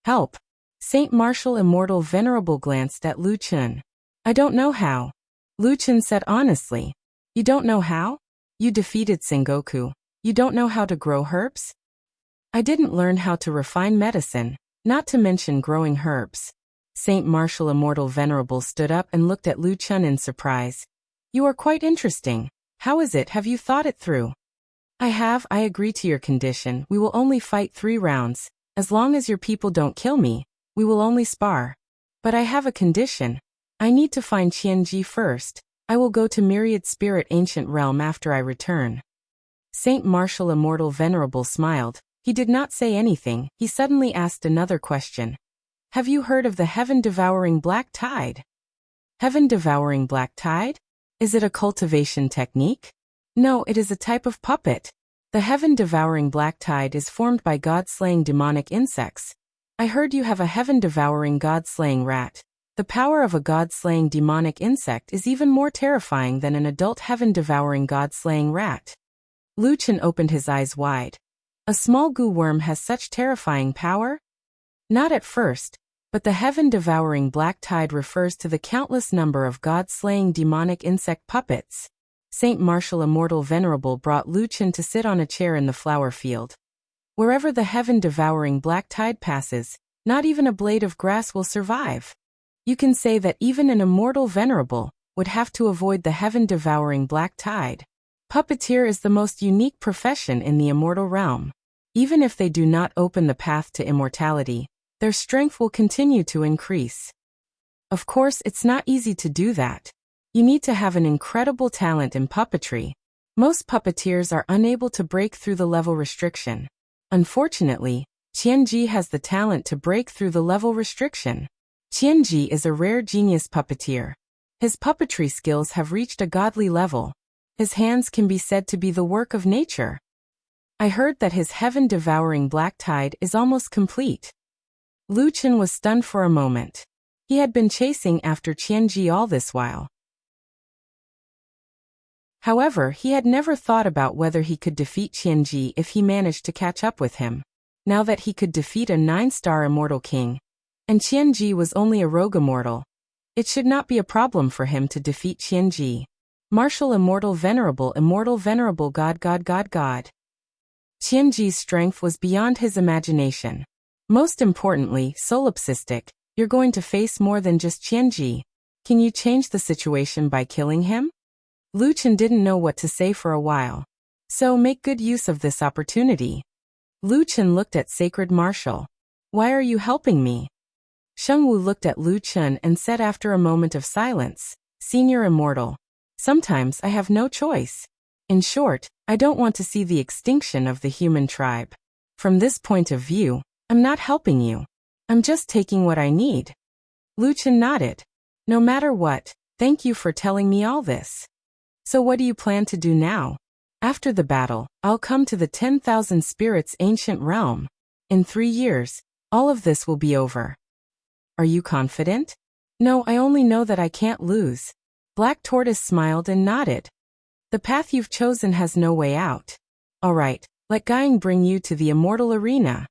Speaker 1: Help! St. Martial Immortal Venerable glanced at Lu Chen. I don't know how. Lu Chen said honestly. You don't know how? You defeated Sengoku. You don't know how to grow herbs? I didn't learn how to refine medicine, not to mention growing herbs. St. Martial Immortal Venerable stood up and looked at Lu Chen in surprise. You are quite interesting. How is it? Have you thought it through? I have. I agree to your condition. We will only fight 3 rounds. As long as your people don't kill me, we will only spar. But I have a condition. I need to find Qianji first. I will go to Myriad Spirit Ancient Realm after I return. St. Martial Immortal Venerable smiled. He did not say anything. He suddenly asked another question. Have you heard of the Heaven-Devouring Black Tide? Heaven-Devouring Black Tide? Is it a cultivation technique? No, it is a type of puppet. The Heaven-Devouring Black Tide is formed by God-slaying demonic insects. I heard you have a Heaven-Devouring God-slaying rat. The power of a God-slaying demonic insect is even more terrifying than an adult Heaven-Devouring God-slaying rat. Lu Chen opened his eyes wide. A small goo worm has such terrifying power? Not at first, but the Heaven-Devouring Black Tide refers to the countless number of God-slaying demonic insect puppets. St. Martial Immortal Venerable brought Lu Chen to sit on a chair in the flower field. Wherever the Heaven-Devouring Black Tide passes, not even a blade of grass will survive. You can say that even an Immortal Venerable would have to avoid the Heaven-Devouring Black Tide. Puppeteer is the most unique profession in the immortal realm. Even if they do not open the path to immortality, their strength will continue to increase. Of course, it's not easy to do that. You need to have an incredible talent in puppetry. Most puppeteers are unable to break through the level restriction. Unfortunately, Qianji has the talent to break through the level restriction. Qianji is a rare genius puppeteer. His puppetry skills have reached a godly level. His hands can be said to be the work of nature. I heard that his Heaven-Devouring Black Tide is almost complete. Lu Chen was stunned for a moment. He had been chasing after Qianji all this while. However, he had never thought about whether he could defeat Qianji if he managed to catch up with him. Now that he could defeat a 9-star Immortal King, and Qianji was only a rogue immortal, it should not be a problem for him to defeat Qianji. Martial Immortal Venerable God. Qianji's strength was beyond his imagination. Most importantly, solipsistic, you're going to face more than just Qianji. Can you change the situation by killing him? Lu Chen didn't know what to say for a while. So make good use of this opportunity. Lu Chen looked at Sacred Martial. Why are you helping me? Sheng Wu looked at Lu Chen and said after a moment of silence, Senior Immortal. Sometimes I have no choice. In short, I don't want to see the extinction of the human tribe. From this point of view, I'm not helping you. I'm just taking what I need. Lu Chen nodded. No matter what, thank you for telling me all this. So what do you plan to do now? After the battle, I'll come to the 10,000 spirits ancient realm. In 3 years, all of this will be over. Are you confident? No, I only know that I can't lose. Black Tortoise smiled and nodded. The path you've chosen has no way out. All right, let Guiying bring you to the immortal arena.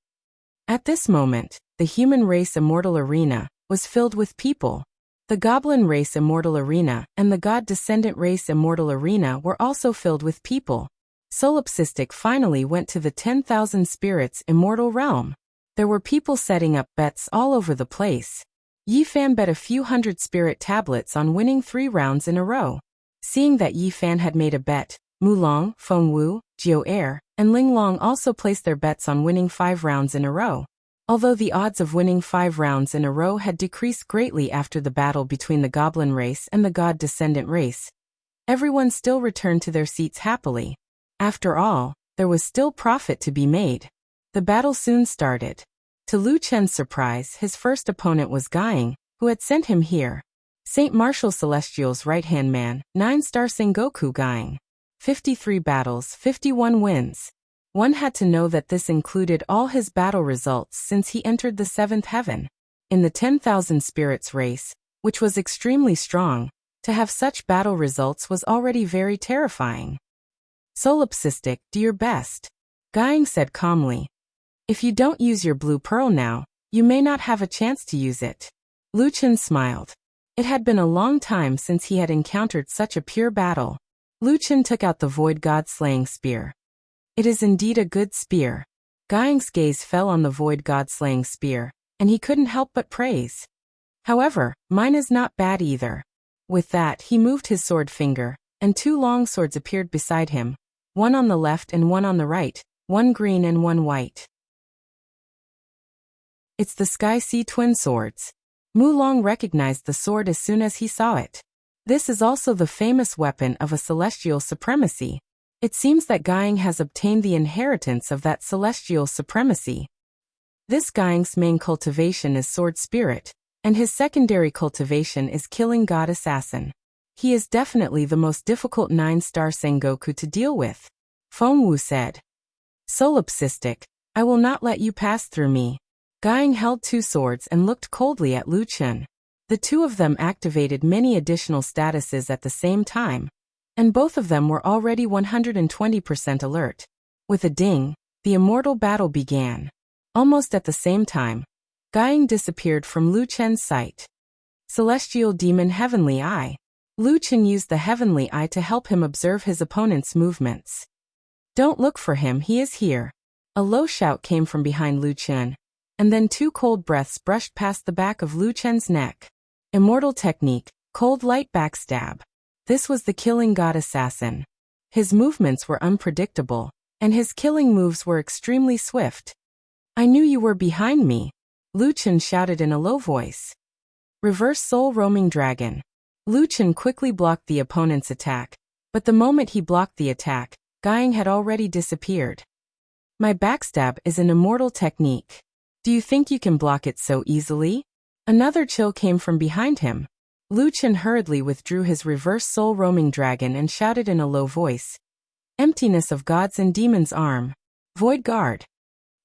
Speaker 1: At this moment, the human race immortal arena was filled with people. The goblin race immortal arena and the god descendant race immortal arena were also filled with people. Solipsistic finally went to the 10,000 spirits immortal realm. There were people setting up bets all over the place. Yifan bet a few hundred spirit tablets on winning 3 rounds in a row. Seeing that Yifan had made a bet, Mulong, Fengwu, Jiao and Linglong also placed their bets on winning 5 rounds in a row. Although the odds of winning 5 rounds in a row had decreased greatly after the battle between the goblin race and the god descendant race, everyone still returned to their seats happily. After all, there was still profit to be made. The battle soon started. To Lu Chen's surprise, his first opponent was Guiying, who had sent him here. Saint Martial Celestial's right-hand man, 9-star Sengoku Guiying. 53 battles, 51 wins. One had to know that this included all his battle results since he entered the 7th heaven. In the 10,000 spirits race, which was extremely strong, to have such battle results was already very terrifying. Solipsistic, do your best. Guiying said calmly. If you don't use your blue pearl now, you may not have a chance to use it. Lu Chen smiled. It had been a long time since he had encountered such a pure battle. Lu Chen took out the Void God Slaying Spear. It is indeed a good spear. Guiying's gaze fell on the Void God Slaying Spear, and he couldn't help but praise. However, mine is not bad either. With that, he moved his sword finger, and 2 long swords appeared beside him, one on the left and one on the right, one green and one white. It's the Sky Sea Twin Swords. Mulong recognized the sword as soon as he saw it. This is also the famous weapon of a celestial supremacy. It seems that Guiying has obtained the inheritance of that celestial supremacy. This Guiying's main cultivation is sword spirit, and his secondary cultivation is killing god assassin. He is definitely the most difficult 9-star Sengoku to deal with. Fengwu said. Solipsistic, I will not let you pass through me. Guiying held 2 swords and looked coldly at Lu Chen. The 2 of them activated many additional statuses at the same time, and both of them were already 120% alert. With a ding, the immortal battle began. Almost at the same time, Guiying disappeared from Lu Chen's sight. Celestial Demon Heavenly Eye. Lu Chen used the Heavenly Eye to help him observe his opponent's movements. Don't look for him, he is here. A low shout came from behind Lu Chen, and then 2 cold breaths brushed past the back of Lu Chen's neck. Immortal technique, cold light backstab. This was the killing god assassin. His movements were unpredictable, and his killing moves were extremely swift. I knew you were behind me, Lu Chen shouted in a low voice. Reverse Soul Roaming Dragon. Lu Chen quickly blocked the opponent's attack, but the moment he blocked the attack, Guiying had already disappeared. My backstab is an immortal technique. Do you think you can block it so easily? Another chill came from behind him. Lu Chen hurriedly withdrew his reverse soul roaming dragon and shouted in a low voice. Emptiness of gods and demons arm. Void guard.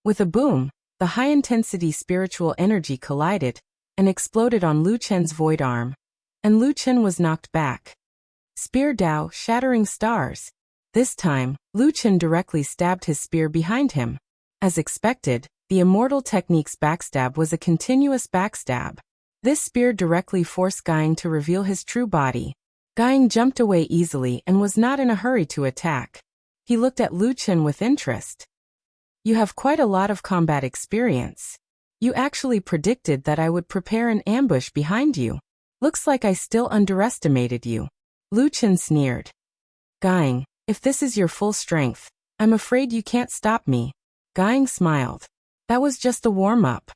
Speaker 1: With a boom, the high-intensity spiritual energy collided and exploded on Lu Chen's void arm, and Lu Chen was knocked back. Spear Dao, shattering stars. This time, Lu Chen directly stabbed his spear behind him. As expected, the immortal technique's backstab was a continuous backstab. This spear directly forced Guiying to reveal his true body. Guiying jumped away easily and was not in a hurry to attack. He looked at Lu Chen with interest. You have quite a lot of combat experience. You actually predicted that I would prepare an ambush behind you. Looks like I still underestimated you. Lu Chen sneered. Guiying, If this is your full strength, I'm afraid you can't stop me. Guiying smiled. That was just a warm-up.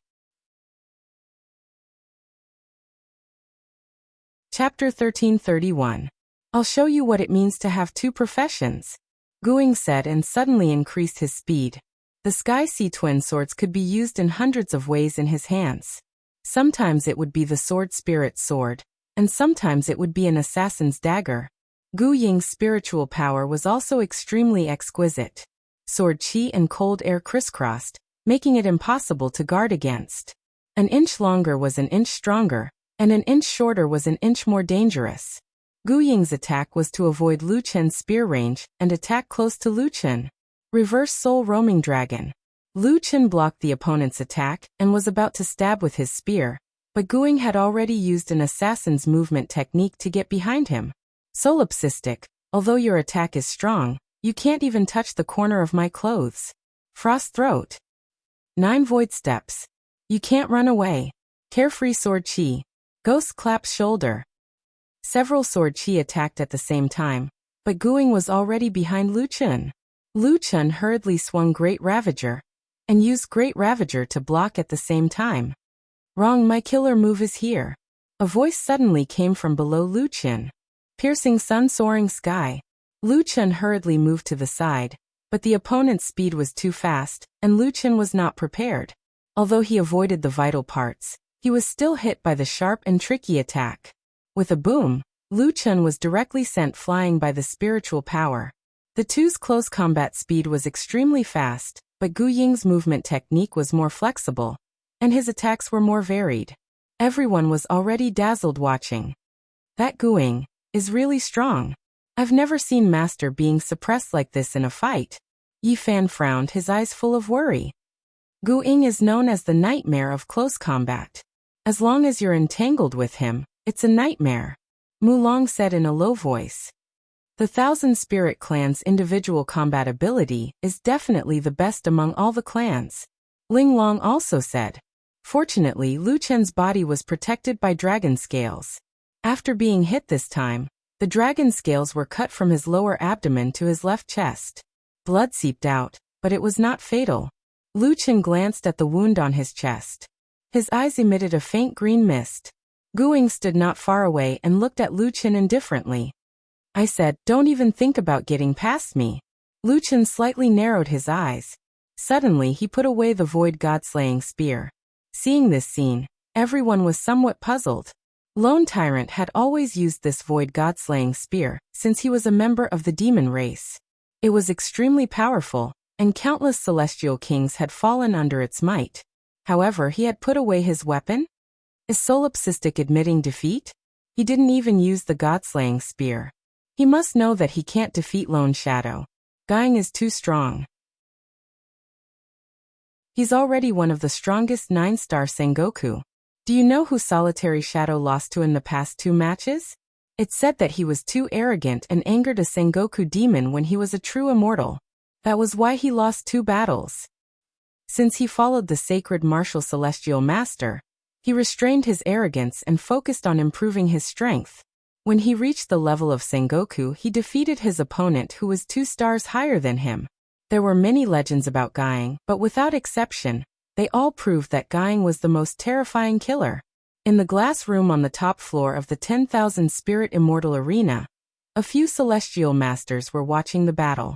Speaker 1: Chapter 1331. I'll show you what it means to have two professions, Guiying said and suddenly increased his speed. The Sky Sea twin swords could be used in hundreds of ways in his hands. Sometimes it would be the sword spirit's sword, and sometimes it would be an assassin's dagger. Guiying's spiritual power was also extremely exquisite. Sword chi and cold air crisscrossed, making it impossible to guard against. An inch longer was an inch stronger, and an inch shorter was an inch more dangerous. Guiying's attack was to avoid Lu Chen's spear range and attack close to Lu Chen. Reverse Soul Roaming Dragon. Lu Chen blocked the opponent's attack and was about to stab with his spear, but Guiying had already used an assassin's movement technique to get behind him. Solipsistic, although your attack is strong, you can't even touch the corner of my clothes. Frost Throat. 9 Void Steps. You can't run away. Carefree Sword Chi. Ghost Clap's Shoulder. Several Sword Chi attacked at the same time, but Guiying was already behind Lu Chen. Lu Chen hurriedly swung Great Ravager, and used Great Ravager to block at the same time. Wrong, my killer move is here. A voice suddenly came from below Lu Chen. Piercing Sun Soaring Sky. Lu Chen hurriedly moved to the side, but the opponent's speed was too fast, and Lu Chen was not prepared. Although he avoided the vital parts, he was still hit by the sharp and tricky attack. With a boom, Lu Chen was directly sent flying by the spiritual power. The two's close combat speed was extremely fast, but Guiying's movement technique was more flexible, and his attacks were more varied. Everyone was already dazzled watching. That Guiying is really strong. I've never seen Master being suppressed like this in a fight. Yi Fan frowned, his eyes full of worry. Guiying is known as the nightmare of close combat. As long as you're entangled with him, it's a nightmare. Mulong said in a low voice. The Thousand Spirit Clan's individual combat ability is definitely the best among all the clans. Ling Long also said. Fortunately, Lu Chen's body was protected by dragon scales. After being hit this time, the dragon scales were cut from his lower abdomen to his left chest. Blood seeped out, but it was not fatal. Lu Chen glanced at the wound on his chest. His eyes emitted a faint green mist. Guiying stood not far away and looked at Lu Chen indifferently. I said, don't even think about getting past me. Lu Chen slightly narrowed his eyes. Suddenly he put away the void god-slaying spear. Seeing this scene, everyone was somewhat puzzled. Lone Tyrant had always used this void god-slaying spear, since he was a member of the demon race. It was extremely powerful, and countless celestial kings had fallen under its might. However, he had put away his weapon? Is Solipsistic admitting defeat? He didn't even use the god-slaying spear. He must know that he can't defeat Lone Shadow. Guiying is too strong. He's already one of the strongest 9-star Sengoku. Do you know who Solitary Shadow lost to in the past 2 matches? It's said that he was too arrogant and angered a Sengoku demon when he was a true immortal. That was why he lost 2 battles. Since he followed the sacred martial celestial master, he restrained his arrogance and focused on improving his strength. When he reached the level of Sengoku, he defeated his opponent who was 2 stars higher than him. There were many legends about Guiying, but without exception, they all proved that Guiying was the most terrifying killer. In the glass room on the top floor of the 10,000 Spirit Immortal Arena, a few celestial masters were watching the battle.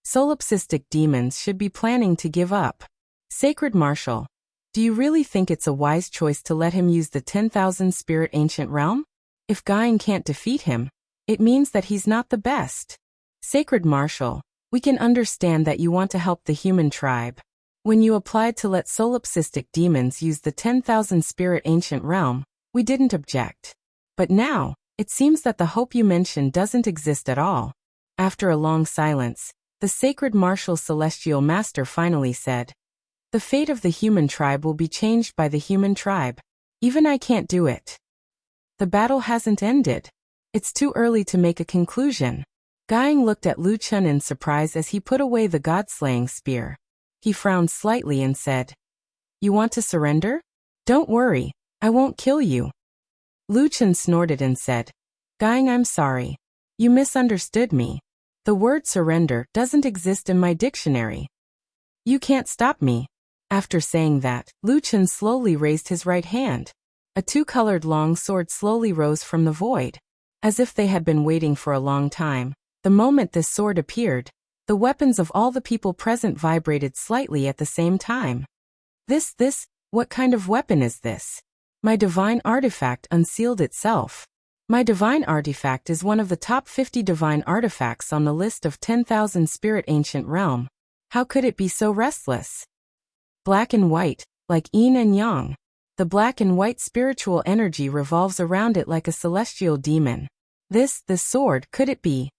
Speaker 1: Solipsistic demons should be planning to give up. Sacred Marshal, do you really think it's a wise choice to let him use the 10,000 Spirit Ancient Realm? If Guiying can't defeat him, it means that he's not the best. Sacred Marshal, we can understand that you want to help the human tribe. When you applied to let solipsistic demons use the 10,000 Spirit Ancient Realm, we didn't object. But now, it seems that the hope you mentioned doesn't exist at all. After a long silence, the Sacred Martial Celestial Master finally said, the fate of the human tribe will be changed by the human tribe. Even I can't do it. The battle hasn't ended. It's too early to make a conclusion. Guiying looked at Lu Chen in surprise as he put away the god-slaying spear. He frowned slightly and said, you want to surrender? Don't worry, I won't kill you. Lu Chen snorted and said, Guiying, I'm sorry. You misunderstood me. The word surrender doesn't exist in my dictionary. You can't stop me. After saying that, Lu Chen slowly raised his right hand. A two-colored long sword slowly rose from the void. As if they had been waiting for a long time, the moment this sword appeared, the weapons of all the people present vibrated slightly at the same time. What kind of weapon is this? My divine artifact unsealed itself. My divine artifact is one of the top 50 divine artifacts on the list of 10,000 spirit ancient realm. How could it be so restless? Black and white, like yin and yang. The black and white spiritual energy revolves around it like a celestial demon. This sword, could it be?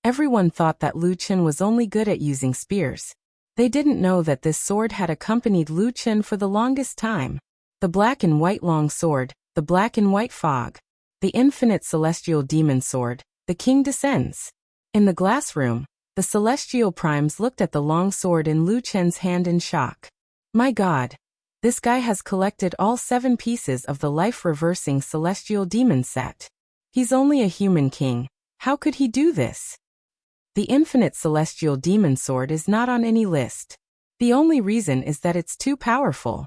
Speaker 1: Everyone thought that Lu Chen was only good at using spears. They didn't know that this sword had accompanied Lu Chen for the longest time. The black and white long sword, the black and white fog. The infinite celestial demon sword, the king descends. In the glass room, the celestial primes looked at the long sword in Lu Chen's hand in shock. My God! This guy has collected all 7 pieces of the life-reversing celestial demon set. He's only a human king. How could he do this? The infinite celestial demon sword is not on any list. The only reason is that it's too powerful.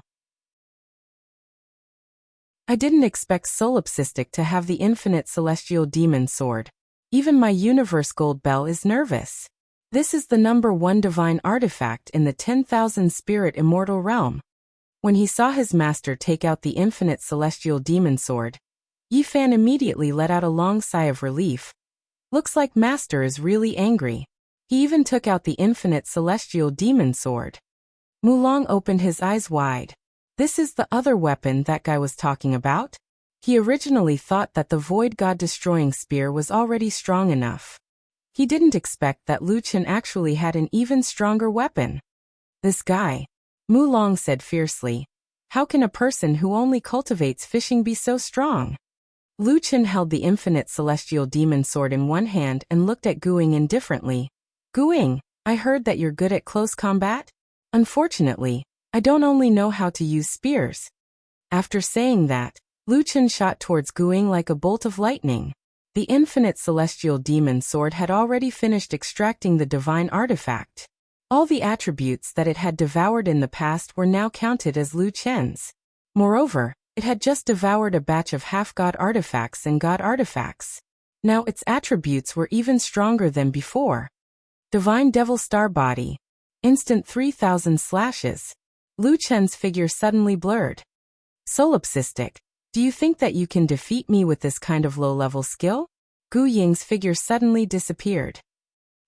Speaker 1: I didn't expect Solipsistic to have the infinite celestial demon sword. Even my universe gold bell is nervous. This is the #1 divine artifact in the 10,000 spirit immortal realm. When he saw his master take out the infinite celestial demon sword, Yi Fan immediately let out a long sigh of relief. Looks like master is really angry. He even took out the infinite celestial demon sword. Mulong opened his eyes wide. This is the other weapon that guy was talking about? He originally thought that the void god destroying spear was already strong enough. He didn't expect that Lu Chen actually had an even stronger weapon. This guy, Mulong said fiercely. How can a person who only cultivates fishing be so strong? Lu Chen held the infinite celestial demon sword in one hand and looked at Guing indifferently. Guing, I heard that you're good at close combat? Unfortunately, I don't only know how to use spears. After saying that, Lu Chen shot towards Guing like a bolt of lightning. The infinite celestial demon sword had already finished extracting the divine artifact. All the attributes that it had devoured in the past were now counted as Lu Chen's. Moreover, it had just devoured a batch of half-god artifacts and god artifacts. Now its attributes were even stronger than before. Divine Devil Star Body. Instant 3,000 slashes. Lu Chen's figure suddenly blurred. Solipsistic, do you think that you can defeat me with this kind of low-level skill? Gu Ying's figure suddenly disappeared.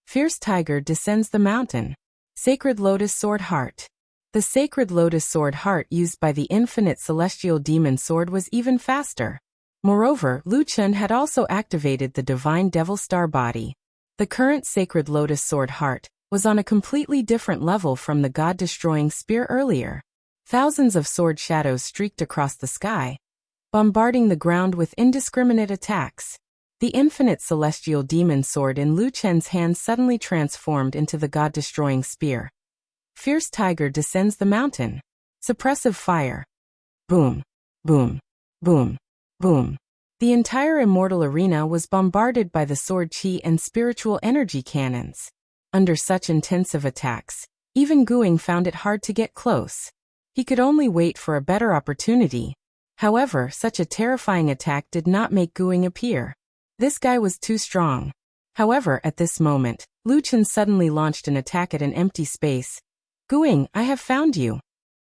Speaker 1: Fierce Tiger descends the mountain. Sacred Lotus Sword Heart. The Sacred Lotus Sword Heart used by the infinite celestial demon sword was even faster. Moreover, Lu Chen had also activated the Divine Devil Star Body. The current Sacred Lotus Sword Heart was on a completely different level from the god-destroying spear earlier. Thousands of sword shadows streaked across the sky, bombarding the ground with indiscriminate attacks. The infinite celestial demon sword in Lu Chen's hand suddenly transformed into the god-destroying spear. Fierce Tiger descends the mountain. Suppressive fire. Boom, boom, boom, boom. The entire immortal arena was bombarded by the sword chi and spiritual energy cannons. Under such intensive attacks, even Guing found it hard to get close. He could only wait for a better opportunity. However, such a terrifying attack did not make Guing appear. This guy was too strong. However, at this moment, Lu Chen suddenly launched an attack at an empty space. Guing, I have found you.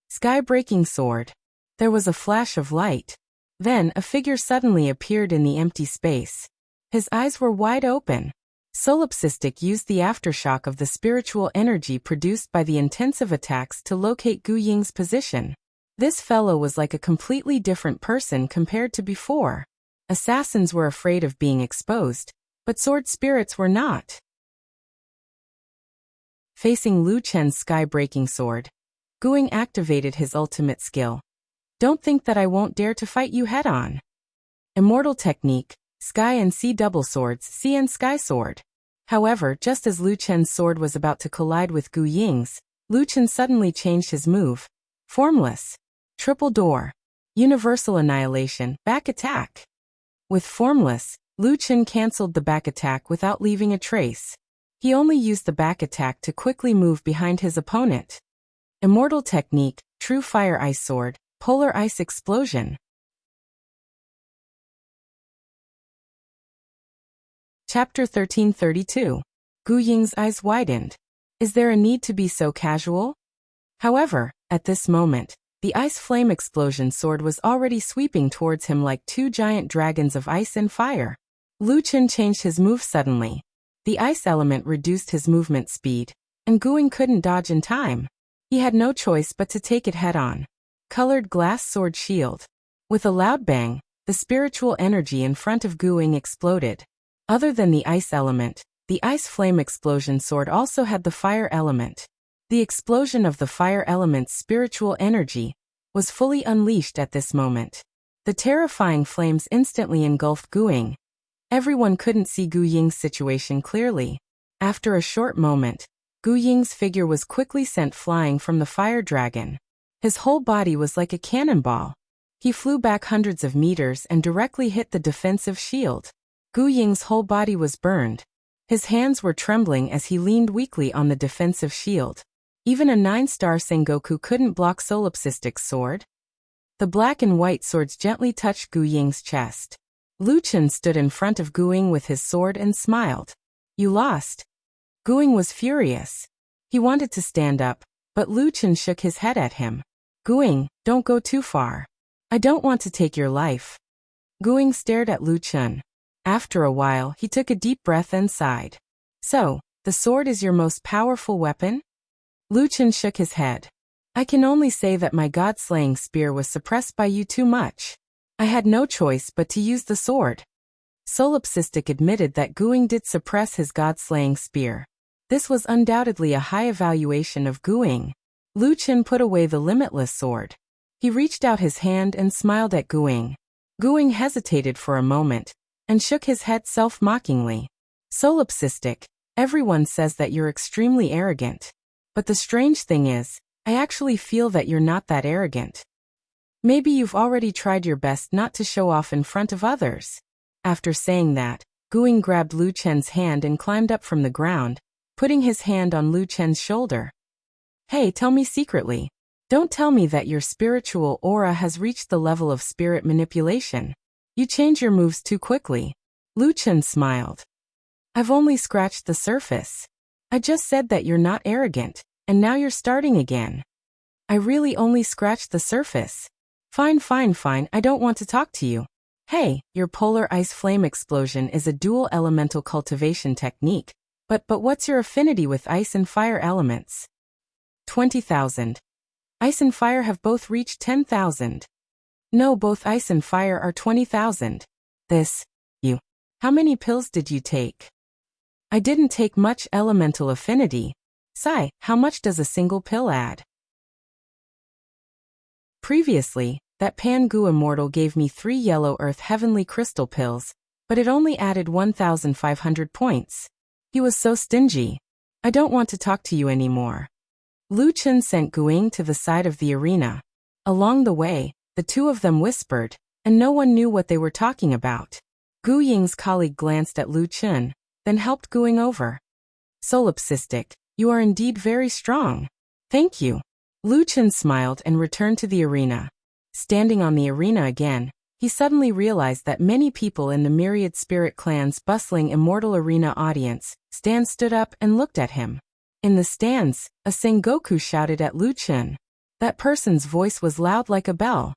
Speaker 1: Sky-breaking sword. There was a flash of light. Then, a figure suddenly appeared in the empty space. His eyes were wide open. Solipsistic used the aftershock of the spiritual energy produced by the intensive attacks to locate Gu Ying's position. This fellow was like a completely different person compared to before. Assassins were afraid of being exposed, but sword spirits were not. Facing Lu Chen's sky-breaking sword, Guing activated his ultimate skill. Don't think that I won't dare to fight you head-on. Immortal technique, Sky and Sea double swords, Sea and Sky sword. However, just as Lu Chen's sword was about to collide with Gu Ying's, Lu Chen suddenly changed his move. Formless. Triple door. Universal annihilation, back attack. With Formless, Lu Chen cancelled the back attack without leaving a trace. He only used the back attack to quickly move behind his opponent. Immortal technique, true fire ice sword, polar ice explosion. Chapter 1332. Gu Ying's eyes widened. Is there a need to be so casual? However, at this moment, the ice flame explosion sword was already sweeping towards him like two giant dragons of ice and fire. Lu Chen changed his move suddenly. The ice element reduced his movement speed, and Gu Ying couldn't dodge in time. He had no choice but to take it head-on. Colored glass sword shield. With a loud bang, the spiritual energy in front of Gu Ying exploded. Other than the ice element, the ice flame explosion sword also had the fire element. The explosion of the fire element's spiritual energy was fully unleashed at this moment. The terrifying flames instantly engulfed Gu Ying. Everyone couldn't see Gu Ying's situation clearly. After a short moment, Gu Ying's figure was quickly sent flying from the fire dragon. His whole body was like a cannonball. He flew back hundreds of meters and directly hit the defensive shield. Gu Ying's whole body was burned. His hands were trembling as he leaned weakly on the defensive shield. Even a 9-star Sengoku couldn't block Solipsistic's sword. The black and white swords gently touched Gu Ying's chest. Lu Chen stood in front of Gu Ying with his sword and smiled. You lost. Gu Ying was furious. He wanted to stand up, but Lu Chen shook his head at him. Gu Ying, don't go too far. I don't want to take your life. Gu Ying stared at Lu Chen. After a while, he took a deep breath and sighed. So, the sword is your most powerful weapon? Lu Chen shook his head. I can only say that my god-slaying spear was suppressed by you too much. I had no choice but to use the sword. Solipsistic admitted that Gu Ying did suppress his god-slaying spear. This was undoubtedly a high evaluation of Gu Ying. Lu Chen put away the limitless sword. He reached out his hand and smiled at Gu Ying. Gu Ying hesitated for a moment, and shook his head self-mockingly. Solipsistic, everyone says that you're extremely arrogant. But the strange thing is, I actually feel that you're not that arrogant. Maybe you've already tried your best not to show off in front of others. After saying that, Gu Ying grabbed Lu Chen's hand and climbed up from the ground, putting his hand on Lu Chen's shoulder. Hey, tell me secretly. Don't tell me that your spiritual aura has reached the level of spirit manipulation. You change your moves too quickly. Lu Chen smiled. I've only scratched the surface. I just said that you're not arrogant, and now you're starting again. I really only scratched the surface. Fine, I don't want to talk to you. Hey, your polar ice flame explosion is a dual elemental cultivation technique, but what's your affinity with ice and fire elements? 20,000. Ice and fire have both reached 10,000. No, both ice and fire are 20,000. You. How many pills did you take? I didn't take much elemental affinity. Sigh, how much does a single pill add? Previously, that Pan-Gu Immortal gave me 3 yellow earth heavenly crystal pills, but it only added 1,500 points. He was so stingy. I don't want to talk to you anymore. Lu Chen sent Gu Ying to the side of the arena. Along the way, the two of them whispered, and no one knew what they were talking about. Gu Ying's colleague glanced at Lu Chen, then helped Gu Ying over. Solipsistic, you are indeed very strong. Thank you. Lu Chen smiled and returned to the arena. Standing on the arena again, he suddenly realized that many people in the myriad spirit clan's bustling immortal arena audience stood up and looked at him. In the stands, a Sengoku shouted at Lu Chen. That person's voice was loud like a bell.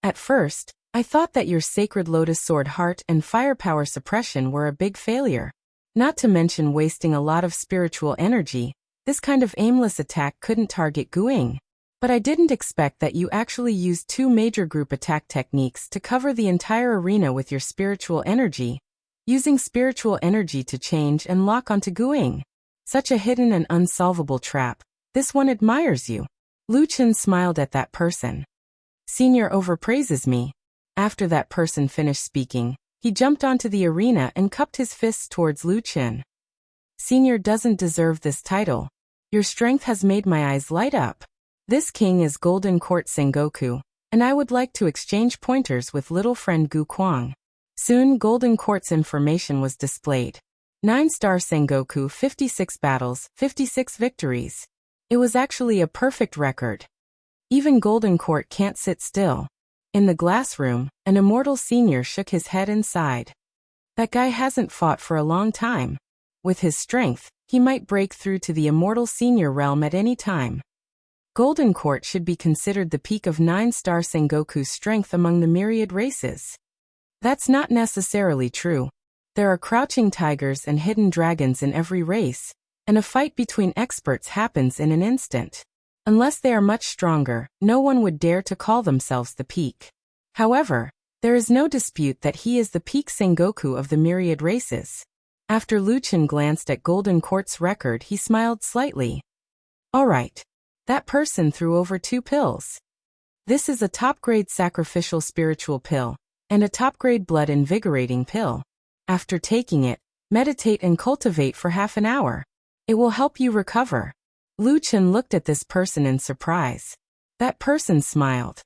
Speaker 1: At first, I thought that your sacred lotus sword heart and firepower suppression were a big failure. Not to mention wasting a lot of spiritual energy, this kind of aimless attack couldn't target Gu Ying. But I didn't expect that you actually used 2 major group attack techniques to cover the entire arena with your spiritual energy, using spiritual energy to change and lock onto Gu Ying. Such a hidden and unsolvable trap. This one admires you. Lu Chen smiled at that person. Senior overpraises me. After that person finished speaking, he jumped onto the arena and cupped his fists towards Lu Chen. Senior doesn't deserve this title. Your strength has made my eyes light up. This king is Golden Court Sengoku, and I would like to exchange pointers with little friend Gu Kuang. Soon Golden Court's information was displayed. 9-star Sengoku, 56 battles, 56 victories. It was actually a perfect record. Even Golden Court can't sit still. In the glass room, an immortal senior shook his head and sighed. That guy hasn't fought for a long time. With his strength, he might break through to the immortal senior realm at any time. Golden Court should be considered the peak of 9-star Sengoku's strength among the myriad races. That's not necessarily true. There are crouching tigers and hidden dragons in every race, and a fight between experts happens in an instant. Unless they are much stronger, no one would dare to call themselves the peak. However, there is no dispute that he is the peak Sengoku of the myriad races. After Lu Chen glanced at Golden Court's record, he smiled slightly. All right. That person threw over 2 pills. This is a top-grade sacrificial spiritual pill, and a top-grade blood-invigorating pill. After taking it, meditate and cultivate for half an hour. It will help you recover. Lu Chen looked at this person in surprise. That person smiled.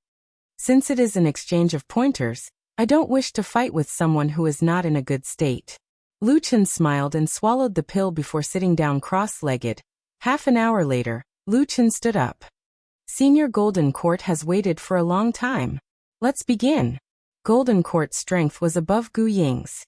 Speaker 1: Since it is an exchange of pointers, I don't wish to fight with someone who is not in a good state. Lu Chen smiled and swallowed the pill before sitting down cross-legged. Half an hour later, Lu Chen stood up. Senior Golden Court has waited for a long time. Let's begin. Golden Court's strength was above Gu Ying's.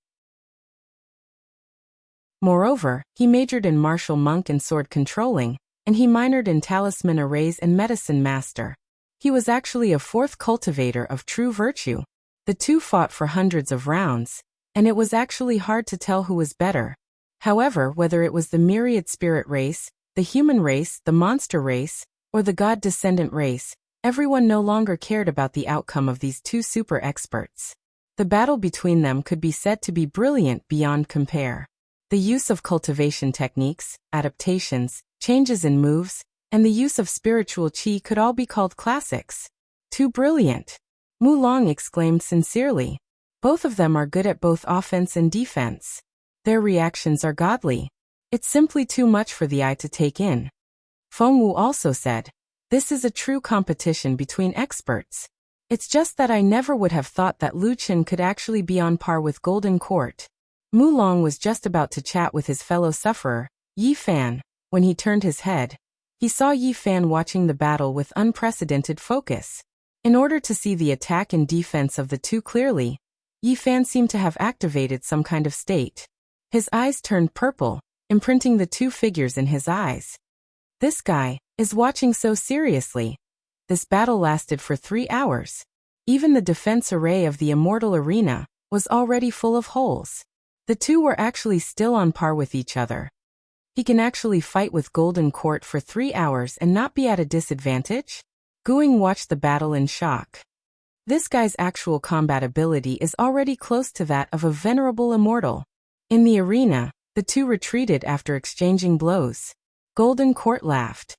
Speaker 1: Moreover, he majored in martial monk and sword controlling, and he minored in talisman arrays and medicine master. He was actually a 4th cultivator of true virtue. The two fought for hundreds of rounds, and it was actually hard to tell who was better. However, whether it was the myriad spirit race, the human race, the monster race, or the god descendant race, everyone no longer cared about the outcome of these two super experts. The battle between them could be said to be brilliant beyond compare. The use of cultivation techniques, adaptations, changes in moves, and the use of spiritual qi could all be called classics. Too brilliant. Mu Long exclaimed sincerely. Both of them are good at both offense and defense. Their reactions are godly. It's simply too much for the eye to take in. Feng Wu also said, this is a true competition between experts. It's just that I never would have thought that Lu Chen could actually be on par with Golden Court. Mu Long was just about to chat with his fellow sufferer, Yi Fan, when he turned his head. He saw Yi Fan watching the battle with unprecedented focus. In order to see the attack and defense of the two clearly, Yi Fan seemed to have activated some kind of state. His eyes turned purple, imprinting the two figures in his eyes. This guy is watching so seriously. This battle lasted for 3 hours. Even the defense array of the immortal arena was already full of holes. The two were actually still on par with each other. He can actually fight with Golden Court for 3 hours and not be at a disadvantage? Guing watched the battle in shock. This guy's actual combat ability is already close to that of a venerable immortal. In the arena, the two retreated after exchanging blows. Golden Court laughed.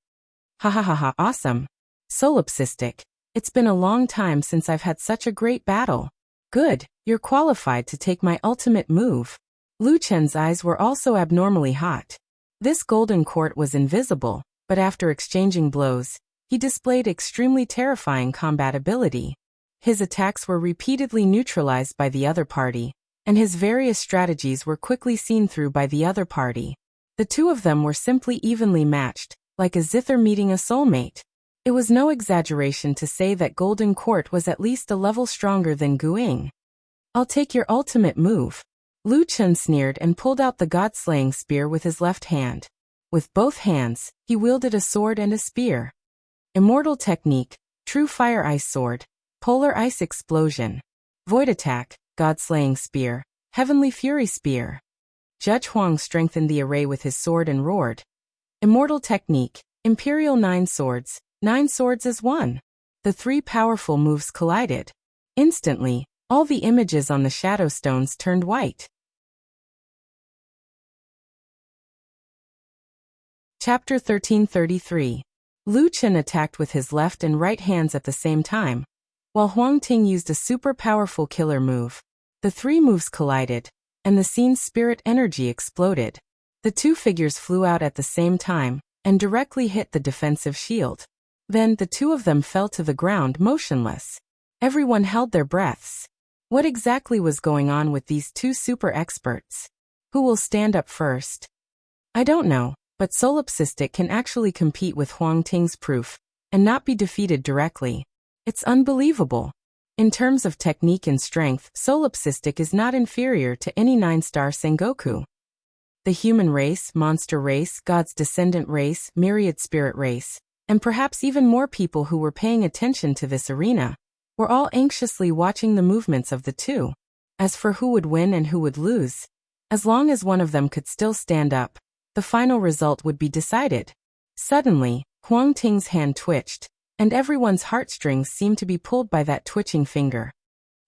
Speaker 1: Ha ha ha ha, awesome. Solipsistic. It's been a long time since I've had such a great battle. Good, you're qualified to take my ultimate move. Lu Chen's eyes were also abnormally hot. This Golden Court was invisible, but after exchanging blows, he displayed extremely terrifying combat ability. His attacks were repeatedly neutralized by the other party, and his various strategies were quickly seen through by the other party. The two of them were simply evenly matched, like a zither meeting a soulmate. It was no exaggeration to say that Golden Court was at least a level stronger than Guing. I'll take your ultimate move. Lu Chen sneered and pulled out the god-slaying spear with his left hand. With both hands, he wielded a sword and a spear. Immortal technique, true fire ice sword, polar ice explosion, void attack, god-slaying spear, heavenly fury spear. Judge Huang strengthened the array with his sword and roared. Immortal technique, imperial 9 swords as one. The 3 powerful moves collided. Instantly, all the images on the shadow stones turned white. Chapter 1333. Lu Chen attacked with his left and right hands at the same time, while Huang Ting used a super powerful killer move. The 3 moves collided, and the scene's spirit energy exploded. The 2 figures flew out at the same time, and directly hit the defensive shield. Then the 2 of them fell to the ground motionless. Everyone held their breaths. What exactly was going on with these 2 super experts? Who will stand up first? I don't know, but Solipsistic can actually compete with Huang Ting's proof and not be defeated directly. It's unbelievable. In terms of technique and strength, Solipsistic is not inferior to any 9-star Sengoku. The human race, monster race, God's descendant race, myriad spirit race, and perhaps even more people who were paying attention to this arena, were all anxiously watching the movements of the two. As for who would win and who would lose, as long as one of them could still stand up, the final result would be decided. Suddenly, Huang Ting's hand twitched, and everyone's heartstrings seemed to be pulled by that twitching finger.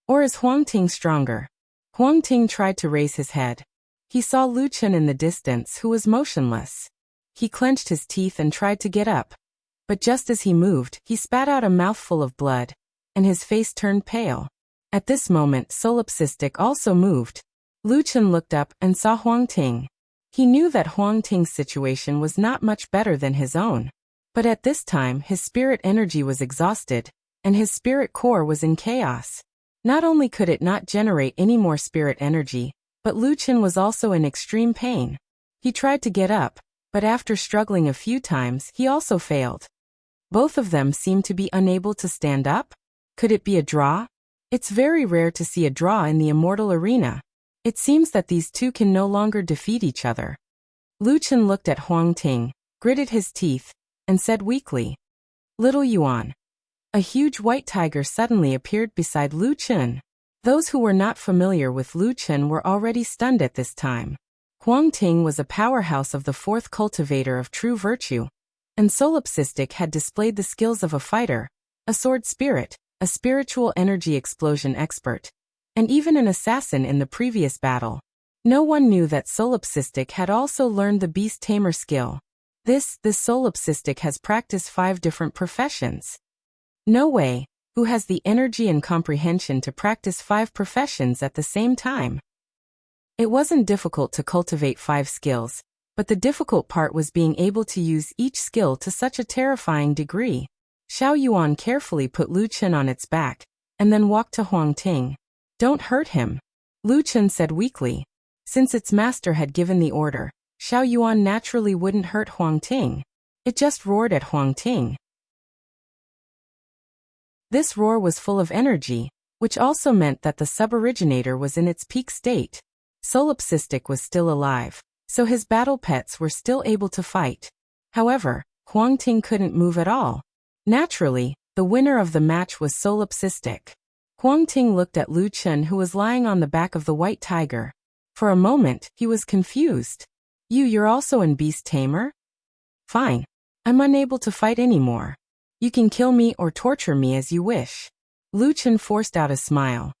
Speaker 1: Or is Huang Ting stronger? Huang Ting tried to raise his head. He saw Lu Chen in the distance, who was motionless. He clenched his teeth and tried to get up. But just as he moved, he spat out a mouthful of blood, and his face turned pale. At this moment, Solipsistic also moved. Lu Chen looked up and saw Huang Ting. He knew that Huang Ting's situation was not much better than his own. But at this time, his spirit energy was exhausted, and his spirit core was in chaos. Not only could it not generate any more spirit energy, but Lu Chen was also in extreme pain. He tried to get up, but after struggling a few times, he also failed. Both of them seemed to be unable to stand up. Could it be a draw? It's very rare to see a draw in the immortal arena. It seems that these two can no longer defeat each other. Lu Chen looked at Huang Ting, gritted his teeth, and said weakly, "Little Yuan." A huge white tiger suddenly appeared beside Lu Chen. Those who were not familiar with Lu Chen were already stunned at this time. Huang Ting was a powerhouse of the fourth cultivator of true virtue, and Solipsistic had displayed the skills of a fighter, a sword spirit, a spiritual energy explosion expert, and even an assassin in the previous battle. No one knew that Solipsistic had also learned the beast tamer skill. This Solipsistic has practiced 5 different professions. No way. Who has the energy and comprehension to practice 5 professions at the same time? It wasn't difficult to cultivate 5 skills, but the difficult part was being able to use each skill to such a terrifying degree. Xiao Yuan carefully put Lu Chen on its back, and then walked to Huang Ting. "Don't hurt him," Lu Chen said weakly. Since its master had given the order, Xiao Yuan naturally wouldn't hurt Huang Ting. It just roared at Huang Ting. This roar was full of energy, which also meant that the sub-originator was in its peak state. Solipsistic was still alive, so his battle pets were still able to fight. However, Huang Ting couldn't move at all. Naturally, the winner of the match was Solipsistic. Huang Ting looked at Lu Chen, who was lying on the back of the white tiger. For a moment, he was confused. You're also in Beast Tamer? Fine. I'm unable to fight anymore. You can kill me or torture me as you wish. Lu Chen forced out a smile.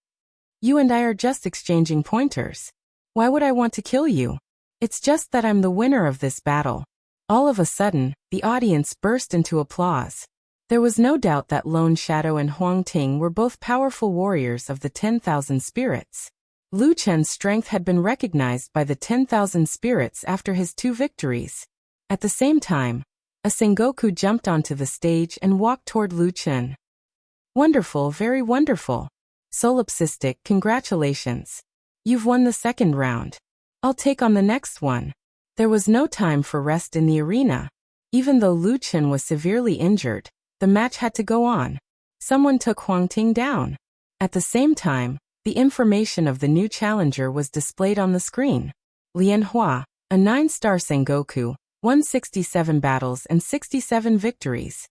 Speaker 1: You and I are just exchanging pointers. Why would I want to kill you? It's just that I'm the winner of this battle. All of a sudden, the audience burst into applause. There was no doubt that Lone Shadow and Huang Ting were both powerful warriors of the 10,000 spirits. Lu Chen's strength had been recognized by the 10,000 spirits after his 2 victories. At the same time, a Sengoku jumped onto the stage and walked toward Lu Chen. Wonderful, very wonderful. Solipsistic, congratulations. You've won the 2nd round. I'll take on the next one. There was no time for rest in the arena. Even though Lu Chen was severely injured, the match had to go on. Someone took Huang Ting down. At the same time, the information of the new challenger was displayed on the screen. Lian Hua, a 9-star Sengoku, won 67 battles and 67 victories.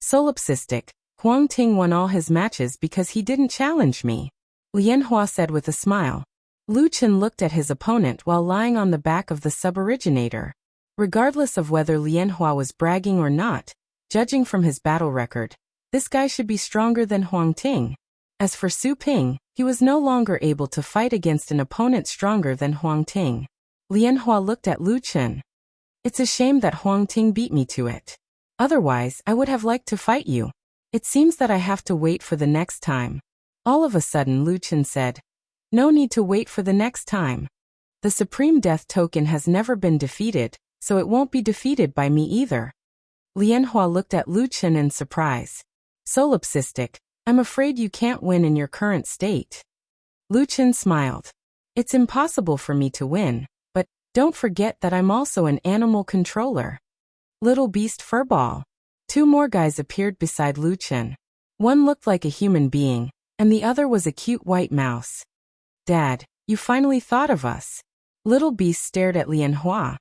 Speaker 1: Solipsistic, Huang Ting won all his matches because he didn't challenge me, Lian Hua said with a smile. Lu Chen looked at his opponent while lying on the back of the sub-originator. Regardless of whether Lian Hua was bragging or not, judging from his battle record, this guy should be stronger than Huang Ting. As for Su Ping, he was no longer able to fight against an opponent stronger than Huang Ting. Lian Hua looked at Lu Chen. It's a shame that Huang Ting beat me to it. Otherwise, I would have liked to fight you. It seems that I have to wait for the next time. All of a sudden Lu Chen said, No need to wait for the next time. The Supreme Death Token has never been defeated, so it won't be defeated by me either. Lian Hua looked at Lu Chen in surprise. Solipsistic, I'm afraid you can't win in your current state. Lu Chen smiled. It's impossible for me to win, Don't forget that I'm also an animal controller. Little beast furball. Two more guys appeared beside Lu Chen. One looked like a human being, and the other was a cute white mouse. Dad, you finally thought of us. Little beast stared at Lian Hua.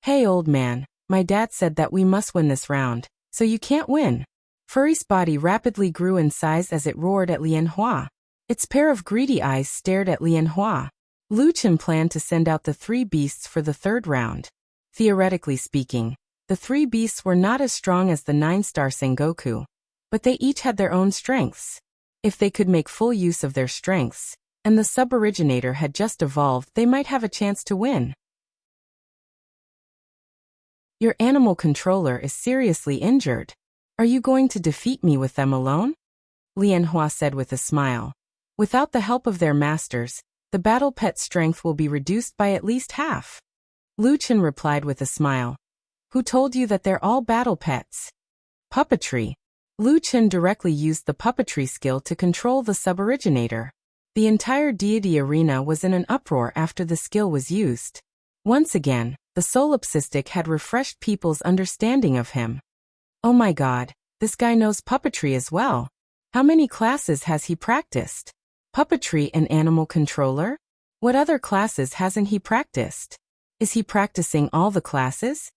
Speaker 1: Hey old man, my dad said that we must win this round, so you can't win. Furry's body rapidly grew in size as it roared at Lian Hua. Its pair of greedy eyes stared at Lian Hua. Lu Chen planned to send out the three beasts for the third round. Theoretically speaking, the three beasts were not as strong as the 9-star Sengoku, but they each had their own strengths. If they could make full use of their strengths, and the sub-originator had just evolved, they might have a chance to win. Your animal controller is seriously injured. Are you going to defeat me with them alone? Lian Hua said with a smile. Without the help of their masters, the battle pet strength will be reduced by at least half. Lu Chen replied with a smile. Who told you that they're all battle pets? Puppetry. Lu Chen directly used the puppetry skill to control the sub-originator. The entire deity arena was in an uproar after the skill was used. Once again, the solipsistic had refreshed people's understanding of him. Oh my god, this guy knows puppetry as well. How many classes has he practiced? Puppetry and animal controller? What other classes hasn't he practiced? Is he practicing all the classes?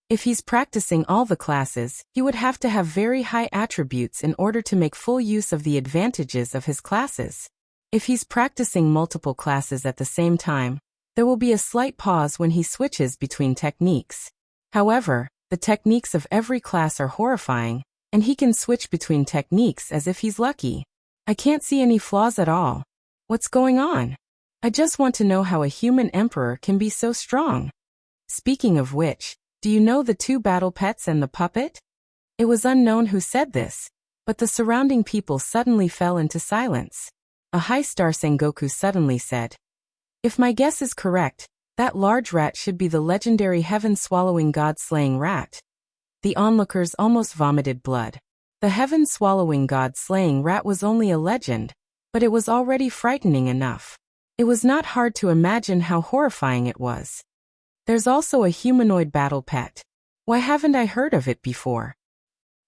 Speaker 1: If he's practicing all the classes, he would have to have very high attributes in order to make full use of the advantages of his classes. If he's practicing multiple classes at the same time, there will be a slight pause when he switches between techniques. However, the techniques of every class are horrifying, and he can switch between techniques as if he's lucky. I can't see any flaws at all. What's going on? I just want to know how a human emperor can be so strong. Speaking of which, do you know the two battle pets and the puppet? It was unknown who said this, but the surrounding people suddenly fell into silence. A high-star Sengoku suddenly said, if my guess is correct, that large rat should be the legendary heaven-swallowing god-slaying rat. The onlookers almost vomited blood. The heaven-swallowing god-slaying rat was only a legend, but it was already frightening enough. It was not hard to imagine how horrifying it was. There's also a humanoid battle pet. Why haven't I heard of it before?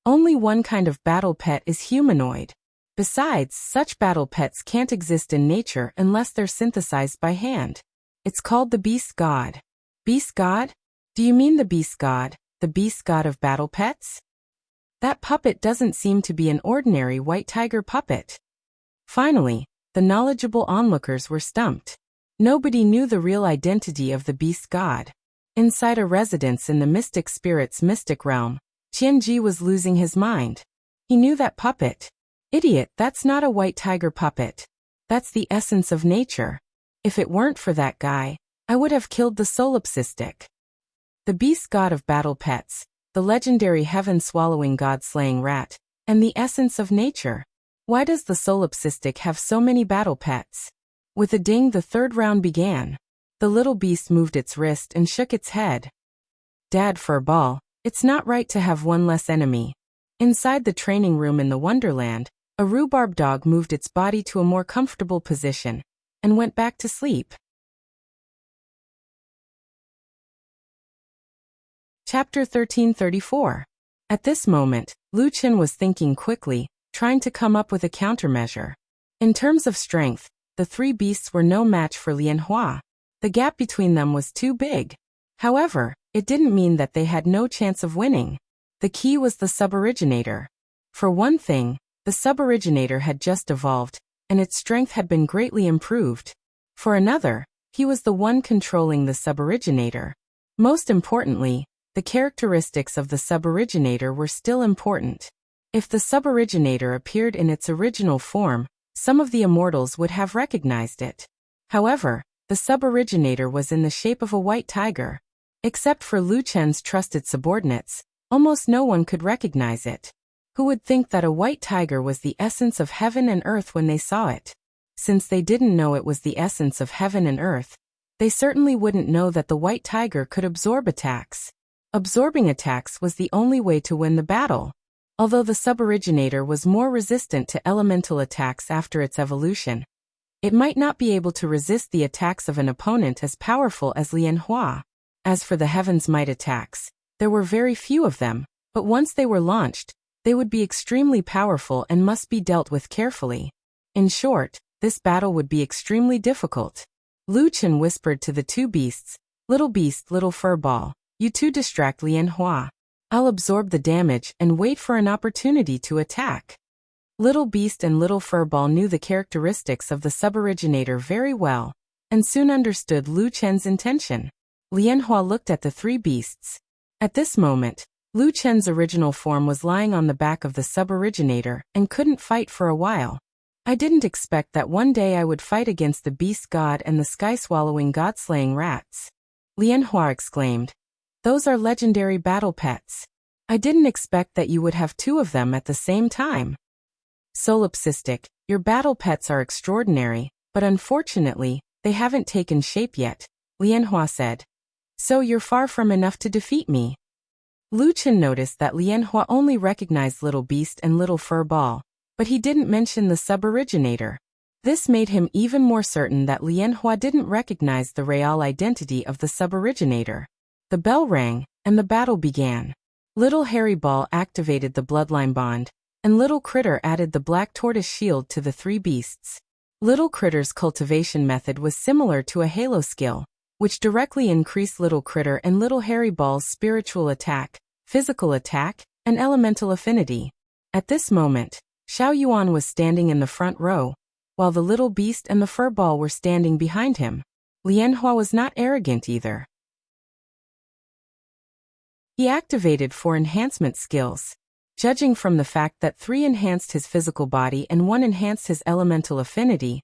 Speaker 1: Only one kind of battle pet is humanoid. Besides, such battle pets can't exist in nature unless they're synthesized by hand. It's called the beast god. Beast god? Do you mean the beast god, the beast god of battle pets? That puppet doesn't seem to be an ordinary white tiger puppet. Finally, the knowledgeable onlookers were stumped. Nobody knew the real identity of the beast god. Inside a residence in the mystic spirit's mystic realm, Qianji was losing his mind. He knew that puppet. Idiot, that's not a white tiger puppet. That's the essence of nature. If it weren't for that guy, I would have killed the solipsistic. The beast god of battle pets, the legendary heaven-swallowing god-slaying rat, and the essence of nature. Why does the solipsistic have so many battle pets? With a ding, the third round began. The little beast moved its wrist and shook its head. Dad furball, it's not right to have one less enemy. Inside the training room in the Wonderland, a rhubarb dog moved its body to a more comfortable position and went back to sleep. Chapter 1334. At this moment, Lu Chen was thinking quickly, trying to come up with a countermeasure. In terms of strength, the three beasts were no match for Lian Hua. The gap between them was too big. However, it didn't mean that they had no chance of winning. The key was the sub-originator. For one thing, the sub-originator had just evolved, and its strength had been greatly improved. For another, he was the one controlling the sub-originator. Most importantly, the characteristics of the sub-originator were still important. If the sub-originator appeared in its original form, some of the immortals would have recognized it. However, the sub-originator was in the shape of a white tiger. Except for Lu Chen's trusted subordinates, almost no one could recognize it. Who would think that a white tiger was the essence of heaven and earth when they saw it? Since they didn't know it was the essence of heaven and earth, they certainly wouldn't know that the white tiger could absorb attacks. Absorbing attacks was the only way to win the battle. Although the sub-originator was more resistant to elemental attacks after its evolution, It might not be able to resist the attacks of an opponent as powerful as Lian Hua. As for the Heaven's Might attacks, there were very few of them, but once they were launched, they would be extremely powerful and must be dealt with carefully. In short, this battle would be extremely difficult. Lu Chen whispered to the two beasts, "Little beast, little fur ball, you two distract Lian Hua. I'll absorb the damage and wait for an opportunity to attack." Little beast and little fur ball knew the characteristics of the suboriginator very well, and soon understood Lu Chen's intention. Lian Hua looked at the three beasts. At this moment, Lu Chen's original form was lying on the back of the suboriginator and couldn't fight for a while. "I didn't expect that one day I would fight against the beast god and the sky-swallowing god-slaying rats," Lian Hua exclaimed. "Those are legendary battle pets. I didn't expect that you would have two of them at the same time." "Solipsistic, your battle pets are extraordinary, but unfortunately, they haven't taken shape yet," Lian Hua said. "So you're far from enough to defeat me." Lu Chen noticed that Lian Hua only recognized Little Beast and Little Fur Ball, but he didn't mention the suboriginator. This made him even more certain that Lian Hua didn't recognize the real identity of the suboriginator. The bell rang, and the battle began. Little Hairy Ball activated the bloodline bond, and Little Critter added the black tortoise shield to the three beasts. Little Critter's cultivation method was similar to a halo skill, which directly increased Little Critter and Little Hairy Ball's spiritual attack, physical attack, and elemental affinity. At this moment, Xiao Yuan was standing in the front row, while the little beast and the fur ball were standing behind him. Lian Hua was not arrogant either. He activated 4 enhancement skills. Judging from the fact that 3 enhanced his physical body and 1 enhanced his elemental affinity,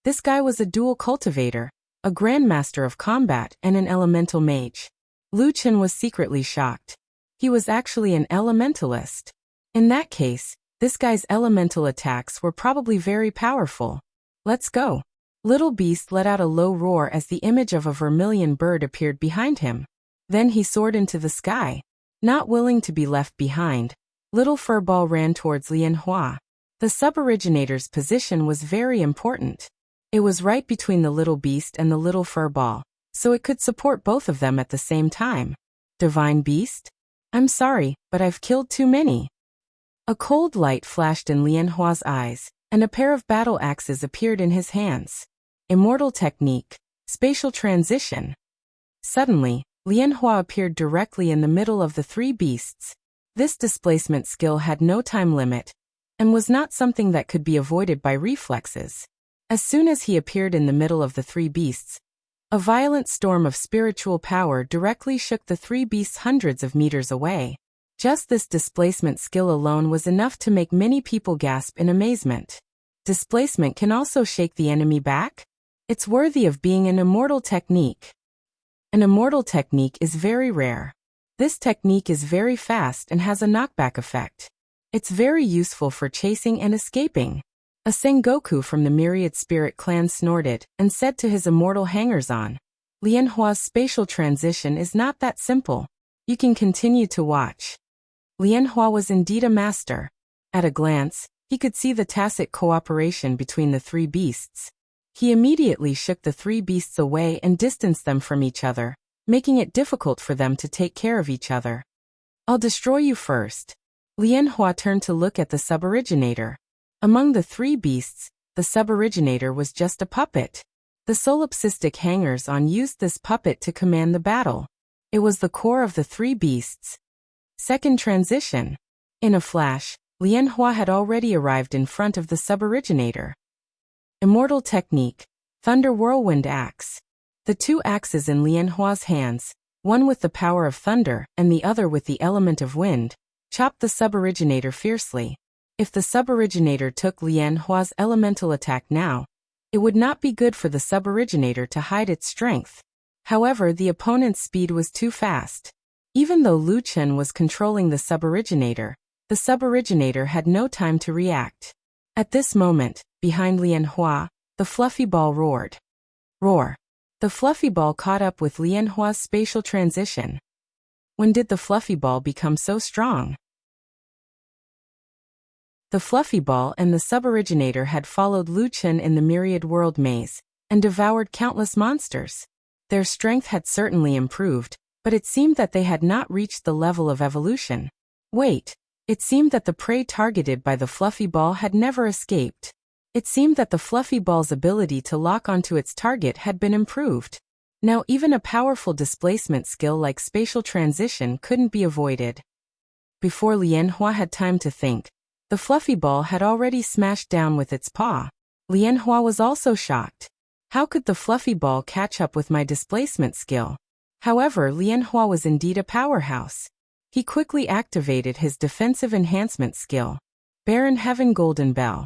Speaker 1: this guy was a dual cultivator, a grandmaster of combat, and an elemental mage. Lu Chen was secretly shocked. He was actually an elementalist. In that case, this guy's elemental attacks were probably very powerful. "Let's go." Little Beast let out a low roar as the image of a vermilion bird appeared behind him. Then he soared into the sky. Not willing to be left behind, Little Furball ran towards Lian Hua. The suboriginator's position was very important. It was right between the little beast and the little furball, so it could support both of them at the same time. "Divine beast? I'm sorry, but I've killed too many." A cold light flashed in Lian Hua's eyes, and a pair of battle axes appeared in his hands. Immortal technique, spatial transition. Suddenly, Lian Hua appeared directly in the middle of the three beasts. This displacement skill had no time limit, and was not something that could be avoided by reflexes. As soon as he appeared in the middle of the three beasts, a violent storm of spiritual power directly shook the three beasts hundreds of meters away. Just this displacement skill alone was enough to make many people gasp in amazement. Displacement can also shake the enemy back? It's worthy of being an immortal technique. An immortal technique is very rare. This technique is very fast and has a knockback effect. It's very useful for chasing and escaping. A Sengoku from the Myriad Spirit clan snorted and said to his immortal hangers-on, "Lian Hua's spatial transition is not that simple. You can continue to watch." Lian Hua was indeed a master. At a glance, he could see the tacit cooperation between the three beasts. He immediately shook the three beasts away and distanced them from each other, making it difficult for them to take care of each other. "I'll destroy you first." Lian Hua turned to look at the suboriginator. Among the three beasts, the suboriginator was just a puppet. The solipsistic hangers-on used this puppet to command the battle. It was the core of the three beasts. Second transition. In a flash, Lian Hua had already arrived in front of the suboriginator. Immortal technique, Thunder Whirlwind Axe. The two axes in Lian Hua's hands, one with the power of thunder and the other with the element of wind, chopped the suboriginator fiercely. If the suboriginator took Lian Hua's elemental attack now, it would not be good for the suboriginator to hide its strength. However, the opponent's speed was too fast. Even though Lu Chen was controlling the suboriginator had no time to react. At this moment, behind Lian Hua, the fluffy ball roared. Roar. The fluffy ball caught up with Lian Hua's spatial transition. When did the fluffy ball become so strong? The fluffy ball and the sub-originator had followed Lu Chen in the myriad world maze, and devoured countless monsters. Their strength had certainly improved, but it seemed that they had not reached the level of evolution. Wait, it seemed that the prey targeted by the fluffy ball had never escaped. It seemed that the fluffy ball's ability to lock onto its target had been improved. Now even a powerful displacement skill like spatial transition couldn't be avoided. Before Lianhua had time to think, the fluffy ball had already smashed down with its paw. Lianhua was also shocked. How could the fluffy ball catch up with my displacement skill? However, Lianhua was indeed a powerhouse. He quickly activated his defensive enhancement skill, Baron Heaven Golden Bell.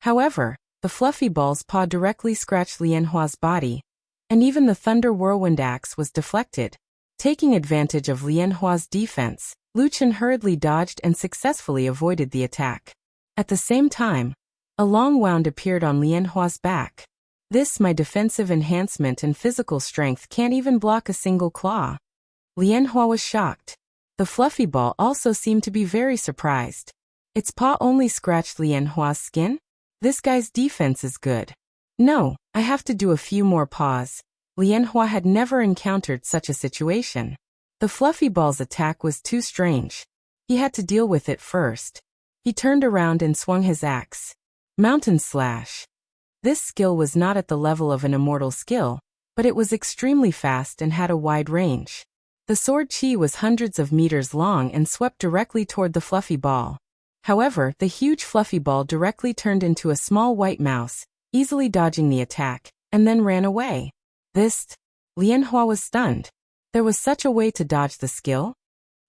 Speaker 1: However, the fluffy ball's paw directly scratched Lianhua's body, and even the Thunder Whirlwind Axe was deflected. Taking advantage of Lianhua's defense, Lu Chen hurriedly dodged and successfully avoided the attack. At the same time, a long wound appeared on Lianhua's back. This, my defensive enhancement and physical strength can't even block a single claw. Lianhua was shocked. The fluffy ball also seemed to be very surprised. Its paw only scratched Lianhua's skin? This guy's defense is good. No, I have to do a few more paws. Lianhua had never encountered such a situation. The fluffy ball's attack was too strange. He had to deal with it first. He turned around and swung his axe. Mountain Slash. This skill was not at the level of an immortal skill, but it was extremely fast and had a wide range. The sword chi was hundreds of meters long and swept directly toward the fluffy ball. However, the huge fluffy ball directly turned into a small white mouse, easily dodging the attack, and then ran away. Lianhua was stunned. There was such a way to dodge the skill?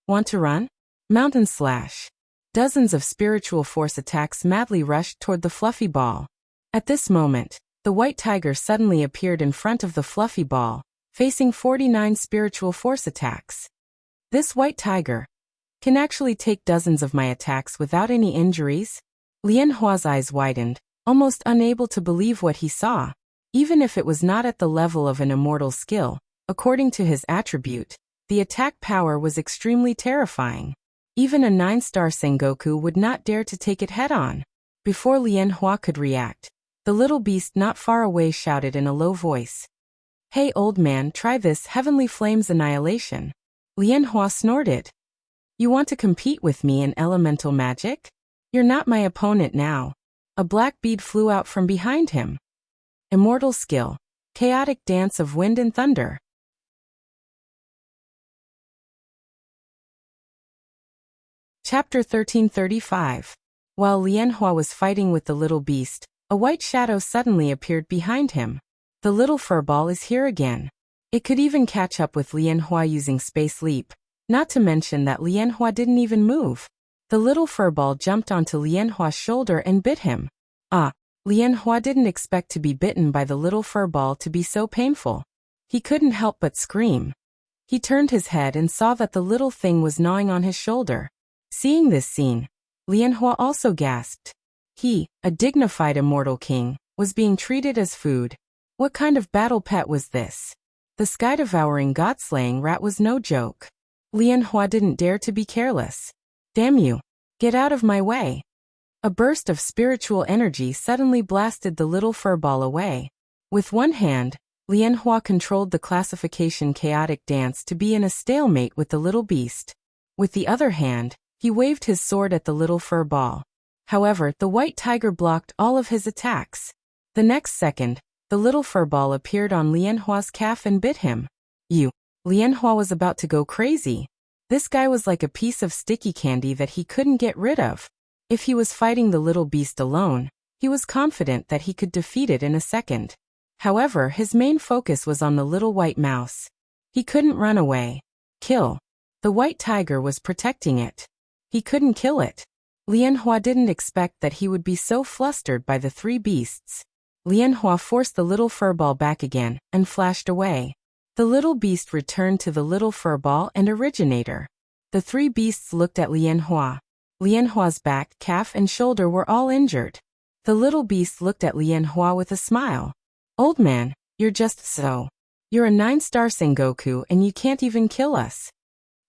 Speaker 1: Want to run? Mountain Slash. Dozens of spiritual force attacks madly rushed toward the fluffy ball. At this moment, the white tiger suddenly appeared in front of the fluffy ball, facing 49 spiritual force attacks. This white tiger can actually take dozens of my attacks without any injuries? Lianhua's eyes widened, almost unable to believe what he saw. Even if it was not at the level of an immortal skill, according to his attribute, the attack power was extremely terrifying. Even a 9-star Sengoku would not dare to take it head-on. Before Lianhua could react, the little beast not far away shouted in a low voice. Hey old man, try this Heavenly Flames Annihilation. Lianhua snorted. You want to compete with me in elemental magic? You're not my opponent now. A black bead flew out from behind him. Immortal skill. Chaotic Dance of Wind and Thunder. Chapter 1335. While Lianhua was fighting with the little beast, a white shadow suddenly appeared behind him. The little furball is here again. It could even catch up with Lianhua using Space Leap, not to mention that Lianhua didn't even move. The little furball jumped onto Lianhua's shoulder and bit him. Lianhua didn't expect to be bitten by the little furball to be so painful. He couldn't help but scream. He turned his head and saw that the little thing was gnawing on his shoulder. Seeing this scene, Lianhua also gasped. He, a dignified immortal king, was being treated as food. What kind of battle pet was this? The sky-devouring god-slaying rat was no joke. Lianhua didn't dare to be careless. Damn you! Get out of my way! A burst of spiritual energy suddenly blasted the little furball away. With one hand, Lianhua controlled the classification Chaotic Dance to be in a stalemate with the little beast. With the other hand, he waved his sword at the little furball. However, the white tiger blocked all of his attacks. The next second, the little furball appeared on Lianhua's calf and bit him. Lianhua was about to go crazy. This guy was like a piece of sticky candy that he couldn't get rid of. If he was fighting the little beast alone, he was confident that he could defeat it in a second. However, his main focus was on the little white mouse. He couldn't run away. Kill. The white tiger was protecting it. He couldn't kill it. Lianhua didn't expect that he would be so flustered by the three beasts. Lianhua forced the little furball back again and flashed away. The little beast returned to the little furball and originator. The three beasts looked at Lianhua. Lianhua's back, calf, and shoulder were all injured. The little beast looked at Lianhua with a smile. Old man, you're just so. You're a 9-star Sengoku and you can't even kill us.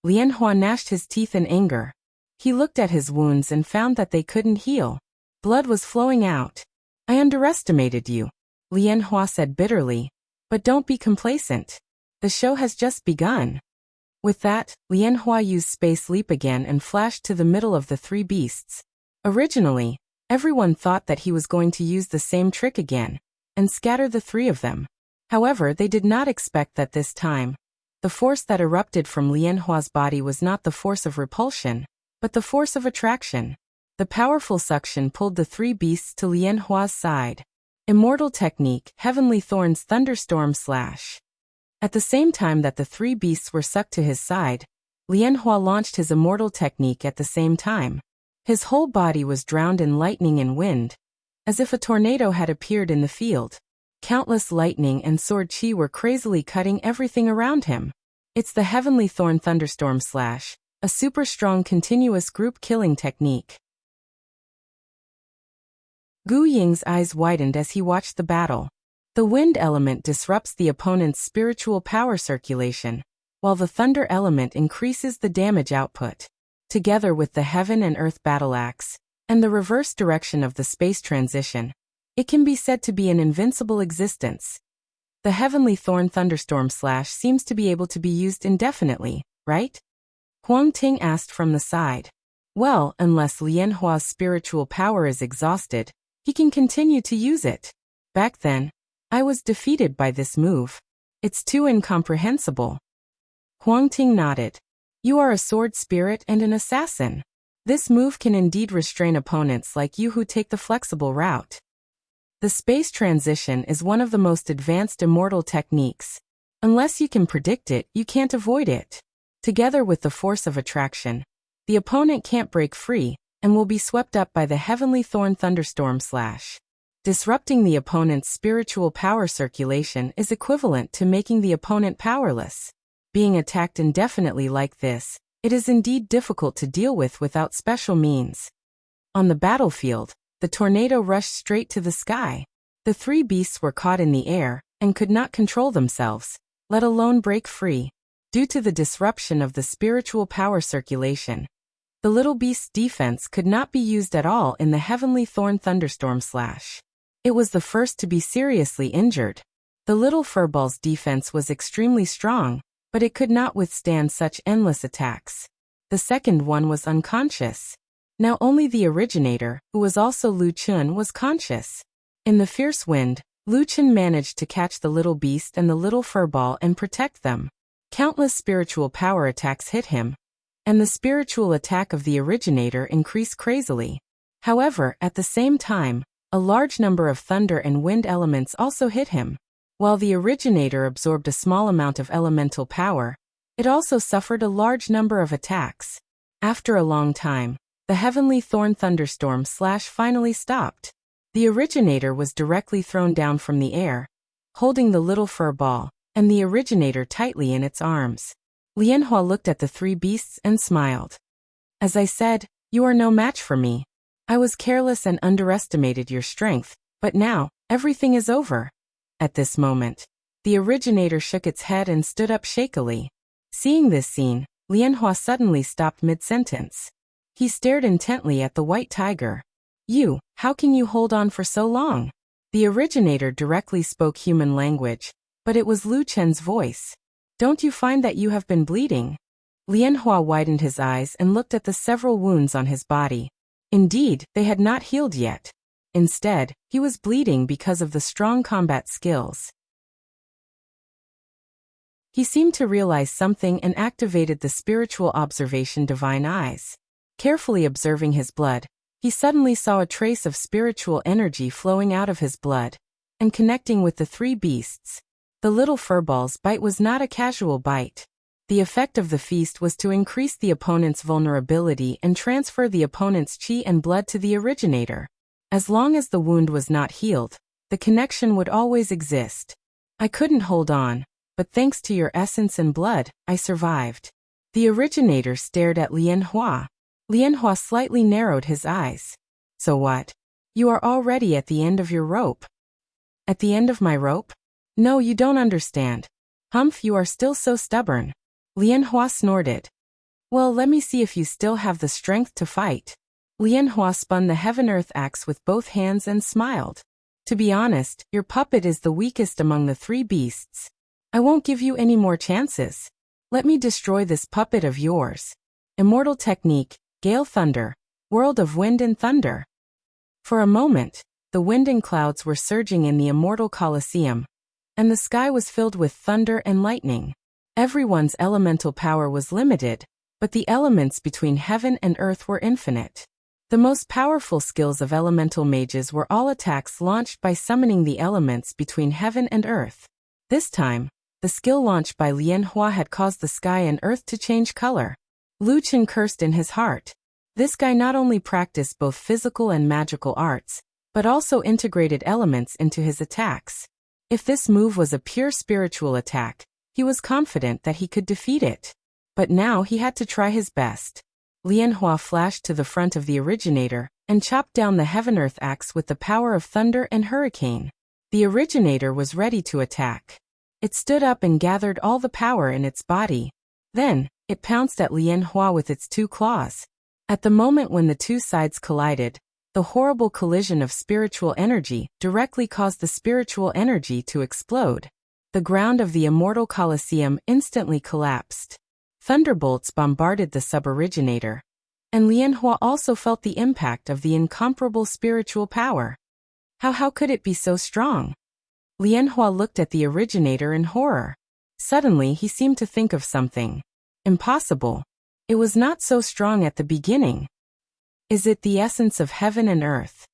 Speaker 1: Lianhua gnashed his teeth in anger. He looked at his wounds and found that they couldn't heal. Blood was flowing out. I underestimated you, Lian Hua said bitterly. But don't be complacent. The show has just begun. With that, Lian Hua used Space Leap again and flashed to the middle of the three beasts. Originally, everyone thought that he was going to use the same trick again and scatter the three of them. However, they did not expect that this time, the force that erupted from Lian Hua's body was not the force of repulsion, but the force of attraction. The powerful suction pulled the three beasts to Lian Hua's side. Immortal technique, Heavenly Thorn's Thunderstorm Slash. At the same time that the three beasts were sucked to his side, Lian Hua launched his immortal technique at the same time. His whole body was drowned in lightning and wind, as if a tornado had appeared in the field. Countless lightning and sword chi were crazily cutting everything around him. It's the Heavenly Thorn Thunderstorm Slash, a super strong continuous group killing technique. Gu Ying's eyes widened as he watched the battle. The wind element disrupts the opponent's spiritual power circulation, while the thunder element increases the damage output. Together with the heaven and earth battle axe, and the reverse direction of the space transition, it can be said to be an invincible existence. The Heavenly Thorn Thunderstorm Slash seems to be able to be used indefinitely, right? Huang Ting asked from the side. Well, unless Lian Hua's spiritual power is exhausted, he can continue to use it. Back then, I was defeated by this move. It's too incomprehensible. Huang Ting nodded. You are a sword spirit and an assassin. This move can indeed restrain opponents like you who take the flexible route. The space transition is one of the most advanced immortal techniques. Unless you can predict it, you can't avoid it. Together with the force of attraction, the opponent can't break free and will be swept up by the Heavenly Thorn Thunderstorm Slash. Disrupting the opponent's spiritual power circulation is equivalent to making the opponent powerless. Being attacked indefinitely like this, it is indeed difficult to deal with without special means. On the battlefield, the tornado rushed straight to the sky. The three beasts were caught in the air and could not control themselves, let alone break free. Due to the disruption of the spiritual power circulation, the little beast's defense could not be used at all in the Heavenly Thorn Thunderstorm Slash. It was the first to be seriously injured. The little furball's defense was extremely strong, but it could not withstand such endless attacks. The second one was unconscious. Now only the originator, who was also Lu Chun, was conscious. In the fierce wind, Lu Chun managed to catch the little beast and the little furball and protect them. Countless spiritual power attacks hit him, and the spiritual attack of the originator increased crazily. However, at the same time, a large number of thunder and wind elements also hit him. While the originator absorbed a small amount of elemental power, it also suffered a large number of attacks. After a long time, the Heavenly Thorn Thunderstorm Slash finally stopped. The originator was directly thrown down from the air, holding the little fur ball and the originator tightly in its arms. Lian Hua looked at the three beasts and smiled. As I said, you are no match for me. I was careless and underestimated your strength, but now, everything is over. At this moment, the originator shook its head and stood up shakily. Seeing this scene, Lian Hua suddenly stopped mid-sentence. He stared intently at the white tiger. You, how can you hold on for so long? The originator directly spoke human language, but it was Lu Chen's voice. Don't you find that you have been bleeding? Lian Hua widened his eyes and looked at the several wounds on his body. Indeed, they had not healed yet. Instead, he was bleeding because of the strong combat skills. He seemed to realize something and activated the spiritual observation divine eyes. Carefully observing his blood, he suddenly saw a trace of spiritual energy flowing out of his blood and connecting with the three beasts. The little furball's bite was not a casual bite. The effect of the feast was to increase the opponent's vulnerability and transfer the opponent's chi and blood to the originator. As long as the wound was not healed, the connection would always exist. I couldn't hold on, but thanks to your essence and blood, I survived. The originator stared at Lian Hua. Lian Hua slightly narrowed his eyes. So what? You are already at the end of your rope. At the end of my rope? No, you don't understand. Humph, you are still so stubborn. Lian Hua snorted. Well, let me see if you still have the strength to fight. Lianhua spun the heaven-earth axe with both hands and smiled. To be honest, your puppet is the weakest among the three beasts. I won't give you any more chances. Let me destroy this puppet of yours. Immortal technique, Gale Thunder, World of Wind and Thunder. For a moment, the wind and clouds were surging in the immortal Colosseum, and the sky was filled with thunder and lightning. Everyone's elemental power was limited, but the elements between heaven and earth were infinite. The most powerful skills of elemental mages were all attacks launched by summoning the elements between heaven and earth. This time, the skill launched by Lianhua had caused the sky and earth to change color. Lu Chen cursed in his heart. This guy not only practiced both physical and magical arts, but also integrated elements into his attacks. If this move was a pure spiritual attack, he was confident that he could defeat it. But now he had to try his best. Lianhua flashed to the front of the originator and chopped down the heaven-earth axe with the power of thunder and hurricane. The originator was ready to attack. It stood up and gathered all the power in its body. Then, it pounced at Lianhua with its two claws. At the moment when the two sides collided, the horrible collision of spiritual energy directly caused the spiritual energy to explode. The ground of the immortal Colosseum instantly collapsed. Thunderbolts bombarded the sub-originator, and Lianhua also felt the impact of the incomparable spiritual power. How could it be so strong? Lianhua looked at the originator in horror. Suddenly he seemed to think of something. Impossible. It was not so strong at the beginning. Is it the essence of heaven and earth?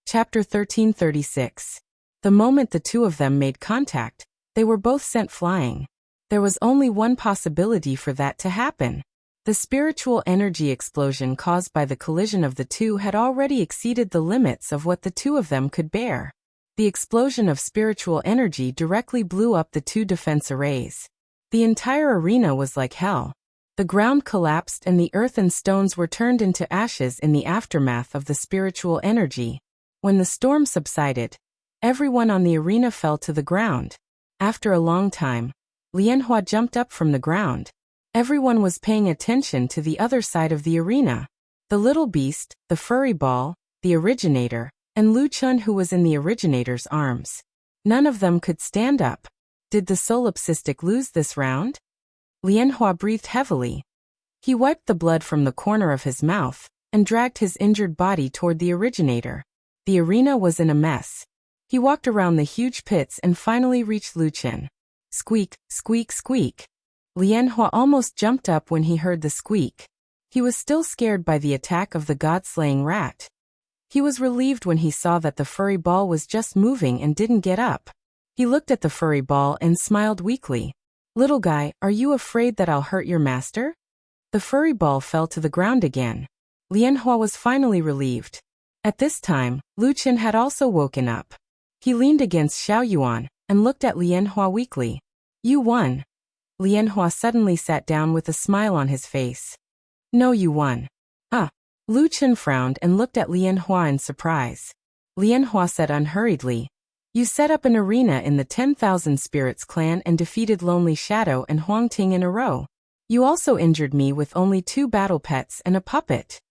Speaker 1: Chapter 1336. The moment the two of them made contact, they were both sent flying. There was only one possibility for that to happen. The spiritual energy explosion caused by the collision of the two had already exceeded the limits of what the two of them could bear. The explosion of spiritual energy directly blew up the two defense arrays. The entire arena was like hell. The ground collapsed and the earth and stones were turned into ashes in the aftermath of the spiritual energy. When the storm subsided, everyone on the arena fell to the ground. After a long time, Lianhua jumped up from the ground. Everyone was paying attention to the other side of the arena. The little beast, the furry ball, the originator, and Lu Chen who was in the originator's arms. None of them could stand up. Did the solipsistic lose this round? Lianhua breathed heavily. He wiped the blood from the corner of his mouth and dragged his injured body toward the originator. The arena was in a mess. He walked around the huge pits and finally reached Lu Chen. Squeak, squeak, squeak. Lianhua almost jumped up when he heard the squeak. He was still scared by the attack of the god-slaying rat. He was relieved when he saw that the furry ball was just moving and didn't get up. He looked at the furry ball and smiled weakly. Little guy, are you afraid that I'll hurt your master? The furry ball fell to the ground again. Lianhua was finally relieved. At this time, Lu Chen had also woken up. He leaned against Xiaoyuan and looked at Lianhua weakly. You won. Lianhua suddenly sat down with a smile on his face. No, you won. Lu Chen frowned and looked at Lianhua in surprise. Lianhua said unhurriedly, you set up an arena in the 10,000 Spirits clan and defeated Lonely Shadow and Huang Ting in a row. You also injured me with only 2 battle pets and a puppet.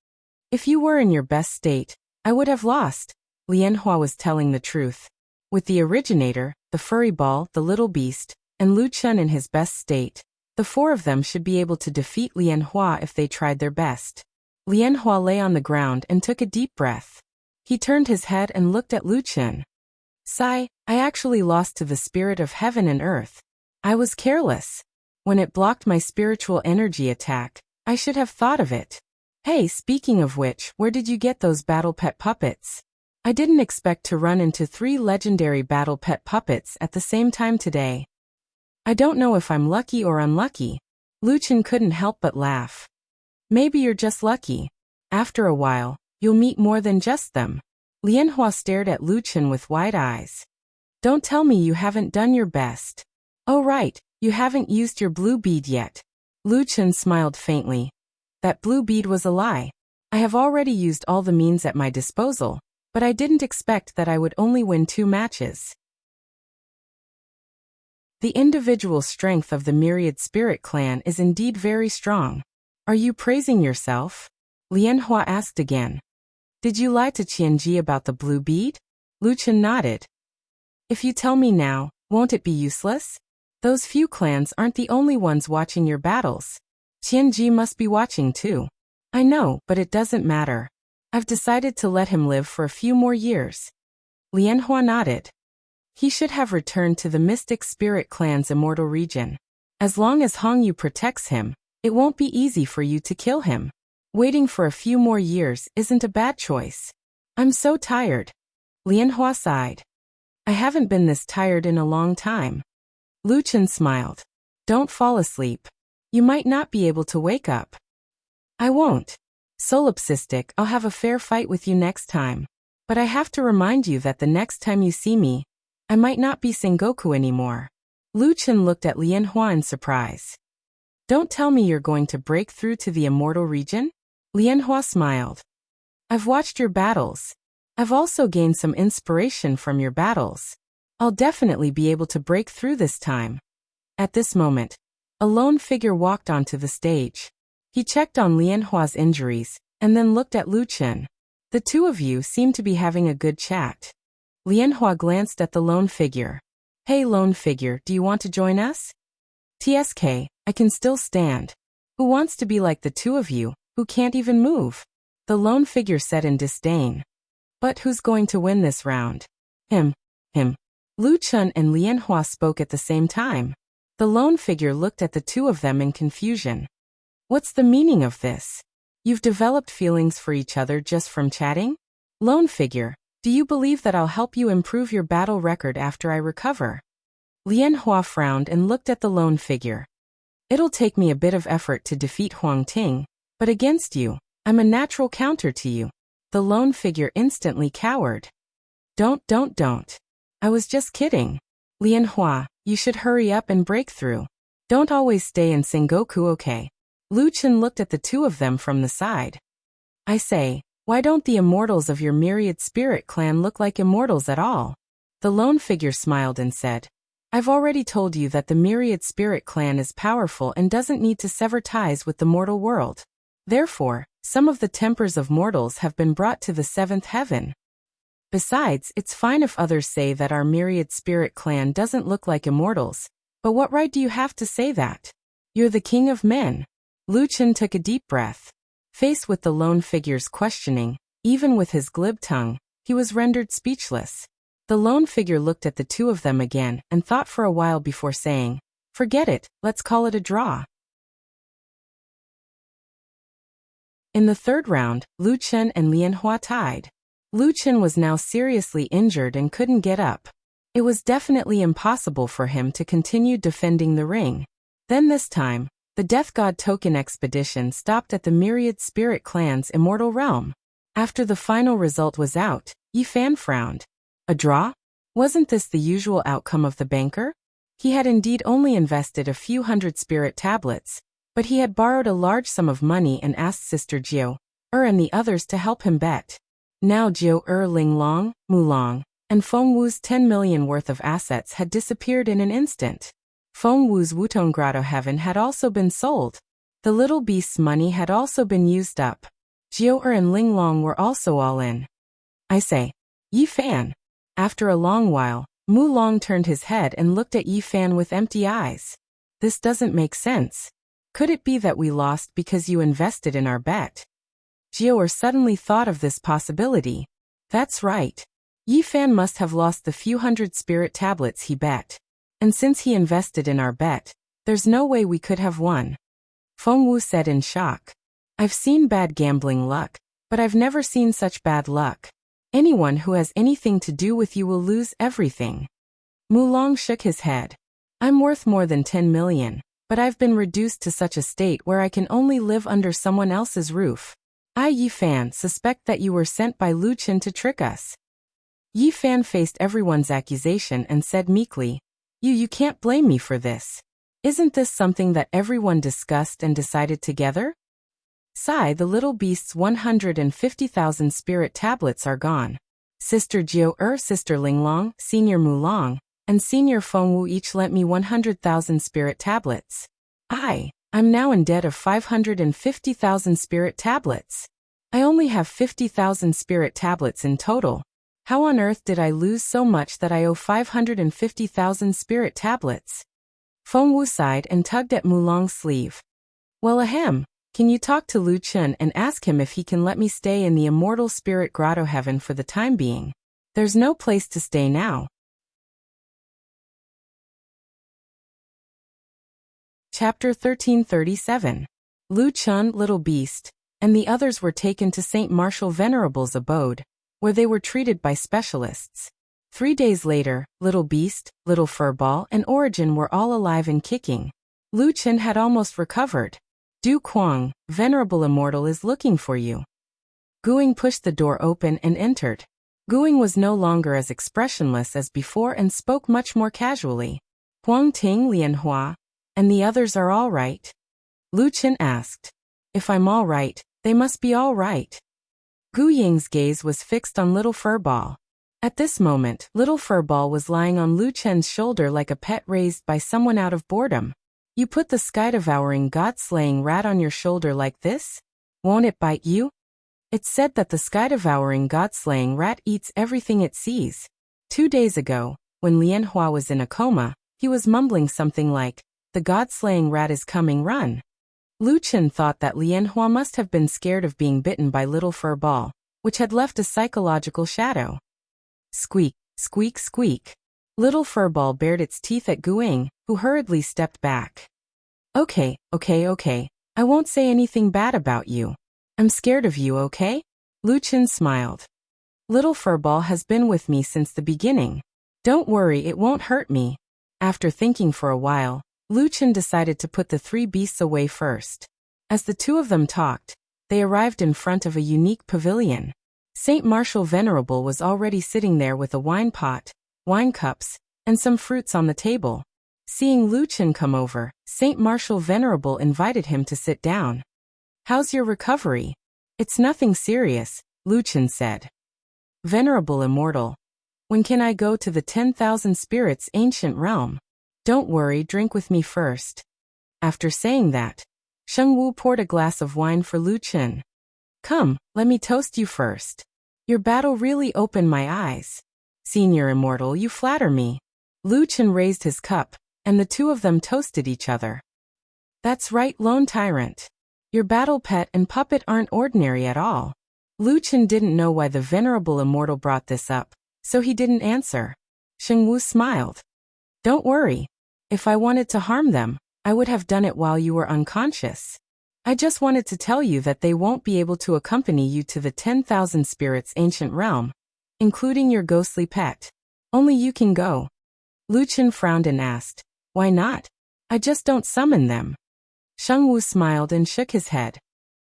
Speaker 1: If you were in your best state, I would have lost. Lianhua was telling the truth. With the originator, the furry ball, the little beast, and Lu Chen in his best state, the 4 of them should be able to defeat Lianhua if they tried their best. Lianhua lay on the ground and took a deep breath. He turned his head and looked at Lu Chen. Sigh, I actually lost to the spirit of heaven and earth. I was careless. When it blocked my spiritual energy attack, I should have thought of it. Hey, speaking of which, where did you get those battle pet puppets? I didn't expect to run into 3 legendary battle pet puppets at the same time today. I don't know if I'm lucky or unlucky. Lu Chen couldn't help but laugh. Maybe you're just lucky. After a while, you'll meet more than just them. Lianhua stared at Lu Chen with wide eyes. Don't tell me you haven't done your best. Oh right, you haven't used your blue bead yet. Lu Chen smiled faintly. That blue bead was a lie. I have already used all the means at my disposal, but I didn't expect that I would only win 2 matches. The individual strength of the myriad spirit clan is indeed very strong. Are you praising yourself? Lianhua asked again. Did you lie to Qianji about the blue bead? Lu Chen nodded. If you tell me now, won't it be useless? Those few clans aren't the only ones watching your battles. Qianji must be watching too. I know, but it doesn't matter. I've decided to let him live for a few more years. Lianhua nodded. He should have returned to the Mystic Spirit Clan's immortal region. As long as Hongyu protects him, it won't be easy for you to kill him. Waiting for a few more years isn't a bad choice. I'm so tired. Lianhua sighed. I haven't been this tired in a long time. Lu Chen smiled. Don't fall asleep. You might not be able to wake up. I won't. Solipsistic, I'll have a fair fight with you next time. But I have to remind you that the next time you see me, I might not be Sengoku anymore. Lu Chen looked at Lianhua in surprise. Don't tell me you're going to break through to the immortal region? Lianhua smiled. I've watched your battles. I've also gained some inspiration from your battles. I'll definitely be able to break through this time. At this moment, a lone figure walked onto the stage. He checked on Lianhua's injuries, and then looked at Lu Chen. The two of you seem to be having a good chat. Lianhua glanced at the lone figure. Hey lone figure, do you want to join us? TSK, I can still stand. Who wants to be like the two of you, who can't even move? The lone figure said in disdain. But who's going to win this round? Him. Lu Chen and Lianhua spoke at the same time. The lone figure looked at the two of them in confusion. What's the meaning of this? You've developed feelings for each other just from chatting? Lone figure, do you believe that I'll help you improve your battle record after I recover? Lianhua frowned and looked at the lone figure. It'll take me a bit of effort to defeat Huang Ting, but against you, I'm a natural counter to you. The lone figure instantly cowered. Don't. I was just kidding. Lianhua, you should hurry up and break through. Don't always stay in Sengoku, okay? Lu Chen looked at the two of them from the side. I say, why don't the immortals of your myriad spirit clan look like immortals at all? The lone figure smiled and said, I've already told you that the myriad spirit clan is powerful and doesn't need to sever ties with the mortal world. Therefore, some of the tempers of mortals have been brought to the seventh heaven. Besides, it's fine if others say that our myriad spirit clan doesn't look like immortals, but what right do you have to say that? You're the king of men. Lu Chen took a deep breath. Faced with the lone figure's questioning, even with his glib tongue, he was rendered speechless. The lone figure looked at the two of them again and thought for a while before saying, Forget it, let's call it a draw. In the third round, Lu Chen and Lianhua tied. Lu Chen was now seriously injured and couldn't get up. It was definitely impossible for him to continue defending the ring. Then this time, the Death God Token expedition stopped at the Myriad Spirit Clan's immortal realm. After the final result was out, Yi Fan frowned. A draw? Wasn't this the usual outcome of the banker? He had indeed only invested a few hundred spirit tablets, but he had borrowed a large sum of money and asked Sister Jiu, and the others to help him bet. Now Jiu, Ling Long, Mulong, and Feng Wu's 10 million worth of assets had disappeared in an instant. Feng Wu's Wutong Grotto Heaven had also been sold. The little beast's money had also been used up. Jiu and Ling Long were also all in. I say, Yi Fan. After a long while, Mu Long turned his head and looked at Yi Fan with empty eyes. This doesn't make sense. Could it be that we lost because you invested in our bet? Jiu suddenly thought of this possibility. That's right. Yi Fan must have lost the few hundred spirit tablets he bet. And since he invested in our bet, there's no way we could have won. Feng Wu said in shock. I've seen bad gambling luck, but I've never seen such bad luck. Anyone who has anything to do with you will lose everything. Mulong shook his head. I'm worth more than 10 million, but I've been reduced to such a state where I can only live under someone else's roof. I, Yi Fan, suspect that you were sent by Lu Chen to trick us. Yi Fan faced everyone's accusation and said meekly, You can't blame me for this. Isn't this something that everyone discussed and decided together? Sigh, the little beast's 150,000 spirit tablets are gone. Sister Jiu, Sister Linglong, Senior Mulong, and Senior Fengwu each lent me 100,000 spirit tablets. I'm now in debt of 550,000 spirit tablets. I only have 50,000 spirit tablets in total. How on earth did I lose so much that I owe 550,000 spirit tablets? Fengwu sighed and tugged at Mulong's sleeve. Well, ahem, can you talk to Lu Chen and ask him if he can let me stay in the immortal spirit grotto heaven for the time being? There's no place to stay now. Chapter 1337. Lu Chen, Little Beast, and the others were taken to Saint Martial Venerable's abode, where they were treated by specialists. 3 days later, Little Beast, Little Furball, and Origin were all alive and kicking. Lu Chen had almost recovered. Du Kuang, Venerable Immortal is looking for you. Guing pushed the door open and entered. Guing was no longer as expressionless as before and spoke much more casually. Huang Ting, Lianhua, and the others are all right? Lu Chen asked. If I'm all right, they must be all right. Gu Ying's gaze was fixed on Little Furball. At this moment, Little Furball was lying on Lu Chen's shoulder like a pet raised by someone out of boredom. You put the sky-devouring, god-slaying rat on your shoulder like this? Won't it bite you? It's said that the sky-devouring, god-slaying rat eats everything it sees. 2 days ago, when Lianhua was in a coma, he was mumbling something like, "The god-slaying rat is coming, run." Lu Chen thought that Lianhua must have been scared of being bitten by Little Furball, which had left a psychological shadow. Squeak, squeak, squeak. Little Furball bared its teeth at Guing, who hurriedly stepped back. Okay. I won't say anything bad about you. I'm scared of you, okay? Lu Chen smiled. Little Furball has been with me since the beginning. Don't worry, it won't hurt me. After thinking for a while, Lu Chen decided to put the 3 beasts away first. As the 2 of them talked, they arrived in front of a unique pavilion. Saint Martial Venerable was already sitting there with a wine pot, wine cups, and some fruits on the table. Seeing Lu Chen come over, Saint Martial Venerable invited him to sit down. How's your recovery? It's nothing serious, Lu Chen said. Venerable Immortal. When can I go to the 10,000 spirits ancient realm? Don't worry, drink with me first. After saying that, Shengwu poured a glass of wine for Lu Chen. Come, let me toast you first. Your battle really opened my eyes. Senior Immortal, you flatter me. Lu Chen raised his cup, and the 2 of them toasted each other. That's right, Lone Tyrant. Your battle pet and puppet aren't ordinary at all. Lu Chen didn't know why the Venerable Immortal brought this up, so he didn't answer. Shengwu smiled. Don't worry. If I wanted to harm them, I would have done it while you were unconscious. I just wanted to tell you that they won't be able to accompany you to the 10,000 spirits ancient realm, including your ghostly pet. Only you can go. Lu Chen frowned and asked, why not? I just don't summon them. Shengwu smiled and shook his head.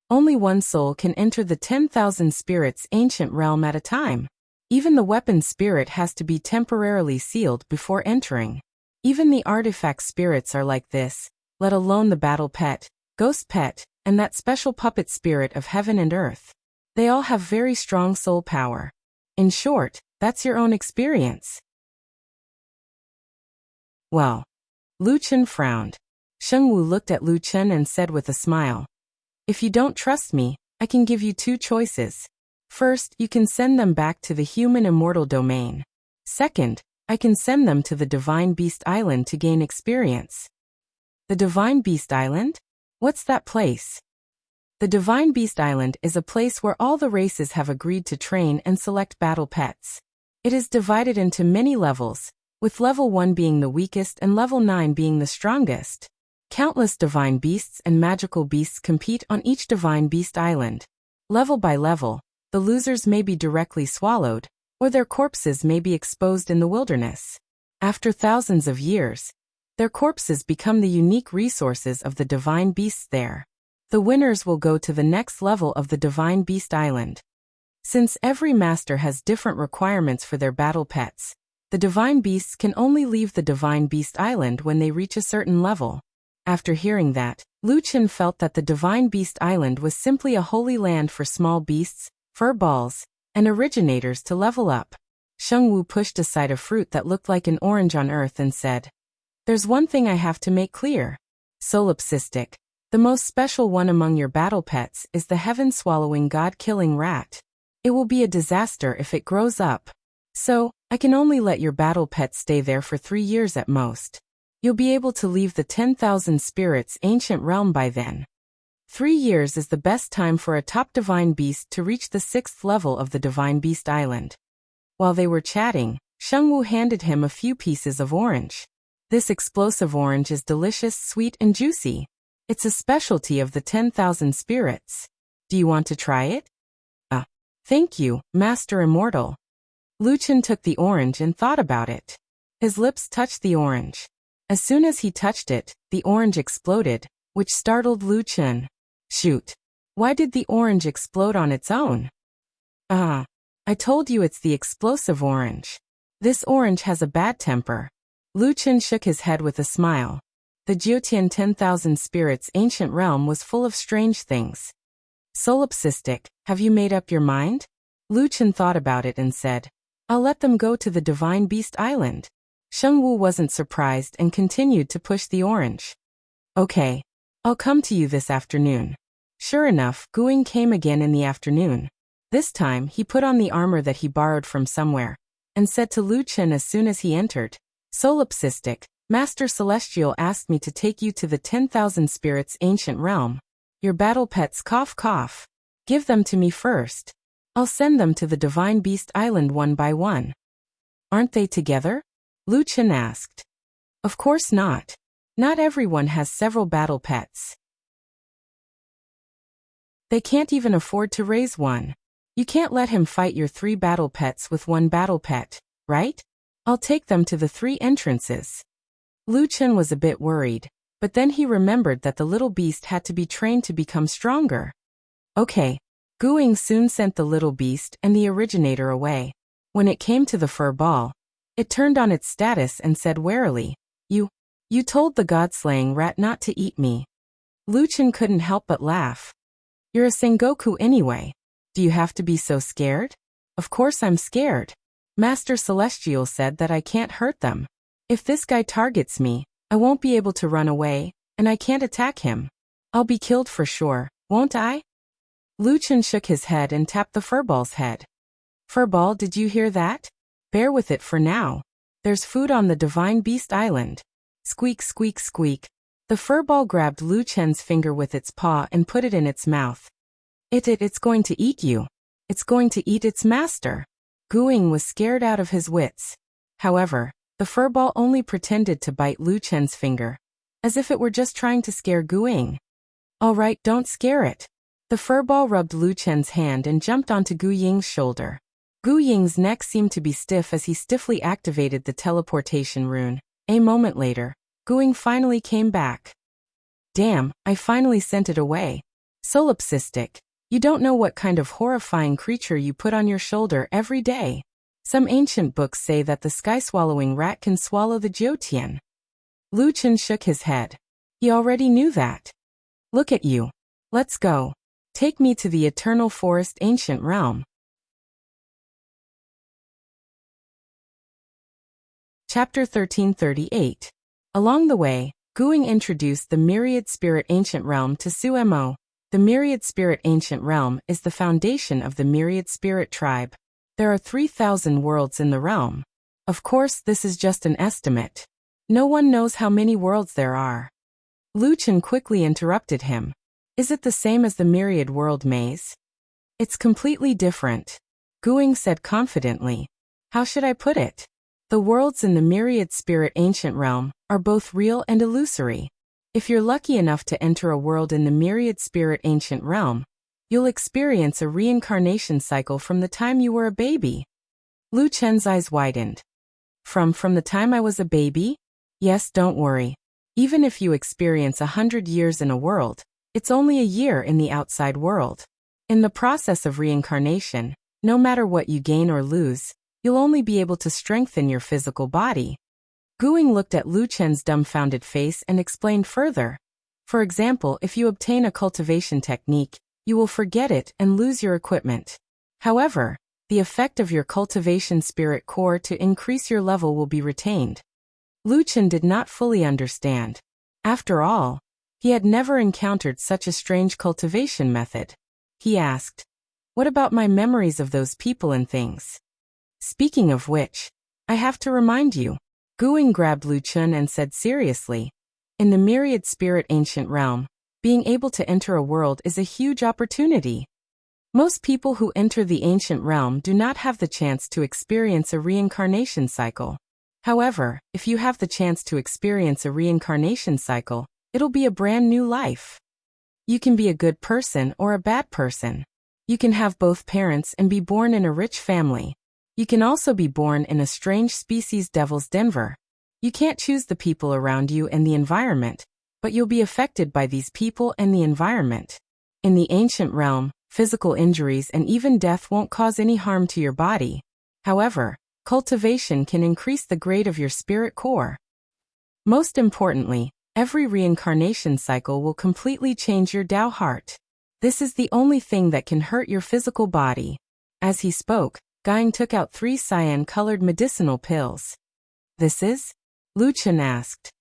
Speaker 1: Only one soul can enter the 10,000 spirits ancient realm at a time. Even the weapon spirit has to be temporarily sealed before entering. Even the artifact spirits are like this, let alone the battle pet, ghost pet, and that special puppet spirit of heaven and earth. They all have very strong soul power. In short, that's your own experience. Well. Lu Chen frowned. Shengwu looked at Lu Chen and said with a smile, if you don't trust me, I can give you 2 choices. First, you can send them back to the human immortal domain. Second, I can send them to the Divine Beast Island to gain experience. The Divine Beast Island? What's that place? The Divine Beast Island is a place where all the races have agreed to train and select battle pets. It is divided into many levels, with level 1 being the weakest and level 9 being the strongest. Countless divine beasts and magical beasts compete on each Divine Beast Island. Level by level, the losers may be directly swallowed, or their corpses may be exposed in the wilderness. After thousands of years, their corpses become the unique resources of the divine beasts there. The winners will go to the next level of the Divine Beast Island. Since every master has different requirements for their battle pets, the divine beasts can only leave the Divine Beast Island when they reach a certain level. After hearing that, Lu Chen felt that the Divine Beast Island was simply a holy land for small beasts, fur balls, and originators to level up. Shengwu pushed aside a fruit that looked like an orange on earth and said, "There's one thing I have to make clear. Solipsistic. The most special one among your battle pets is the heaven-swallowing god-killing rat. It will be a disaster if it grows up. So, I can only let your battle pet stay there for 3 years at most. You'll be able to leave the 10,000 spirits ancient realm by then. 3 years is the best time for a top divine beast to reach the 6th level of the divine beast island." While they were chatting, Shengwu handed him a few pieces of orange. This explosive orange is delicious, sweet, and juicy. It's a specialty of the 10,000 spirits. Do you want to try it? Thank you, Master Immortal. Lu Chen took the orange and thought about it. His lips touched the orange. As soon as he touched it, the orange exploded, which startled Lu Chen. Shoot. Why did the orange explode on its own? I told you it's the explosive orange. This orange has a bad temper. Lu Chen shook his head with a smile. The Jiutian 10,000 spirits ancient realm was full of strange things. Solipsistic, have you made up your mind? Lu Chen thought about it and said, "I'll let them go to the divine beast island." Shengwu wasn't surprised and continued to push the orange. "Okay. I'll come to you this afternoon." Sure enough, Guing came again in the afternoon. This time, he put on the armor that he borrowed from somewhere, and said to Lu Chen as soon as he entered, "Solipsistic, Master Celestial asked me to take you to the 10,000 spirits ancient realm. Your battle pets cough cough. Give them to me first. I'll send them to the divine beast island one by one." "Aren't they together?" Lu Chen asked. "Of course not. Not everyone has several battle pets. They can't even afford to raise one. You can't let him fight your 3 battle pets with 1 battle pet, right? I'll take them to the 3 entrances." Lu Chen was a bit worried, but then he remembered that the little beast had to be trained to become stronger. Okay. Guing soon sent the little beast and the originator away. When it came to the fur ball, it turned on its status and said warily, You told the god-slaying rat not to eat me." Lu Chen couldn't help but laugh. "You're a Sengoku anyway. Do you have to be so scared?" "Of course I'm scared. Master Celestial said that I can't hurt them. If this guy targets me, I won't be able to run away, and I can't attack him. I'll be killed for sure, won't I?" Lu Chen shook his head and tapped the furball's head. "Furball, did you hear that? Bear with it for now. There's food on the divine beast island." Squeak, squeak, squeak. The furball grabbed Lu Chen's finger with its paw and put it in its mouth. It's going to eat you. It's going to eat its master." Guing was scared out of his wits. However, the furball only pretended to bite Lu Chen's finger, as if it were just trying to scare Guing. "All right, don't scare it." The furball rubbed Lu Chen's hand and jumped onto Gu Ying's shoulder. Gu Ying's neck seemed to be stiff as he stiffly activated the teleportation rune. A moment later, Guing finally came back. "Damn, I finally sent it away. Solipsistic, you don't know what kind of horrifying creature you put on your shoulder every day. Some ancient books say that the sky-swallowing rat can swallow the Jiutian." Lu Chen shook his head. He already knew that. "Look at you. Let's go. Take me to the eternal forest ancient realm." Chapter 1338. Along the way, Guing introduced the Myriad Spirit Ancient Realm to Su Mo. The Myriad Spirit Ancient Realm is the foundation of the Myriad Spirit tribe. There are 3,000 worlds in the realm. Of course, this is just an estimate. No one knows how many worlds there are. Lu Chen quickly interrupted him. "Is it the same as the Myriad World Maze?" "It's completely different," Guing said confidently. "How should I put it? The worlds in the Myriad Spirit Ancient Realm are both real and illusory. If you're lucky enough to enter a world in the Myriad Spirit Ancient Realm, you'll experience a reincarnation cycle from the time you were a baby." Lu Chen's eyes widened. From the time I was a baby? Yes, don't worry. Even if you experience 100 years in a world, it's only a year in the outside world. In the process of reincarnation, no matter what you gain or lose, you'll only be able to strengthen your physical body. Guing looked at Lu Chen's dumbfounded face and explained further. For example, if you obtain a cultivation technique, you will forget it and lose your equipment. However, the effect of your cultivation spirit core to increase your level will be retained. Luchen did not fully understand. After all, he had never encountered such a strange cultivation method. He asked, "What about my memories of those people and things? Speaking of which, I have to remind you." Guing grabbed Luchen and said seriously, "In the myriad spirit ancient realm, being able to enter a world is a huge opportunity. Most people who enter the ancient realm do not have the chance to experience a reincarnation cycle. However, if you have the chance to experience a reincarnation cycle, it'll be a brand new life. You can be a good person or a bad person. You can have both parents and be born in a rich family. You can also be born in a strange species devil's Denver. You can't choose the people around you and the environment, but you'll be affected by these people and the environment. In the ancient realm, physical injuries and even death won't cause any harm to your body. However, cultivation can increase the grade of your spirit core. Most importantly, every reincarnation cycle will completely change your Tao heart. This is the only thing that can hurt your physical body." As he spoke, Guing took out 3 cyan-colored medicinal pills. "This is?" Luchen asked.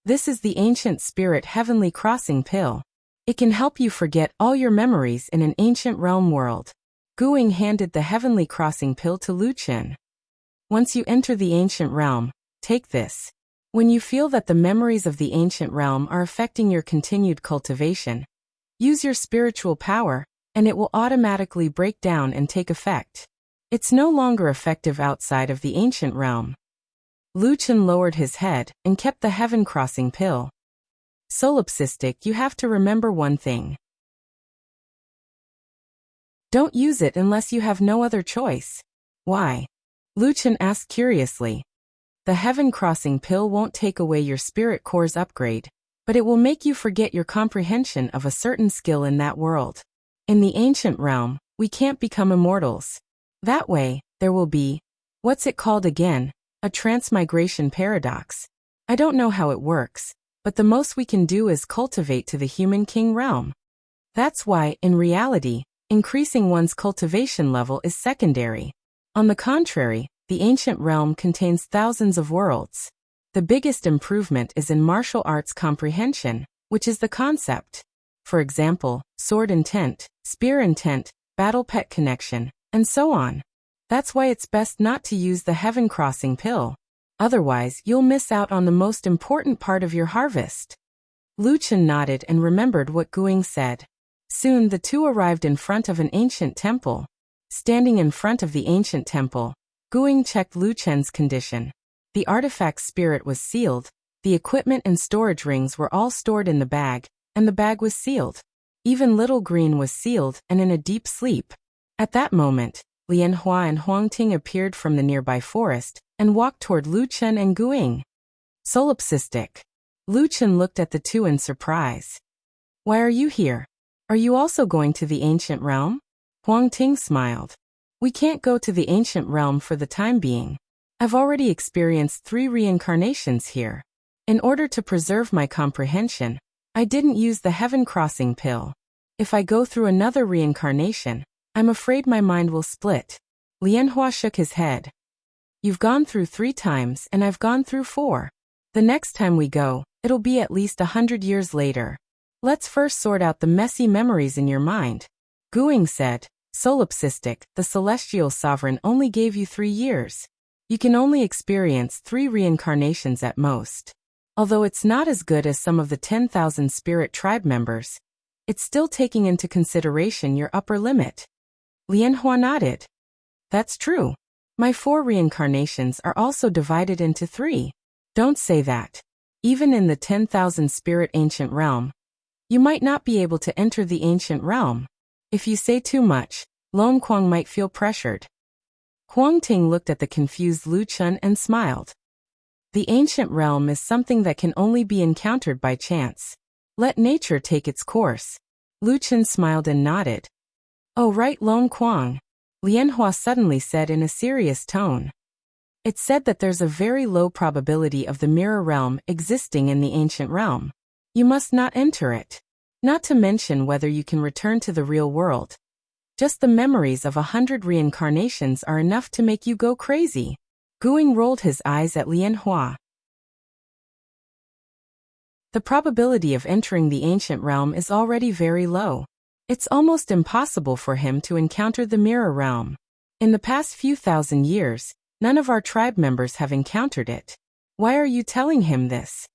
Speaker 1: "This is the Ancient Spirit Heavenly Crossing Pill. It can help you forget all your memories in an ancient realm world." Guing handed the Heavenly Crossing Pill to Luchen. "Once you enter the ancient realm, take this. When you feel that the memories of the ancient realm are affecting your continued cultivation, use your spiritual power, and it will automatically break down and take effect. It's no longer effective outside of the ancient realm." Luchen lowered his head and kept the Heaven Crossing Pill. "Solipsistic, you have to remember one thing. Don't use it unless you have no other choice." "Why?" Luchen asked curiously. "The Heaven Crossing Pill won't take away your spirit core's upgrade, but it will make you forget your comprehension of a certain skill in that world. In the ancient realm, we can't become immortals. That way, there will be, what's it called again, a transmigration paradox. I don't know how it works, but the most we can do is cultivate to the human king realm. That's why, in reality, increasing one's cultivation level is secondary. On the contrary, the ancient realm contains thousands of worlds. The biggest improvement is in martial arts comprehension, which is the concept. For example, sword intent, spear intent, battle pet connection, and so on. That's why it's best not to use the Heaven Crossing Pill. Otherwise, you'll miss out on the most important part of your harvest." Luchen nodded and remembered what Guing said. Soon the two arrived in front of an ancient temple. Standing in front of the ancient temple, Guing checked Luchen's condition. The artifact spirit was sealed, the equipment and storage rings were all stored in the bag, and the bag was sealed. Even Little Green was sealed and in a deep sleep. At that moment, Lianhua and Huangting appeared from the nearby forest and walked toward Luchen and Guing. "Solipsistic." Luchen looked at the two in surprise. "Why are you here? Are you also going to the ancient realm?" Huangting smiled. "We can't go to the ancient realm for the time being. I've already experienced 3 reincarnations here. In order to preserve my comprehension, I didn't use the Heaven Crossing Pill. If I go through another reincarnation, I'm afraid my mind will split." Lianhua shook his head. "You've gone through 3 times and I've gone through 4. The next time we go, it'll be at least 100 years later. Let's first sort out the messy memories in your mind." Guing said, "Solipsistic, the celestial sovereign only gave you 3 years. You can only experience 3 reincarnations at most. Although it's not as good as some of the 10,000 spirit tribe members, it's still taking into consideration your upper limit." Lianhua nodded. "That's true. My 4 reincarnations are also divided into 3. Don't say that. Even in the 10,000 spirit ancient realm, you might not be able to enter the ancient realm. If you say too much, Lone Quang might feel pressured." Huangting looked at the confused Luchen and smiled. "The ancient realm is something that can only be encountered by chance. Let nature take its course." Luchen smiled and nodded. "Oh right, Lone Quang," Lianhua suddenly said in a serious tone. "It's said that there's a very low probability of the mirror realm existing in the ancient realm. You must not enter it. Not to mention whether you can return to the real world. Just the memories of 100 reincarnations are enough to make you go crazy. Guing rolled his eyes at Lian Hua. The probability of entering the ancient realm is already very low. It's almost impossible for him to encounter the mirror realm. In the past few thousand years, none of our tribe members have encountered it. Why are you telling him this?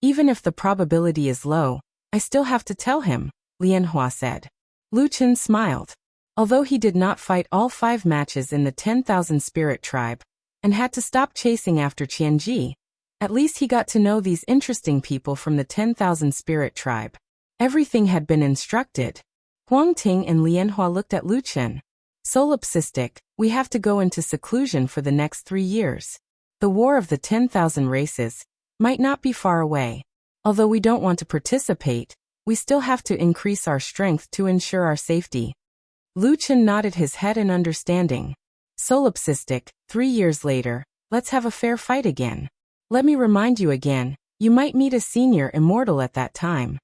Speaker 1: Even if the probability is low, I still have to tell him, Lian Hua said. Lu Chen smiled. Although he did not fight all 5 matches in the 10,000 spirit tribe, and had to stop chasing after Qianji, at least he got to know these interesting people from the 10,000 spirit tribe. Everything had been instructed. Huang Ting and Lian Hua looked at Lu Chen. Solipsistic, we have to go into seclusion for the next 3 years. The war of the 10,000 races might not be far away. Although we don't want to participate, we still have to increase our strength to ensure our safety. Lu Chen nodded his head in understanding. Solipsistic, 3 years later, let's have a fair fight again. Let me remind you again, you might meet a senior immortal at that time.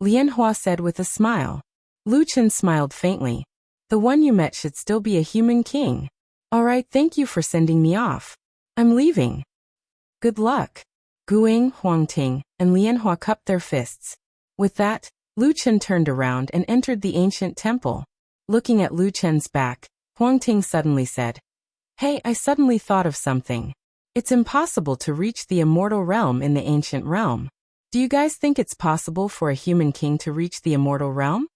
Speaker 1: Lian Hua said with a smile. Lu Chen smiled faintly. The one you met should still be a human king. Alright, thank you for sending me off. I'm leaving. Good luck. Guing, Huang Ting, and Lian Hua cupped their fists. With that, Lu Chen turned around and entered the ancient temple. Looking at Lu Chen's back, Huang Ting suddenly said, Hey, I suddenly thought of something. It's impossible to reach the immortal realm in the ancient realm. Do you guys think it's possible for a human king to reach the immortal realm?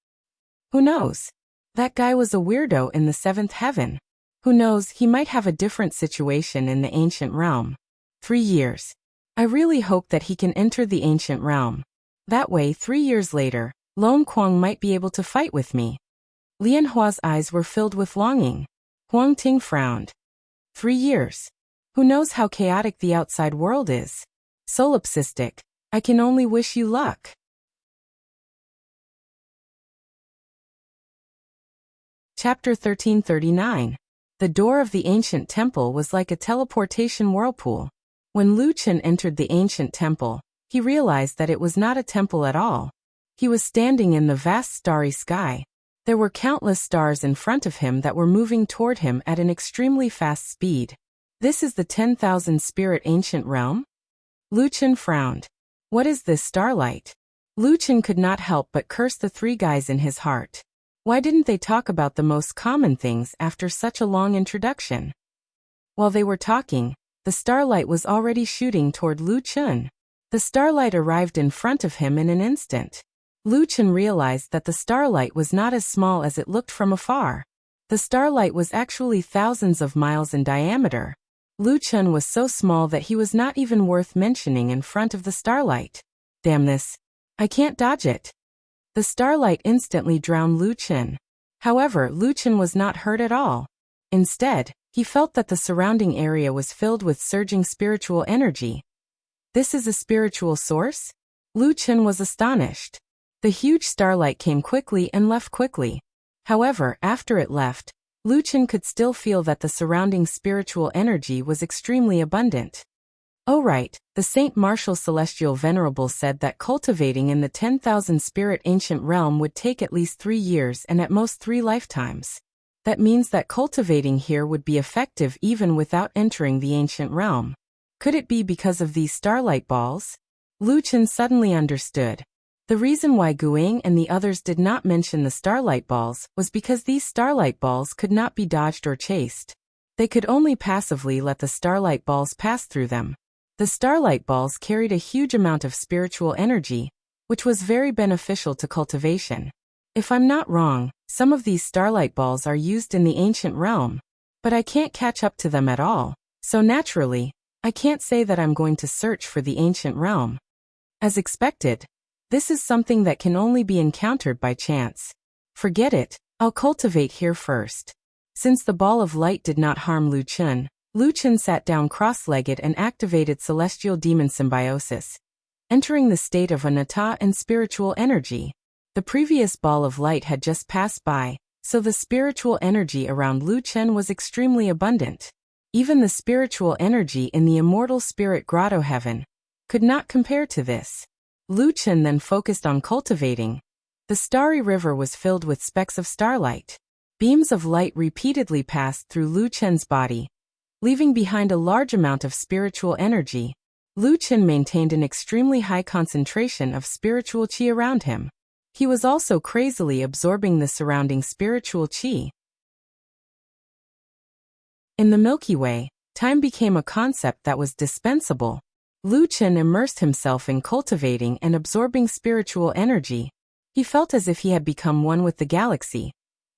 Speaker 1: Who knows? That guy was a weirdo in the 7th heaven. Who knows, he might have a different situation in the ancient realm. 3 years. I really hope that he can enter the ancient realm. That way, 3 years later, Lone Quang might be able to fight with me. Lian Hua's eyes were filled with longing. Huang Ting frowned. 3 years. Who knows how chaotic the outside world is? Solipsistic, I can only wish you luck. Chapter 1339. The door of the ancient temple was like a teleportation whirlpool. When Lu Chen entered the ancient temple, he realized that it was not a temple at all. He was standing in the vast starry sky. There were countless stars in front of him that were moving toward him at an extremely fast speed. This is the 10,000 spirit ancient realm? Lu Chen frowned. What is this starlight? Lu Chen could not help but curse the 3 guys in his heart. Why didn't they talk about the most common things after such a long introduction? While they were talking, the starlight was already shooting toward Lu Chen. The starlight arrived in front of him in an instant. Lu Chen realized that the starlight was not as small as it looked from afar. The starlight was actually thousands of miles in diameter. Lu Chen was so small that he was not even worth mentioning in front of the starlight. Damn this. I can't dodge it. The starlight instantly drowned Lu Chen. However, Lu Chen was not hurt at all. Instead, he felt that the surrounding area was filled with surging spiritual energy. This is a spiritual source? Lu Chen was astonished. The huge starlight came quickly and left quickly. However, after it left, Lu Chen could still feel that the surrounding spiritual energy was extremely abundant. Oh right, the Saint Martial Celestial Venerable said that cultivating in the 10,000 spirit ancient realm would take at least 3 years and at most 3 lifetimes. That means that cultivating here would be effective even without entering the ancient realm. Could it be because of these starlight balls? Lu Chen suddenly understood. The reason why Guing and the others did not mention the starlight balls was because these starlight balls could not be dodged or chased. They could only passively let the starlight balls pass through them. The starlight balls carried a huge amount of spiritual energy, which was very beneficial to cultivation. If I'm not wrong, some of these starlight balls are used in the ancient realm, but I can't catch up to them at all, so naturally, I can't say that I'm going to search for the ancient realm. As expected, this is something that can only be encountered by chance. Forget it, I'll cultivate here first. Since the ball of light did not harm Lu Chen sat down cross-legged and activated celestial demon symbiosis, entering the state of anatta and spiritual energy. The previous ball of light had just passed by, so the spiritual energy around Lu Chen was extremely abundant. Even the spiritual energy in the immortal spirit grotto heaven could not compare to this. Lu Chen then focused on cultivating. The starry river was filled with specks of starlight. Beams of light repeatedly passed through Lu Chen's body, leaving behind a large amount of spiritual energy. Lu Chen maintained an extremely high concentration of spiritual qi around him. He was also crazily absorbing the surrounding spiritual qi. In the Milky Way, time became a concept that was dispensable. Lu Chen immersed himself in cultivating and absorbing spiritual energy. He felt as if he had become one with the galaxy.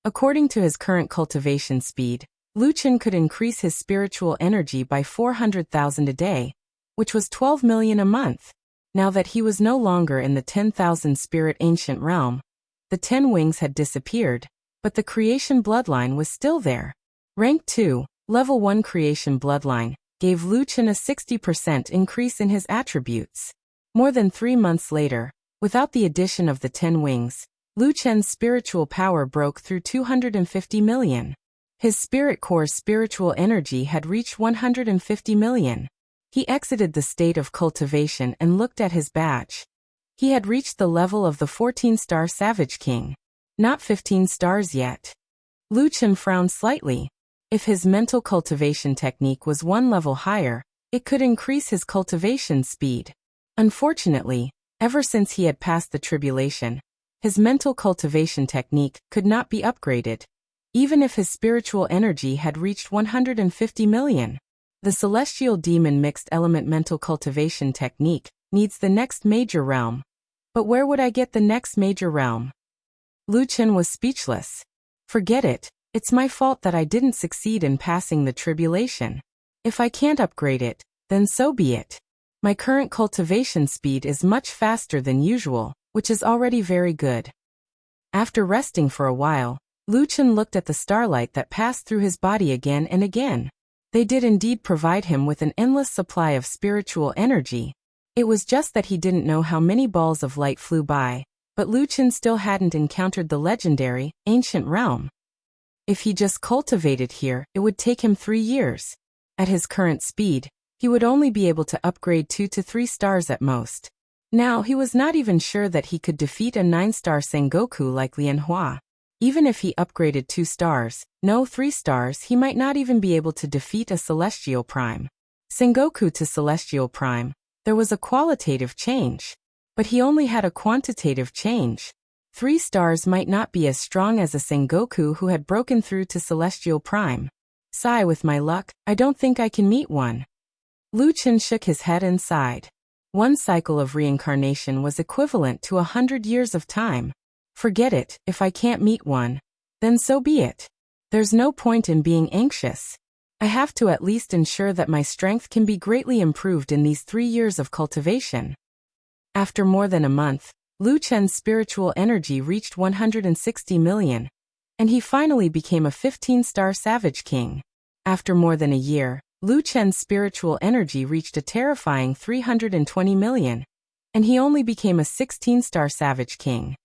Speaker 1: According to his current cultivation speed, Lu Chen could increase his spiritual energy by 400,000 a day, which was 12 million a month. Now that he was no longer in the 10,000 spirit ancient realm, the 10 wings had disappeared, but the creation bloodline was still there. Rank 2, Level 1 creation bloodline, gave Lu Chen a 60% increase in his attributes. More than 3 months later, without the addition of the 10 wings, Lu Chen's spiritual power broke through 250 million. His spirit core's spiritual energy had reached 150 million. He exited the state of cultivation and looked at his badge. He had reached the level of the 14-star Savage King. Not 15 stars yet. Lu Chen frowned slightly. If his mental cultivation technique was 1 level higher, it could increase his cultivation speed. Unfortunately, ever since he had passed the tribulation, his mental cultivation technique could not be upgraded, even if his spiritual energy had reached 150 million. The celestial demon mixed element mental cultivation technique needs the next major realm. But where would I get the next major realm? Lu Chen was speechless. Forget it, it's my fault that I didn't succeed in passing the tribulation. If I can't upgrade it, then so be it. My current cultivation speed is much faster than usual, which is already very good. After resting for a while, Lu Chen looked at the starlight that passed through his body again and again. They did indeed provide him with an endless supply of spiritual energy. It was just that he didn't know how many balls of light flew by, but Lu Chen still hadn't encountered the legendary, ancient realm. If he just cultivated here, it would take him 3 years. At his current speed, he would only be able to upgrade 2 to 3 stars at most. Now he was not even sure that he could defeat a 9-star Sengoku like Lian Hua. Even if he upgraded 2 stars, no 3 stars, he might not even be able to defeat a Celestial Prime. Sengoku to Celestial Prime, there was a qualitative change. But he only had a quantitative change. 3 stars might not be as strong as a Sengoku who had broken through to Celestial Prime. Sigh, with my luck, I don't think I can meet one. Lu Chen shook his head and sighed. 1 cycle of reincarnation was equivalent to 100 years of time. Forget it, if I can't meet one, then so be it. There's no point in being anxious. I have to at least ensure that my strength can be greatly improved in these 3 years of cultivation. After more than a month, Lu Chen's spiritual energy reached 160 million, and he finally became a 15-star Savage King. After more than a year, Lu Chen's spiritual energy reached a terrifying 320 million, and he only became a 16-star Savage King.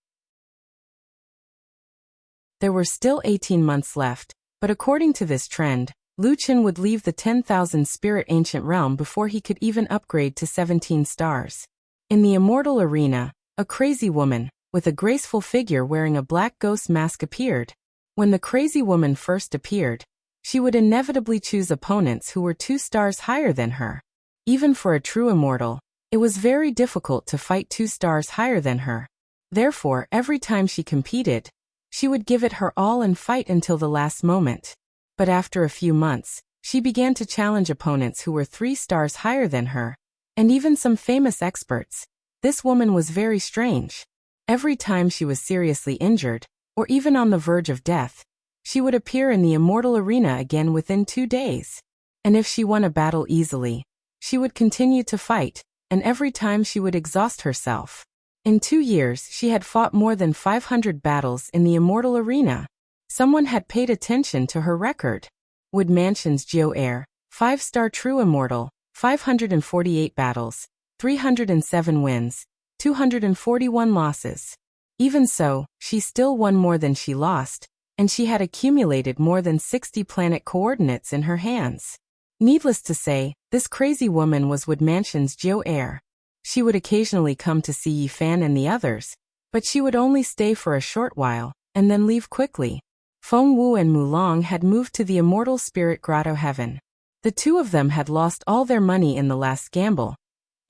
Speaker 1: There were still 18 months left, but according to this trend, Lu Chen would leave the 10,000 spirit ancient realm before he could even upgrade to 17 stars. In the immortal arena, a crazy woman, with a graceful figure wearing a black ghost mask appeared. When the crazy woman first appeared, she would inevitably choose opponents who were 2 stars higher than her. Even for a true immortal, it was very difficult to fight 2 stars higher than her. Therefore, every time she competed, she would give it her all and fight until the last moment. But after a few months, she began to challenge opponents who were 3 stars higher than her, and even some famous experts. This woman was very strange. Every time she was seriously injured, or even on the verge of death, she would appear in the immortal arena again within 2 days. And if she won a battle easily, she would continue to fight, and every time she would exhaust herself. In 2 years, she had fought more than 500 battles in the immortal arena. Someone had paid attention to her record. Wood Mansion's Jiu Air, 5-star true immortal, 548 battles, 307 wins, 241 losses. Even so, she still won more than she lost, and she had accumulated more than 60 planet coordinates in her hands. Needless to say, this crazy woman was Wood Mansion's Jiu Air. She would occasionally come to see Yi Fan and the others, but she would only stay for a short while, and then leave quickly. Feng Wu and Mulong had moved to the Immortal Spirit Grotto Heaven. The two of them had lost all their money in the last gamble,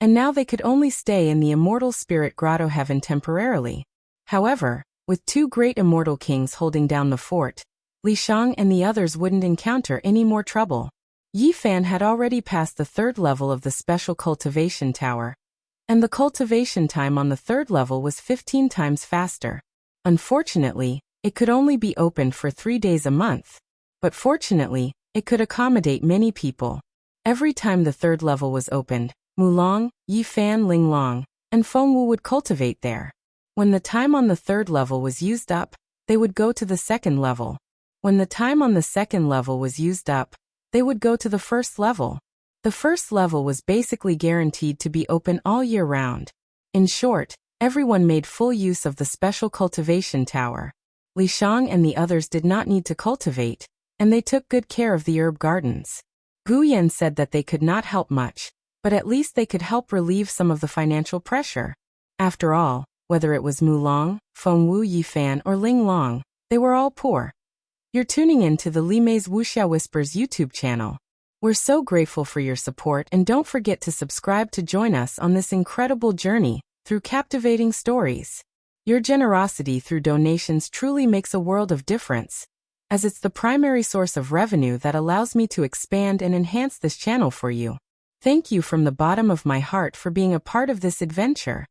Speaker 1: and now they could only stay in the Immortal Spirit Grotto Heaven temporarily. However, with two great immortal kings holding down the fort, Li Shang and the others wouldn't encounter any more trouble. Yi Fan had already passed the 3rd level of the Special Cultivation Tower, and the cultivation time on the 3rd level was 15 times faster. Unfortunately, it could only be opened for 3 days a month, but fortunately, it could accommodate many people. Every time the 3rd level was opened, Mulong, Yi Fan, Ling Long, and Feng Wu would cultivate there. When the time on the 3rd level was used up, they would go to the 2nd level. When the time on the 2nd level was used up, they would go to the 1st level. The 1st level was basically guaranteed to be open all year round. In short, everyone made full use of the Special Cultivation Tower. Li Shang and the others did not need to cultivate, and they took good care of the herb gardens. Gu Yan said that they could not help much, but at least they could help relieve some of the financial pressure. After all, whether it was Mulong, Feng Wu, Yi Fan, or Ling Long, they were all poor. You're tuning in to the Li Mei's Wuxia Whispers YouTube channel. We're so grateful for your support, and don't forget to subscribe to join us on this incredible journey through captivating stories. Your generosity through donations truly makes a world of difference, as it's the primary source of revenue that allows me to expand and enhance this channel for you. Thank you from the bottom of my heart for being a part of this adventure.